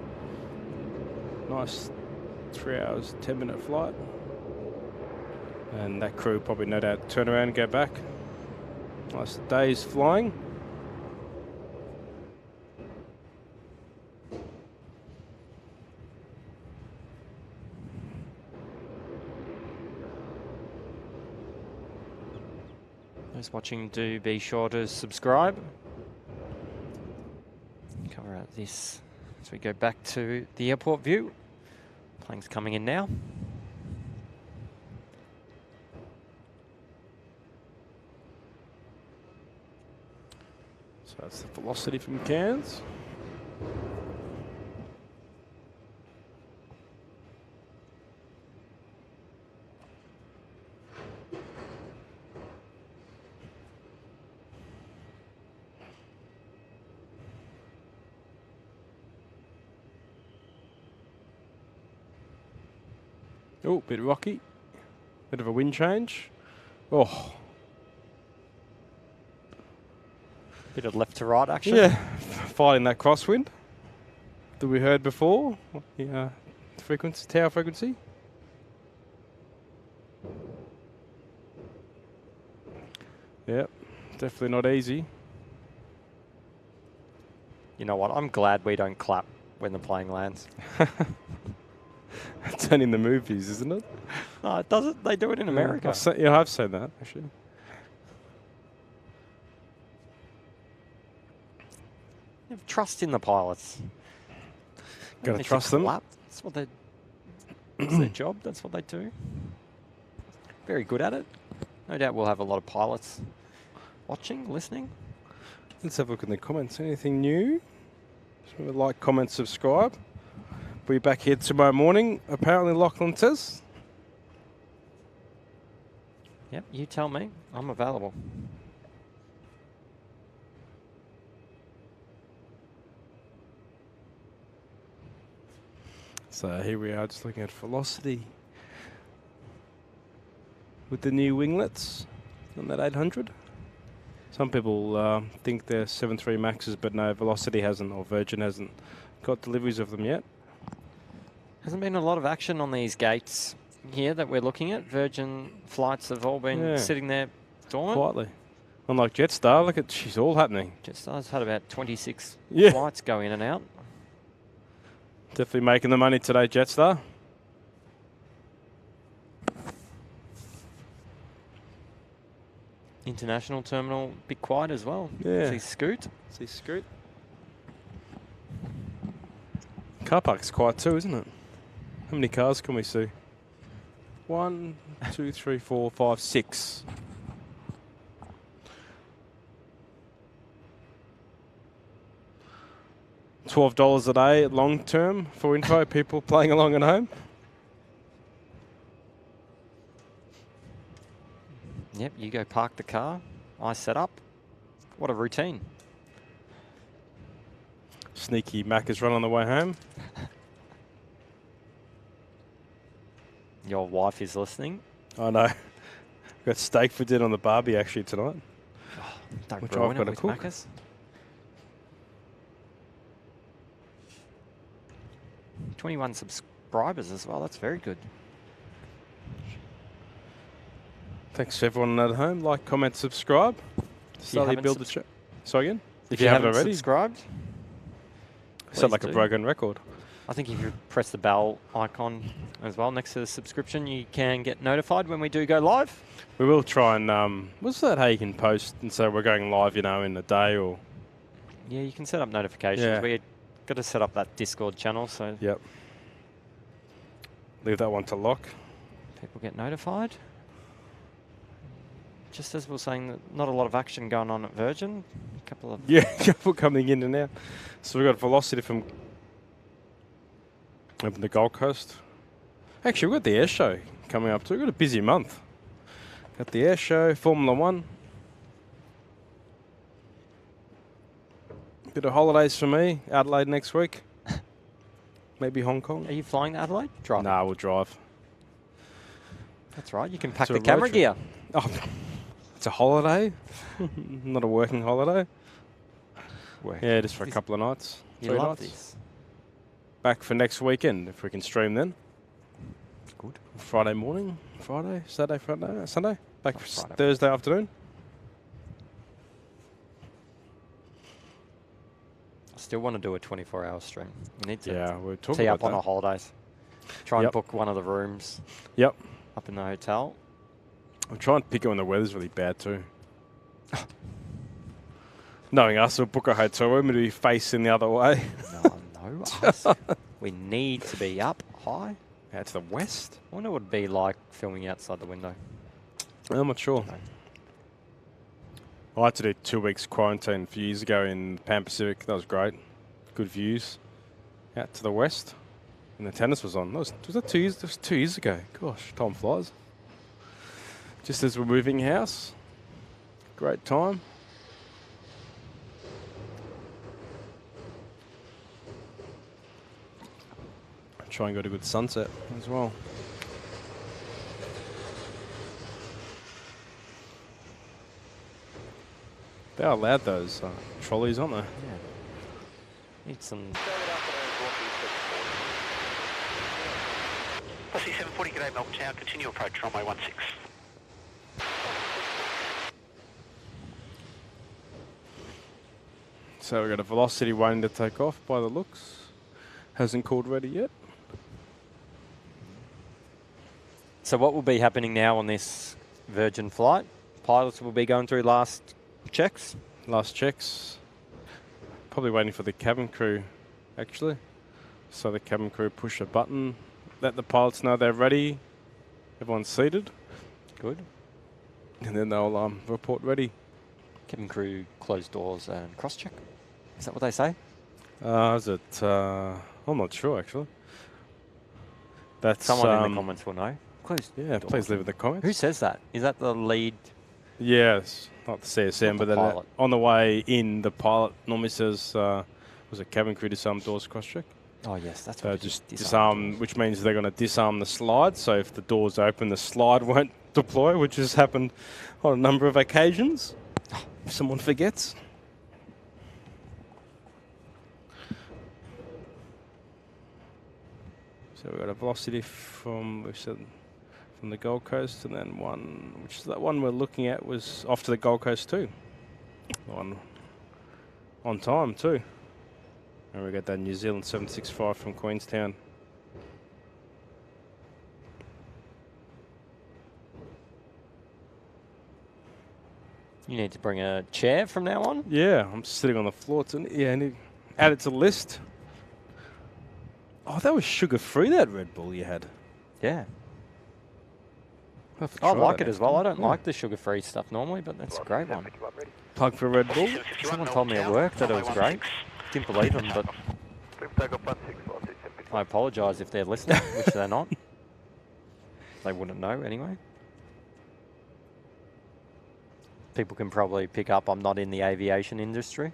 Nice 3 hours, 10-minute flight. And that crew probably no doubt turn around and go back. Nice days flying. Those watching, do be sure to subscribe. Cover out this as we go back to the airport view. Plane's coming in now. So that's the Velocity from Cairns. Oh, bit rocky. Bit of a wind change. Oh. Bit of left to right action. Yeah, fighting that crosswind that we heard before. Yeah, frequency, tower frequency. Yep, definitely not easy. You know what? I'm glad we don't clap when the plane lands. It's only in the movies, isn't it? No, it doesn't. They do it in America. I've seen that, actually. You have trust in the pilots. Gotta trust them. That's what they. That's their job. That's what they do. Very good at it. No doubt we'll have a lot of pilots watching, listening. Let's have a look in the comments. Anything new? Just remember, like, comment, subscribe. We'll be back here tomorrow morning. Apparently, Lachlan says. Yep, you tell me. I'm available. So here we are, just looking at velocity with the new winglets on that 800. Some people think they're 7.3 Maxes, but no, Velocity hasn't, or Virgin hasn't got deliveries of them yet. Hasn't been a lot of action on these gates here that we're looking at. Virgin flights have all been sitting there dormant. Quietly. Unlike Jetstar, look at, she's all happening. Jetstar's had about 26 Yeah. flights go in and out. Definitely making the money today, Jetstar. International terminal, bit quiet as well. Yeah. See Scoot. See Scoot. Car park's quiet too, isn't it? How many cars can we see? 1, 2, 3, 4, 5, 6. $12 a day long term for info, people playing along at home. Yep, you go park the car. I set up. What a routine. Sneaky Macca's run on the way home. Your wife is listening. I know. Got steak for dinner on the barbie actually tonight. Don't Which ruin I've it gotta with cook. Macca's. 21 subscribers as well. That's very good. Thanks to everyone at home. Like, comment, subscribe. Slowly haven't build the show. Sorry again? If you haven't already subscribed, Sound like please a do. broken record. I think if you press the bell icon as well next to the subscription, you can get notified when we do go live. We will try and, what's that how you can post and say we're going live, you know, in a day or... Yeah, you can set up notifications. Yeah. We've got to set up that Discord channel so Yep. Leave that one to lock. people get notified. Just as we were saying, that not a lot of action going on at Virgin. A couple of Yeah, couple coming in and out. So we've got Velocity from up in the Gold Coast. Actually, we've got the air show coming up too. We've got a busy month. Got the air show, Formula One. Bit of holidays for me. Adelaide next week. Maybe Hong Kong. Are you flying to Adelaide? Driving. Nah, we'll drive. That's right. You can pack It's a the road camera trip. gear. Oh, it's a holiday. Not a working holiday. Work. Yeah, just for a This- couple of nights. You 3 love nights. this. Back for next weekend if we can stream then. Good. Friday morning, Friday, Saturday, Friday, Sunday. Back Oh, for Friday. Thursday afternoon. I still want to do a 24-hour stream. We need to Yeah, we're talking tee about up on that. our holidays. Try and Yep. book one of the rooms Yep. up in the hotel. I'm trying to pick it when the weather's really bad too. Knowing us, we'll book a hotel room and be facing the other way. No, us. We need to be up high. Out to the west? I wonder what it would be like filming outside the window. I'm not sure. I had to do 2 weeks quarantine a few years ago in Pan Pacific. That was great. Good views. Out to the west. And the tennis was on. Was that 2 years? That was 2 years ago. Gosh, time flies. Just as we're moving house. Great time. Try and get a good sunset as well. They are loud, those trolleys, aren't they? Yeah. Need some. Posse 740, g'day Melbourne Tower, continue approach runway 16. So we've got a velocity waiting to take off by the looks. Hasn't called ready yet. So what will be happening now on this Virgin flight? Pilots will be going through last checks. Last checks. Probably waiting for the cabin crew, actually. So the cabin crew push a button, let the pilots know they're ready. Everyone's seated. Good. And then they'll report ready. Cabin crew close doors and cross-check. Is that what they say? Is it? I'm not sure, actually. That's Someone in the comments will know. Close yeah, doors. please leave in the comments. Who says that? Is that the lead? Yes, not the CSM, Not but the then pilot. on the way in, the pilot normally says, was it cabin crew disarm doors cross-check? Oh yes, that's So what it just is. disarm, which means they're going to disarm the slide. So if the doors open, the slide won't deploy, which has happened on a number of occasions. If someone forgets. So we've got a velocity from, we said, from the Gold Coast, and then one, which is that one we're looking at, was off to the Gold Coast too. The one on time too. And we got that New Zealand 765 from Queenstown. You need to bring a chair from now on. Yeah, I'm sitting on the floor. Yeah, and add it to the list. Oh, that was sugar-free, that Red Bull you had. Yeah. I'll have to I try like that it as well. I next don't like the sugar-free stuff normally, but that's a great one. Plug for Red Bull. Someone told me at work that it was great. Didn't believe them, but I apologise if they're listening, which they're not. They wouldn't know anyway. People can probably pick up I'm not in the aviation industry.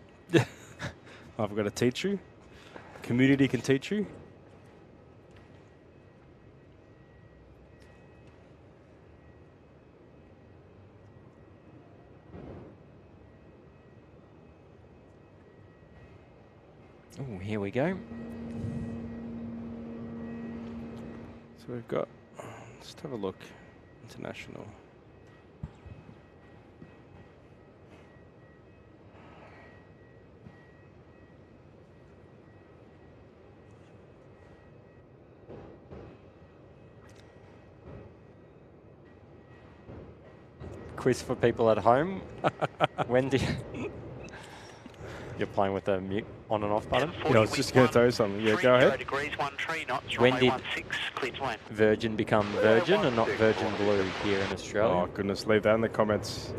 I've got to teach you. Community can teach you. Oh, here we go. So we've got, let's have a look, international. Quiz for people at home. When do you You're playing with the mute on and off button? Yeah, I was just going to tell you something. Yeah, go ahead. When did Virgin become Virgin and not Virgin Blue here in Australia? Oh, goodness, leave that in the comments.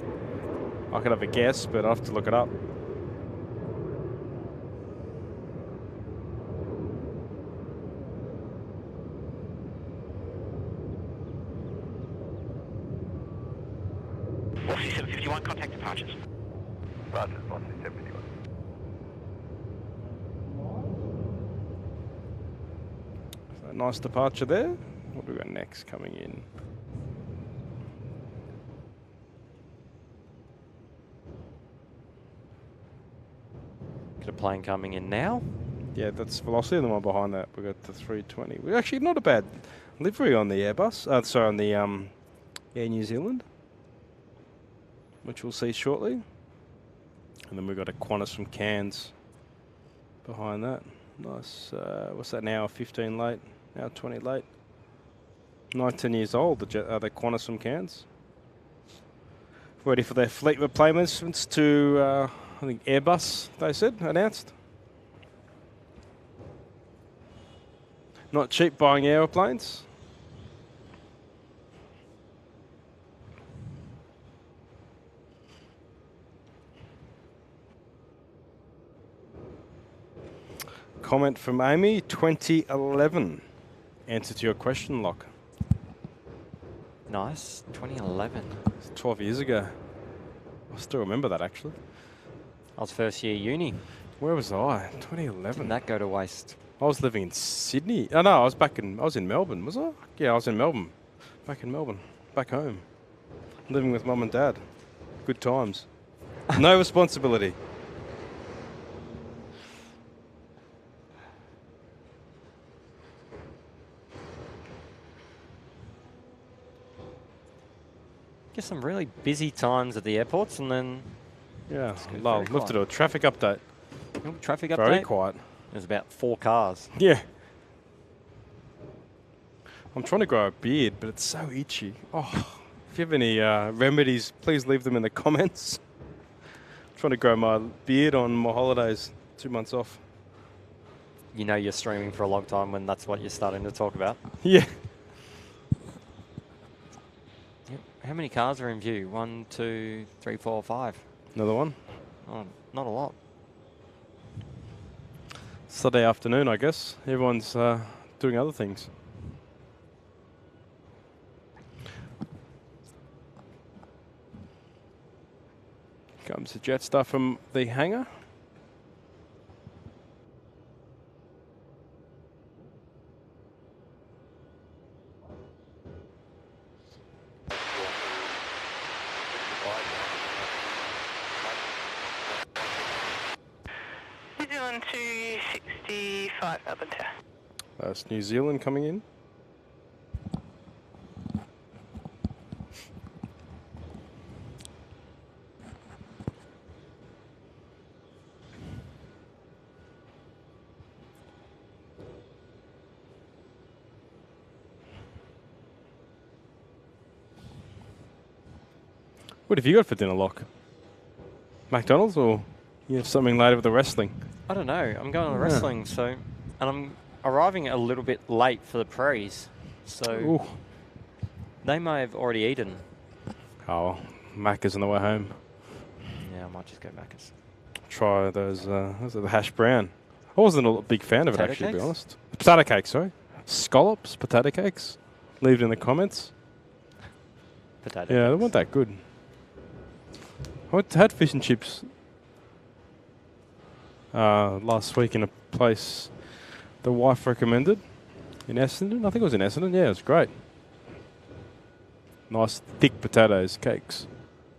I could have a guess, but I'll have to look it up. Velocity 751, contact departures. Roger, velocity 751. So nice departure there. What do we got next coming in? Got a plane coming in now. Yeah, that's velocity, and the one behind that, we got the 320. We're actually not a bad livery on the Airbus. Sorry, on the Air New Zealand, which we'll see shortly. And then we've got a Qantas from Cairns behind that. Nice. What's that now? 15 late. Now 20 late. 19 years old, the Qantas from Cairns. Ready for their fleet replacements to, I think, Airbus, they said, announced. Not cheap buying aeroplanes. Comment from Amy, 2011. Answer to your question, Locke. Nice. 2011. It's 12 years ago. I still remember that, actually. I was first year uni. Where was I? 2011. Didn't that go to waste? I was living in Sydney. Oh, no, I was in Melbourne, was I? Yeah, I was in Melbourne. Back in Melbourne. Back home. Living with mum and dad. Good times. No responsibility. Get some really busy times at the airports, and then Yeah, good, lull. very Look to do a traffic update. traffic update. Very quiet. There's about 4 cars. Yeah. I'm trying to grow a beard, but it's so itchy. Oh, if you have any remedies, please leave them in the comments. I'm trying to grow my beard on my holidays. 2 months off. You know you're streaming for a long time when that's what you're starting to talk about. Yeah. Yep. How many cars are in view? 1, 2, 3, 4, 5. Another one. Oh, not a lot. Sunday afternoon, I guess. Everyone's doing other things. Comes the Jetstar from the hangar. New Zealand 265 Melbourne Tower. That's New Zealand coming in. What have you got for dinner, Locke? McDonald's, or you have something later with the wrestling? I don't know. I'm going to the wrestling, so, and I'm arriving a little bit late for the prees, so Ooh. they may have already eaten. Oh, Macca's on the way home. Yeah, I might just go Macca's. Try those, was it the hash brown? I wasn't a big fan of it, Potato actually, to be cakes? honest. Potato cakes, sorry. Scallops, potato cakes. Leave it in the comments. Potato. Yeah, they cakes. weren't that good. I had fish and chips last week in a place the wife recommended in Essendon. I think it was in Essendon. Yeah, it was great. Nice thick potatoes, cakes,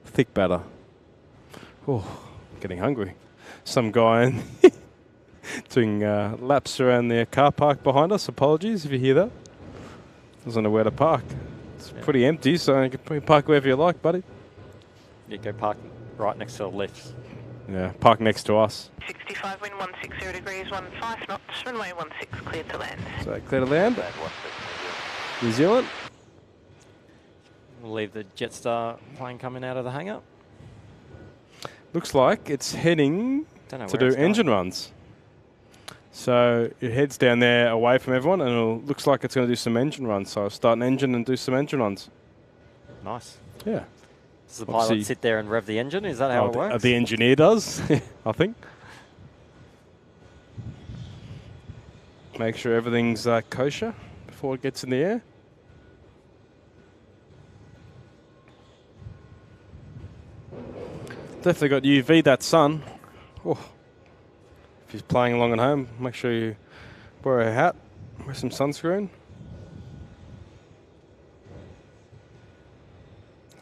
thick batter. Oh, getting hungry. Some guy doing laps around the car park behind us. Apologies if you hear that. Doesn't know where to park. It's pretty empty, so you can park wherever you like, buddy. You go park right next to the lifts. Yeah, park next to us. 65 wind 160 degrees 15 knots, runway 16 cleared to land. So clear to land. New Zealand. We'll leave the Jetstar plane coming out of the hangar. Looks like it's heading Don't know to where do it's going. engine runs. So it heads down there away from everyone, and it looks like it's going to do some engine runs. So I'll start an engine and do some engine runs. Nice. Yeah. Does the Obviously- pilot sit there and rev the engine? Is that how it works? The engineer does, I think. Make sure everything's kosher before it gets in the air. Definitely got UV that sun. Oh. If he's playing along at home, make sure you wear a hat, wear some sunscreen.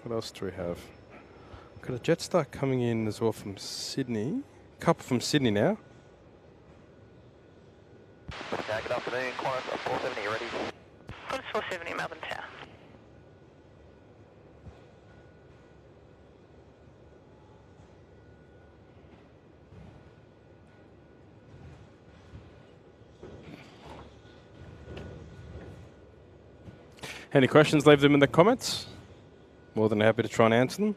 What else do we have? Got a Jetstar coming in as well from Sydney. A couple from Sydney now. Good afternoon, Qantas 470, ready? Qantas 470 Melbourne Tower. Any questions, leave them in the comments. More than happy to try and answer them.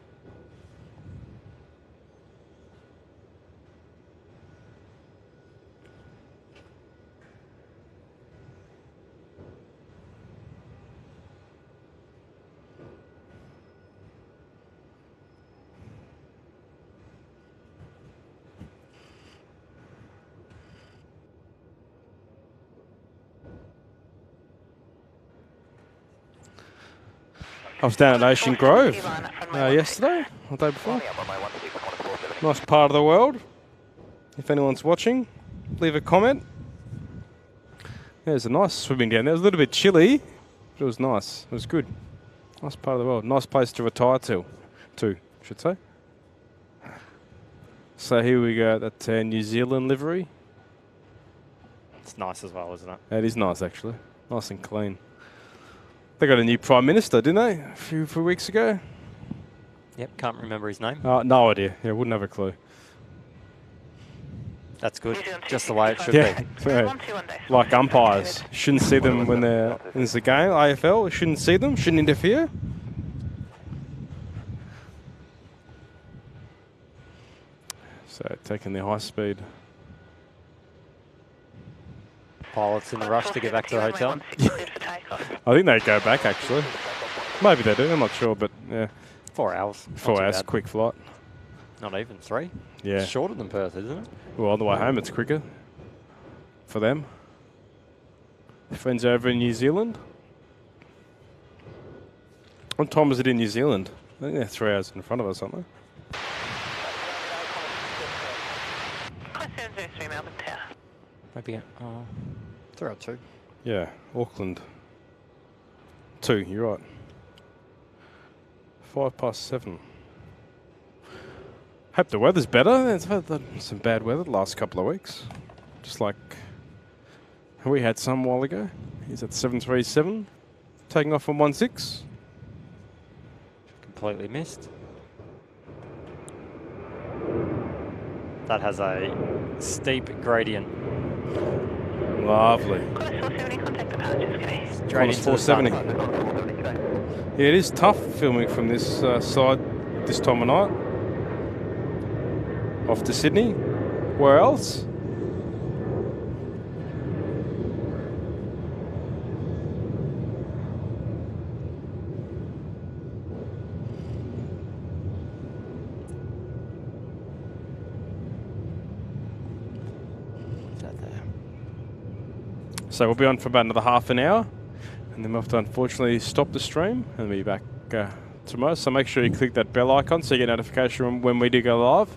I was down at Ocean Grove yesterday, or the day before. Nice part of the world. If anyone's watching, leave a comment. There's a nice swimming down there. It was a little bit chilly, but it was nice. It was good. Nice part of the world. Nice place to retire to, should say. So here we go. That's our New Zealand livery. It's nice as well, isn't it? It is nice, actually. Nice and clean. They got a new Prime Minister, didn't they? A few weeks ago? Yep, can't remember his name. No idea. Yeah, wouldn't have a clue. That's good. New Zealand Just the way it should Yeah. be. Yeah. 121 days. Like umpires. Shouldn't see them when they're in the game. AFL, shouldn't see them, shouldn't interfere. So taking the high speed. Pilots in the rush to get back to the hotel. Runway 16 cleared for takeoff. I think they go back, actually. Maybe they do, I'm not sure, but yeah. 4 hours. Not 4 too hours, bad. quick flight. Not even 3. Yeah. It's shorter than Perth, isn't it? Well, on the way home, it's quicker for them. Friends over in New Zealand. What time is it in New Zealand? I think they're 3 hours in front of us, aren't they? Close 703 Melbourne Tower. Maybe 3 or 2. Yeah, Auckland. 2, you're right. 7:05. Hope the weather's better. It's had some bad weather the last couple of weeks. Just like we had some while ago. He's at 737, taking off from 16. Completely missed. That has a steep gradient. Lovely. Close 470, contact departures, okay. Straight into the sun. 470. Yeah, it is tough filming from this side this time of night. Off to Sydney. Where else? Is that there? So we'll be on for about another half an hour, and then we'll have to unfortunately stop the stream and be back tomorrow. So make sure you click that bell icon so you get notification when we do go live.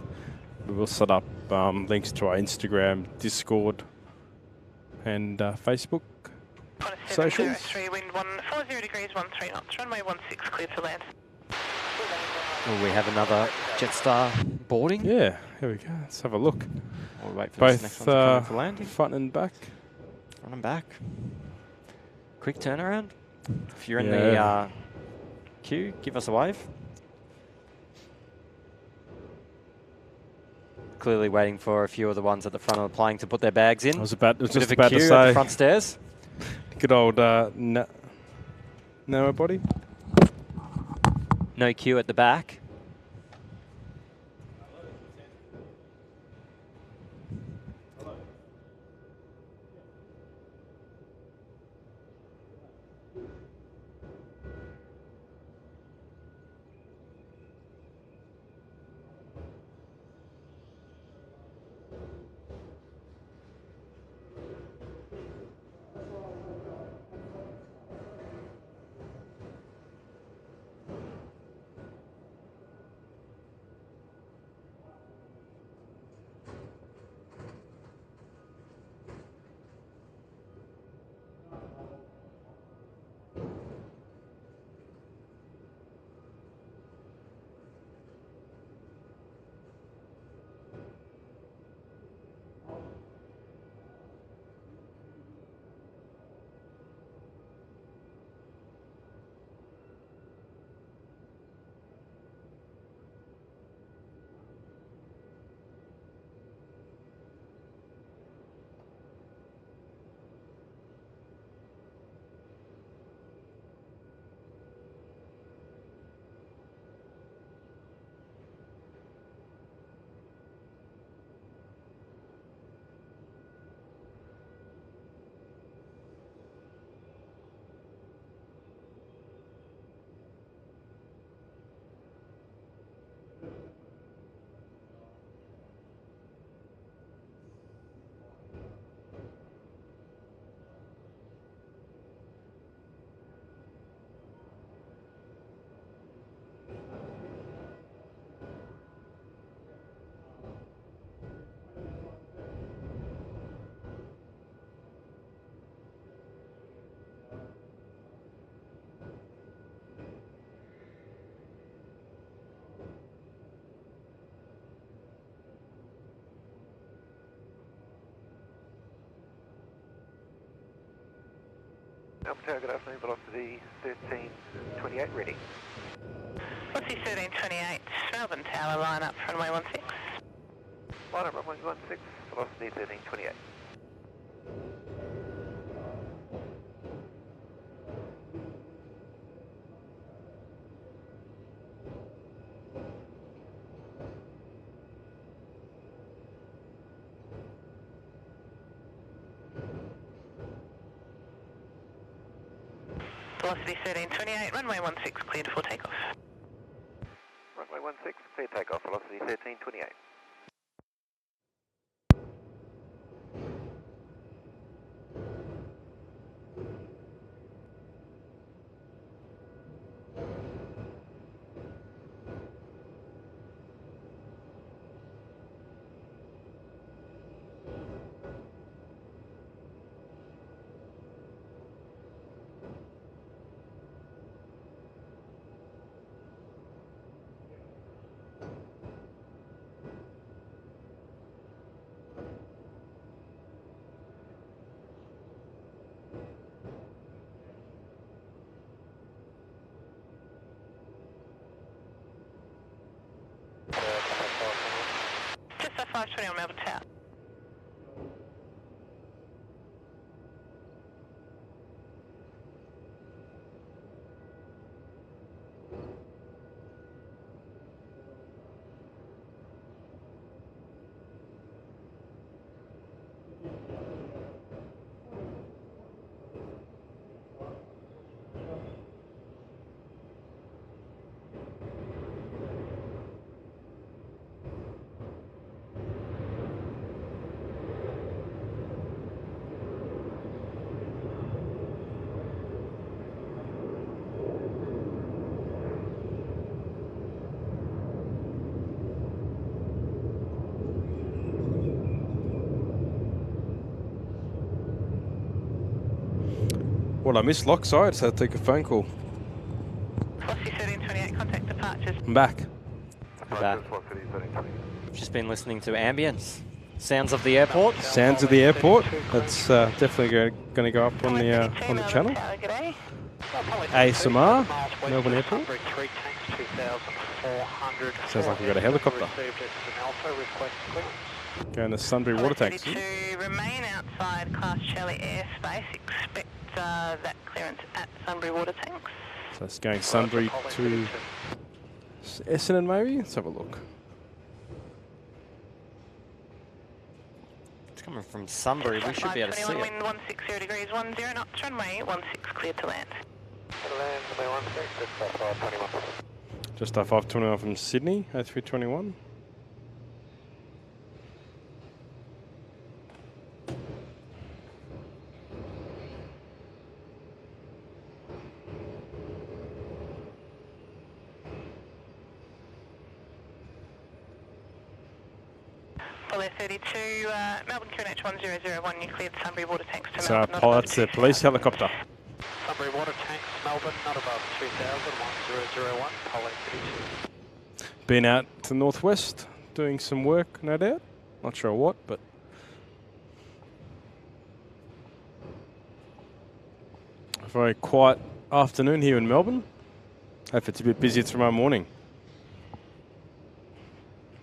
We will set up links to our Instagram, Discord, and Facebook socials. 703, wind 140 degrees, 13 knots. Runway 16 cleared to land. Will we have another Jetstar boarding? Yeah, here we go. Let's have a look. We'll wait for this next Both one to come in for landing. front and back. Front and back. Quick turnaround. If you're in Yeah. the queue, give us a wave. Clearly waiting for a few of the ones at the front of the plane to put their bags in. I was Bit just of a about to queue at say, the front stairs. good old narrow body. No queue at the back. Melbourne Tower, good afternoon, velocity 1328, ready. Velocity 1328, Melbourne Tower, line up, runway 16. Line up, runway 16, velocity 1328. Velocity 1328, runway 16, cleared for takeoff. Runway 16, clear takeoff, velocity 1328. Jetstar 520 on Melbourne Tower. What, I missed lock? Sorry, I just had to take a phone call. Velocity 1328, contact departures. I'm back. We're back. We've just been listening to ambience. Sounds of the airport. Sounds of the airport. That's definitely going to go up on the channel. ASMR, Melbourne Airport. Sounds like we've got a helicopter. Going to Sunbury water tanks. To remain outside Class Charlie airspace, expect that clearance at Sunbury water tanks. So it's going Sunbury to Essendon maybe? Let's have a look. It's coming from Sunbury. We should be able to see it. Wind 160 degrees, 10 knots, runway 16, cleared to land. Land, runway 16, just 521. Just 521 from Sydney, A321. Apollo 32, Melbourne QNH 1001, you cleared Sunbury water tanks to So Melbourne. not above that's the police helicopter. Sunbury water tanks, Melbourne, not above 2000, 1001, Apollo 32. Been out to the northwest doing some work, no doubt. Not sure what, but a very quiet afternoon here in Melbourne. Hope it's a bit busy tomorrow morning.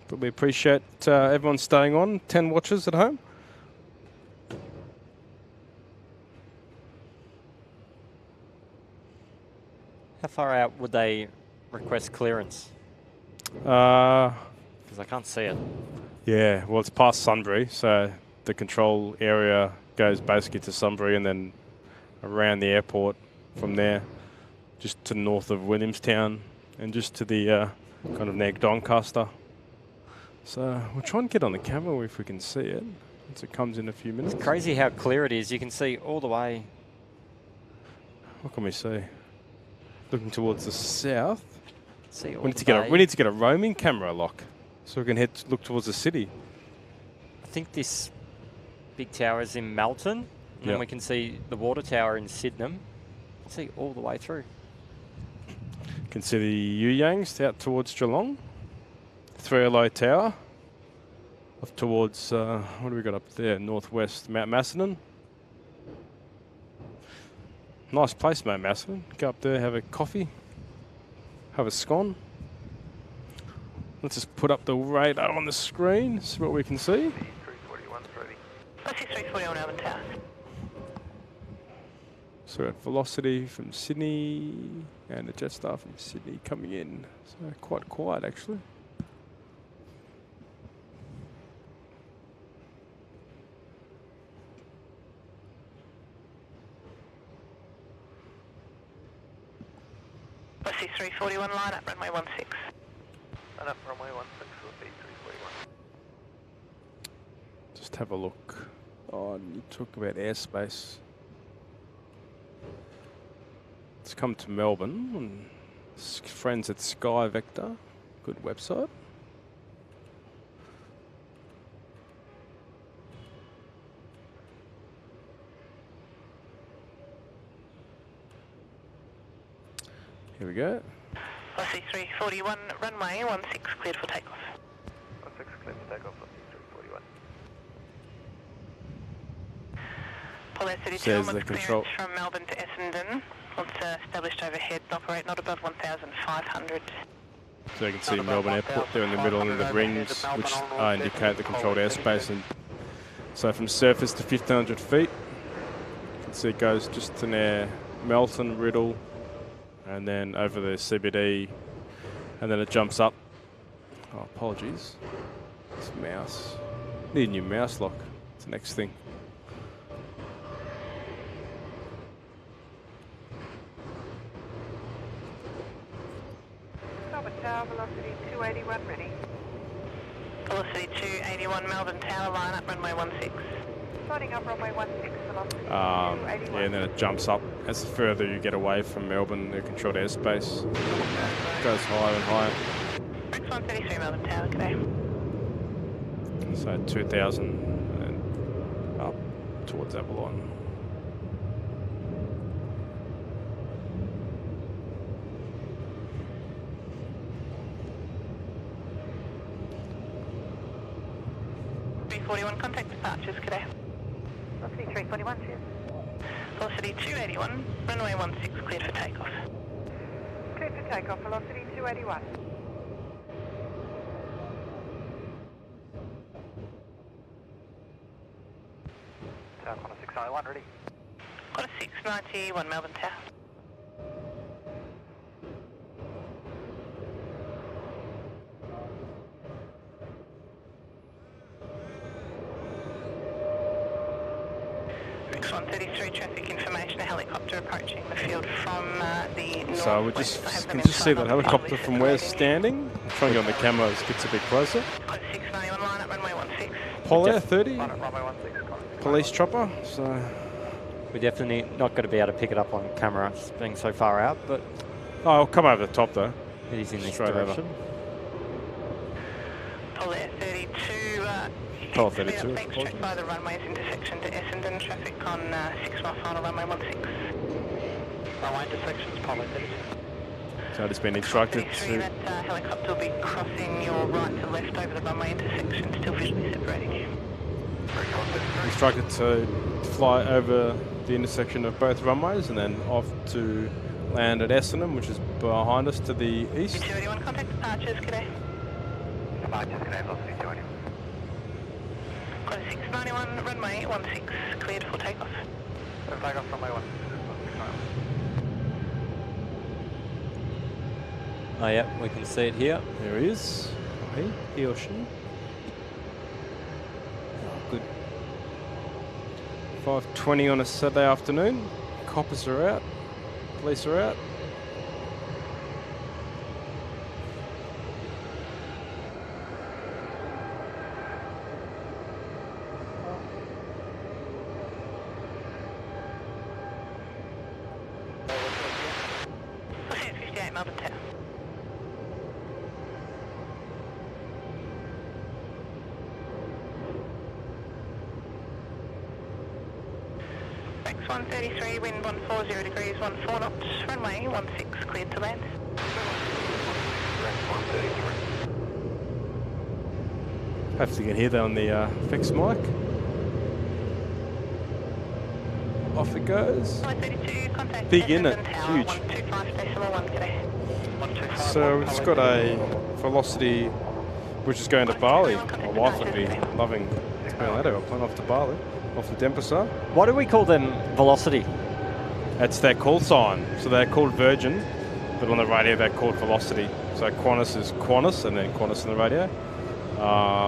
But we appreciate everyone staying on. 10 watchers at home. How far out would they request clearance? Uh, Because I can't see it. yeah, well, it's past Sunbury, so the control area goes basically to Sunbury and then around the airport from there, just to the north of Williamstown and just to the kind of near Doncaster. So we'll try and get on the camera if we can see it once it comes in a few minutes. It's crazy how clear it is. You can see all the way. What can we see? Looking towards the south. See all We need the to get bay. we need to get a roaming camera lock so we can look towards the city. I think this big tower is in Melton. And then Yep. we can see the water tower in Sydenham. See all the way through. Can see the Yuyangs out towards Geelong. 3LO Tower. Off towards, what do we got up there? Northwest, Mount Macedon. Nice place, mate, Maslin. Go up there, have a coffee, have a scone. Let's just put up the radar on the screen, see what we can see. 341's ready. Ossie 341 Melbourne Tower. So we've got Velocity from Sydney and the Jetstar from Sydney coming in. So quite quiet, actually. Ossie 341 line up runway 16. And up runway 16 will be 341. Just have a look. Oh, and you talk about airspace. Let's come to Melbourne. And friends at Sky Vector, good website. Here we go. Ossie 341 runway 16 cleared for takeoff. 16 cleared for takeoff, Ossie 341. Paul Air 32 Says the onwards control. clearance from Melbourne to Essendon. Once established overhead, operate not above 1,500. So you can see Melbourne Airport there in the middle and then the rings, which indicate the controlled airspace. And so from surface to 1,500 feet, you can see it goes just to near Melton, Riddle, and then over the CBD, and then it jumps up. Oh, apologies. This mouse. Need a new mouse lock. It's the next thing. Melbourne Tower, velocity 281 ready. Velocity 281 Melbourne Tower line up runway 16. Starting up runway 16, velocity 281. Yeah, and then it jumps up as the further you get away from Melbourne, the controlled airspace goes higher and higher. Rex 133 Melbourne Tower, g'day. So 2,000 and up towards Avalon. Contact departures, g'day. Velocity 341, cheers. Velocity 281, runway 16 cleared for takeoff. Cleared for takeoff, velocity 281. Tower Connor 691 ready. Got a 691 Melbourne Tower. Rex 133 traffic information, a helicopter approaching the field from the north. So we just can just see that helicopter from where it's standing. I'm trying to get on the camera as it gets a bit closer. Got a 691 line up runway 16. Paul Air 30, Line up runway 16, Connor 691. police chopper. So We're definitely not going to be able to pick it up on camera, it's being so far out, but oh, I'll come over the top though. it is in this Straight over. direction. Paul Air 32. Paul 32, Thanks, check by the runways intersection to Essendon. Traffic on 6 mile final runway 16. Runway intersections, Apollo 32. So I've just been instructed 33, to. that helicopter will be crossing your right to left over the runway intersection, still visually separating you. Instructed to fly over the intersection of both runways and then off to land at Essendon, which is behind us to the east. 281 contact departures, g'day. Departures, g'day, velocity 281. Got a 691 runway 16 cleared for takeoff. Clear for takeoff, runway 16, 691. Oh yeah, we can see it here. There he is. Oh, he or she. Oh, good. 5:20 on a Saturday afternoon. Coppers are out. Police are out. Ossie 58 Melbourne Tower. Rex 133, wind 140 degrees, 14 knots, runway 16 cleared to land. Rex 133. Hopefully you can hear that on the fixed mic. Off it goes. Flight 32, contact Big, isn't it? Essendon Tower, Huge. 125.1 today. 125. So we've just got a Velocity, which is going to Bali. My wife would be loving being that airplane off to Bali, off the Denpasar. Why do we call them Velocity? That's their call sign. So they're called Virgin, but on the radio they're called Velocity. So Qantas is Qantas, and then Qantas on the radio.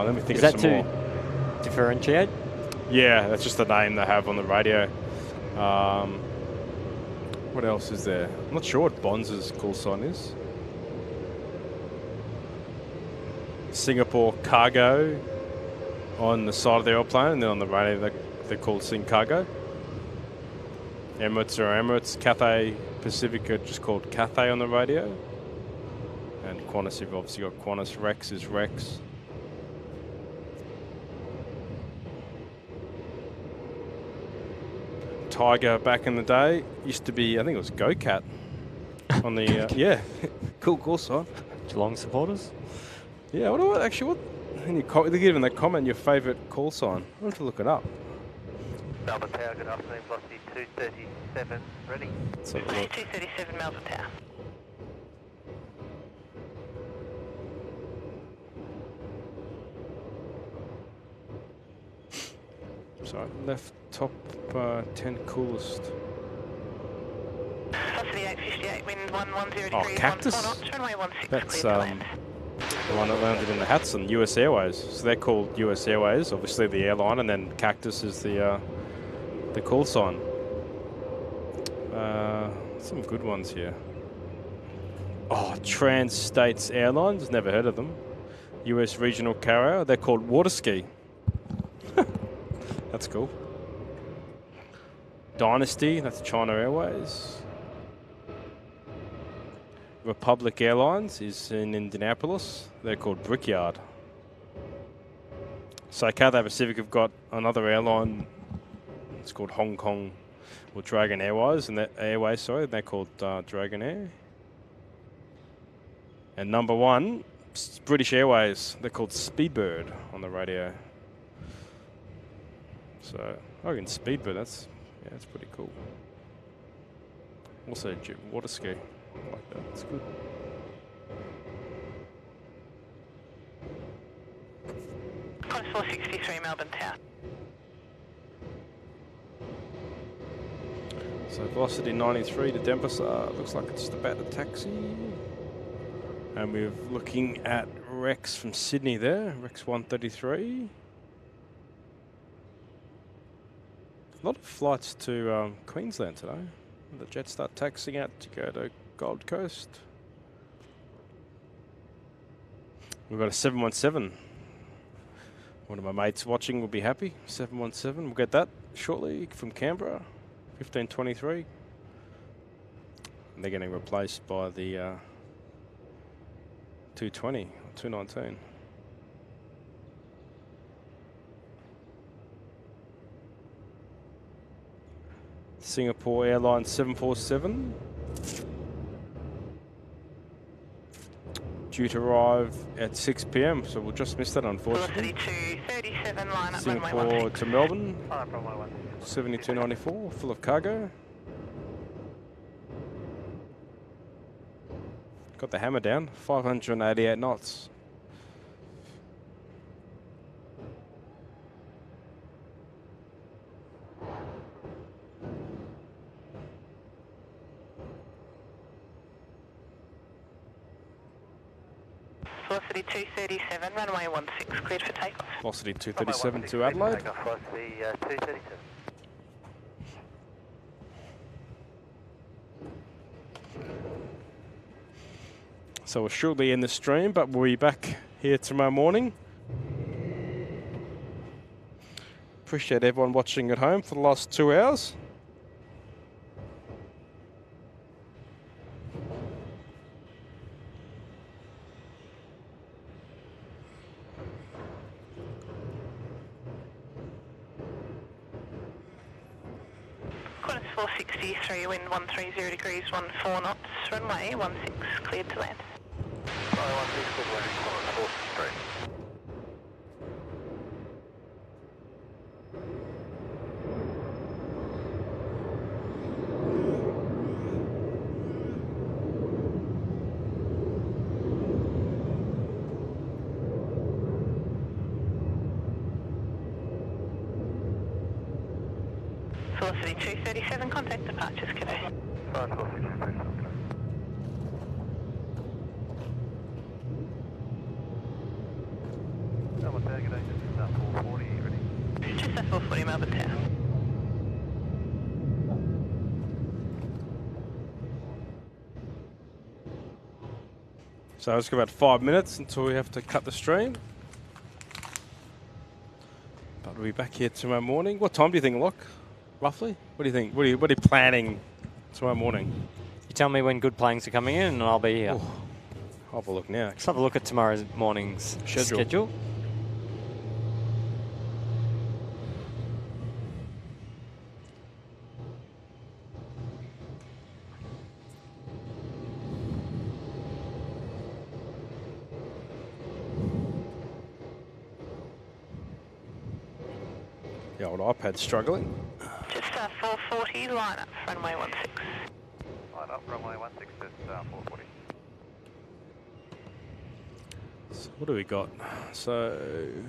Let me think Is of that some to more. differentiate? Yeah, that's just the name they have on the radio. What else is there? I'm not sure what Bonds' call sign is. Singapore Cargo on the side of the airplane, and then on the radio they're called Sing Cargo. Emirates are Emirates. Cathay Pacific are just called Cathay on the radio. And Qantas, you've obviously got Qantas. Rex is Rex. Tiger back in the day used to be, I think it was Go-Cat on the, yeah, cool call sign. Geelong supporters? Yeah, they give in the comment your favourite call sign. I'll have to look it up. Melbourne Tower, good afternoon, velocity 237, ready. Let's have a look. 237 Melbourne Tower. Sorry, left top 10 coolest. Velocity 858, wind 110 Oh, degrees, Cactus? 14 knots, runway 16, That's clear to land. the one that landed in the Hudson, US Airways. So they're called US Airways, obviously the airline, and then Cactus is the call sign. Some good ones here. Oh, Trans-States Airlines, never heard of them. US regional carrier, they're called Waterski. That's cool. Dynasty, that's China Airways. Republic Airlines is in Indianapolis. They're called Brickyard. So Cathay Pacific have got another airline. It's called Hong Kong, or Dragon Airways, and they're called Dragon Air. And number one, British Airways. They're called Speedbird on the radio. So I reckon Speedbird. That's pretty cool. Also water ski. I like that. It's good. Course 463 Melbourne Tower. So velocity 93 to Denpasar. Looks like it's just about to taxi. And we're looking at Rex from Sydney there. Rex 133. A lot of flights to Queensland today. The Jetstar taxiing out to go to Gold Coast. We've got a 717. One of my mates watching will be happy. 717. We'll get that shortly from Canberra. 1523. And they're getting replaced by the 220 or 219. Singapore Airlines 747. Due to arrive at 6 p.m. So we'll just miss that, unfortunately. Velocity 237, line up runway Singapore 16. to Melbourne. Line up runway 16. 7294, full of cargo. Got the hammer down, 588 knots. Velocity 237, runway 16, cleared for takeoff. Velocity 237 to Adelaide. Takeoff velocity 237. So we're shortly in the stream, but we'll be back here tomorrow morning. Appreciate everyone watching at home for the last 2 hours. Qantas 463, wind 130 degrees, 14 knots, runway 16, cleared to land. Runway 16, good landing, Qantas 463. Velocity 237, contact departures, cadet. Right, 467. Melbourne Tower, good day, just 440, ready? Jetstar 440 Melbourne Tower. So it's got about 5 minutes until we have to cut the stream. But we'll be back here tomorrow morning. What time do you think, Locke? Roughly? What do you think? What are you planning tomorrow morning? You tell me when good planes are coming in and I'll be here. Oh, I'll have a look now. Let's have a look at tomorrow morning's schedule. The old iPad's struggling. Jetstar 440, line up, runway 16. Line up, runway 16 at 440. So what do we got? So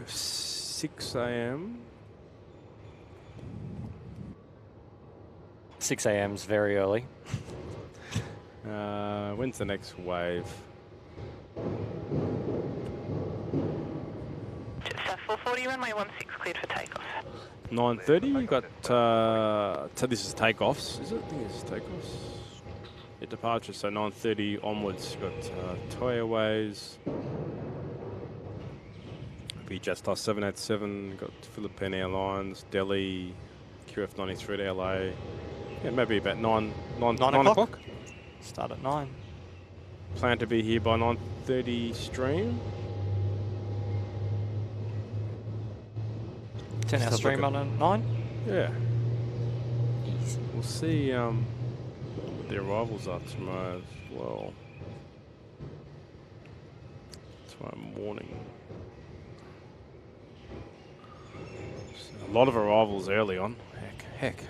6 a.m. 6 a.m.'s very early. When's the next wave? Jetstar 440, runway 16, cleared for takeoff. 9:30. You got. So this is takeoffs, is it? I think this is takeoffs. Yeah, departure. So 9:30 onwards. You got Thai Airways. Be Jetstar 787. Got Philippine Airlines, Delhi, QF93 to LA. Yeah, maybe about 9 o'clock. Start at 9. Plan to be here by 9:30 stream. 10-hour stream on a 9. Yeah. We'll see what the arrivals are tomorrow as well. Tomorrow morning. So a lot of arrivals early on. Heck.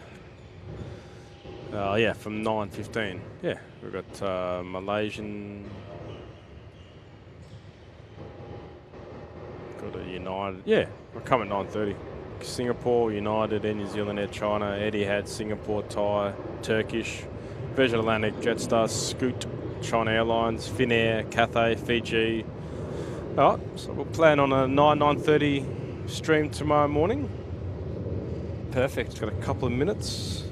Yeah, from 9:15. Yeah, we've got Malaysian. Got a United. Yeah, we're coming at 9:30. Singapore, United, Air New Zealand, Air China, Etihad, Singapore, Thai, Turkish, Virgin Atlantic, Jetstar, Scoot, China Airlines, Finnair, Cathay, Fiji. All right, so we'll plan on a 9:30 stream tomorrow morning. Perfect. Got a couple of minutes.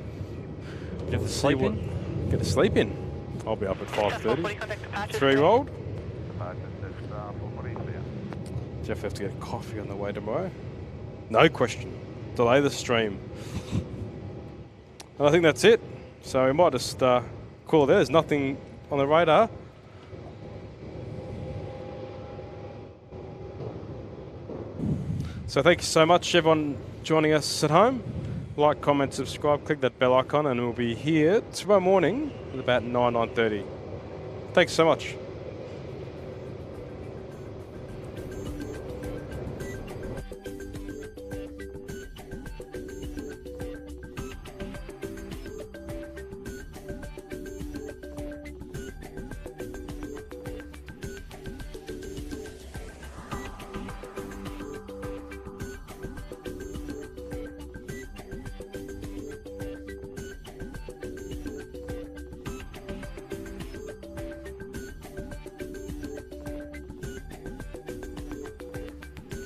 Get to sleep in. Get to sleep in. I'll be up at 5:30. 3-year-old. Jeff have to get a coffee on the way tomorrow. No question. Delay the stream. And I think that's it. So we might just call it there. There's nothing on the radar. So thank you so much, everyone joining us at home. Like, comment, subscribe, click that bell icon, and we'll be here tomorrow morning at about 9:30. Thanks so much.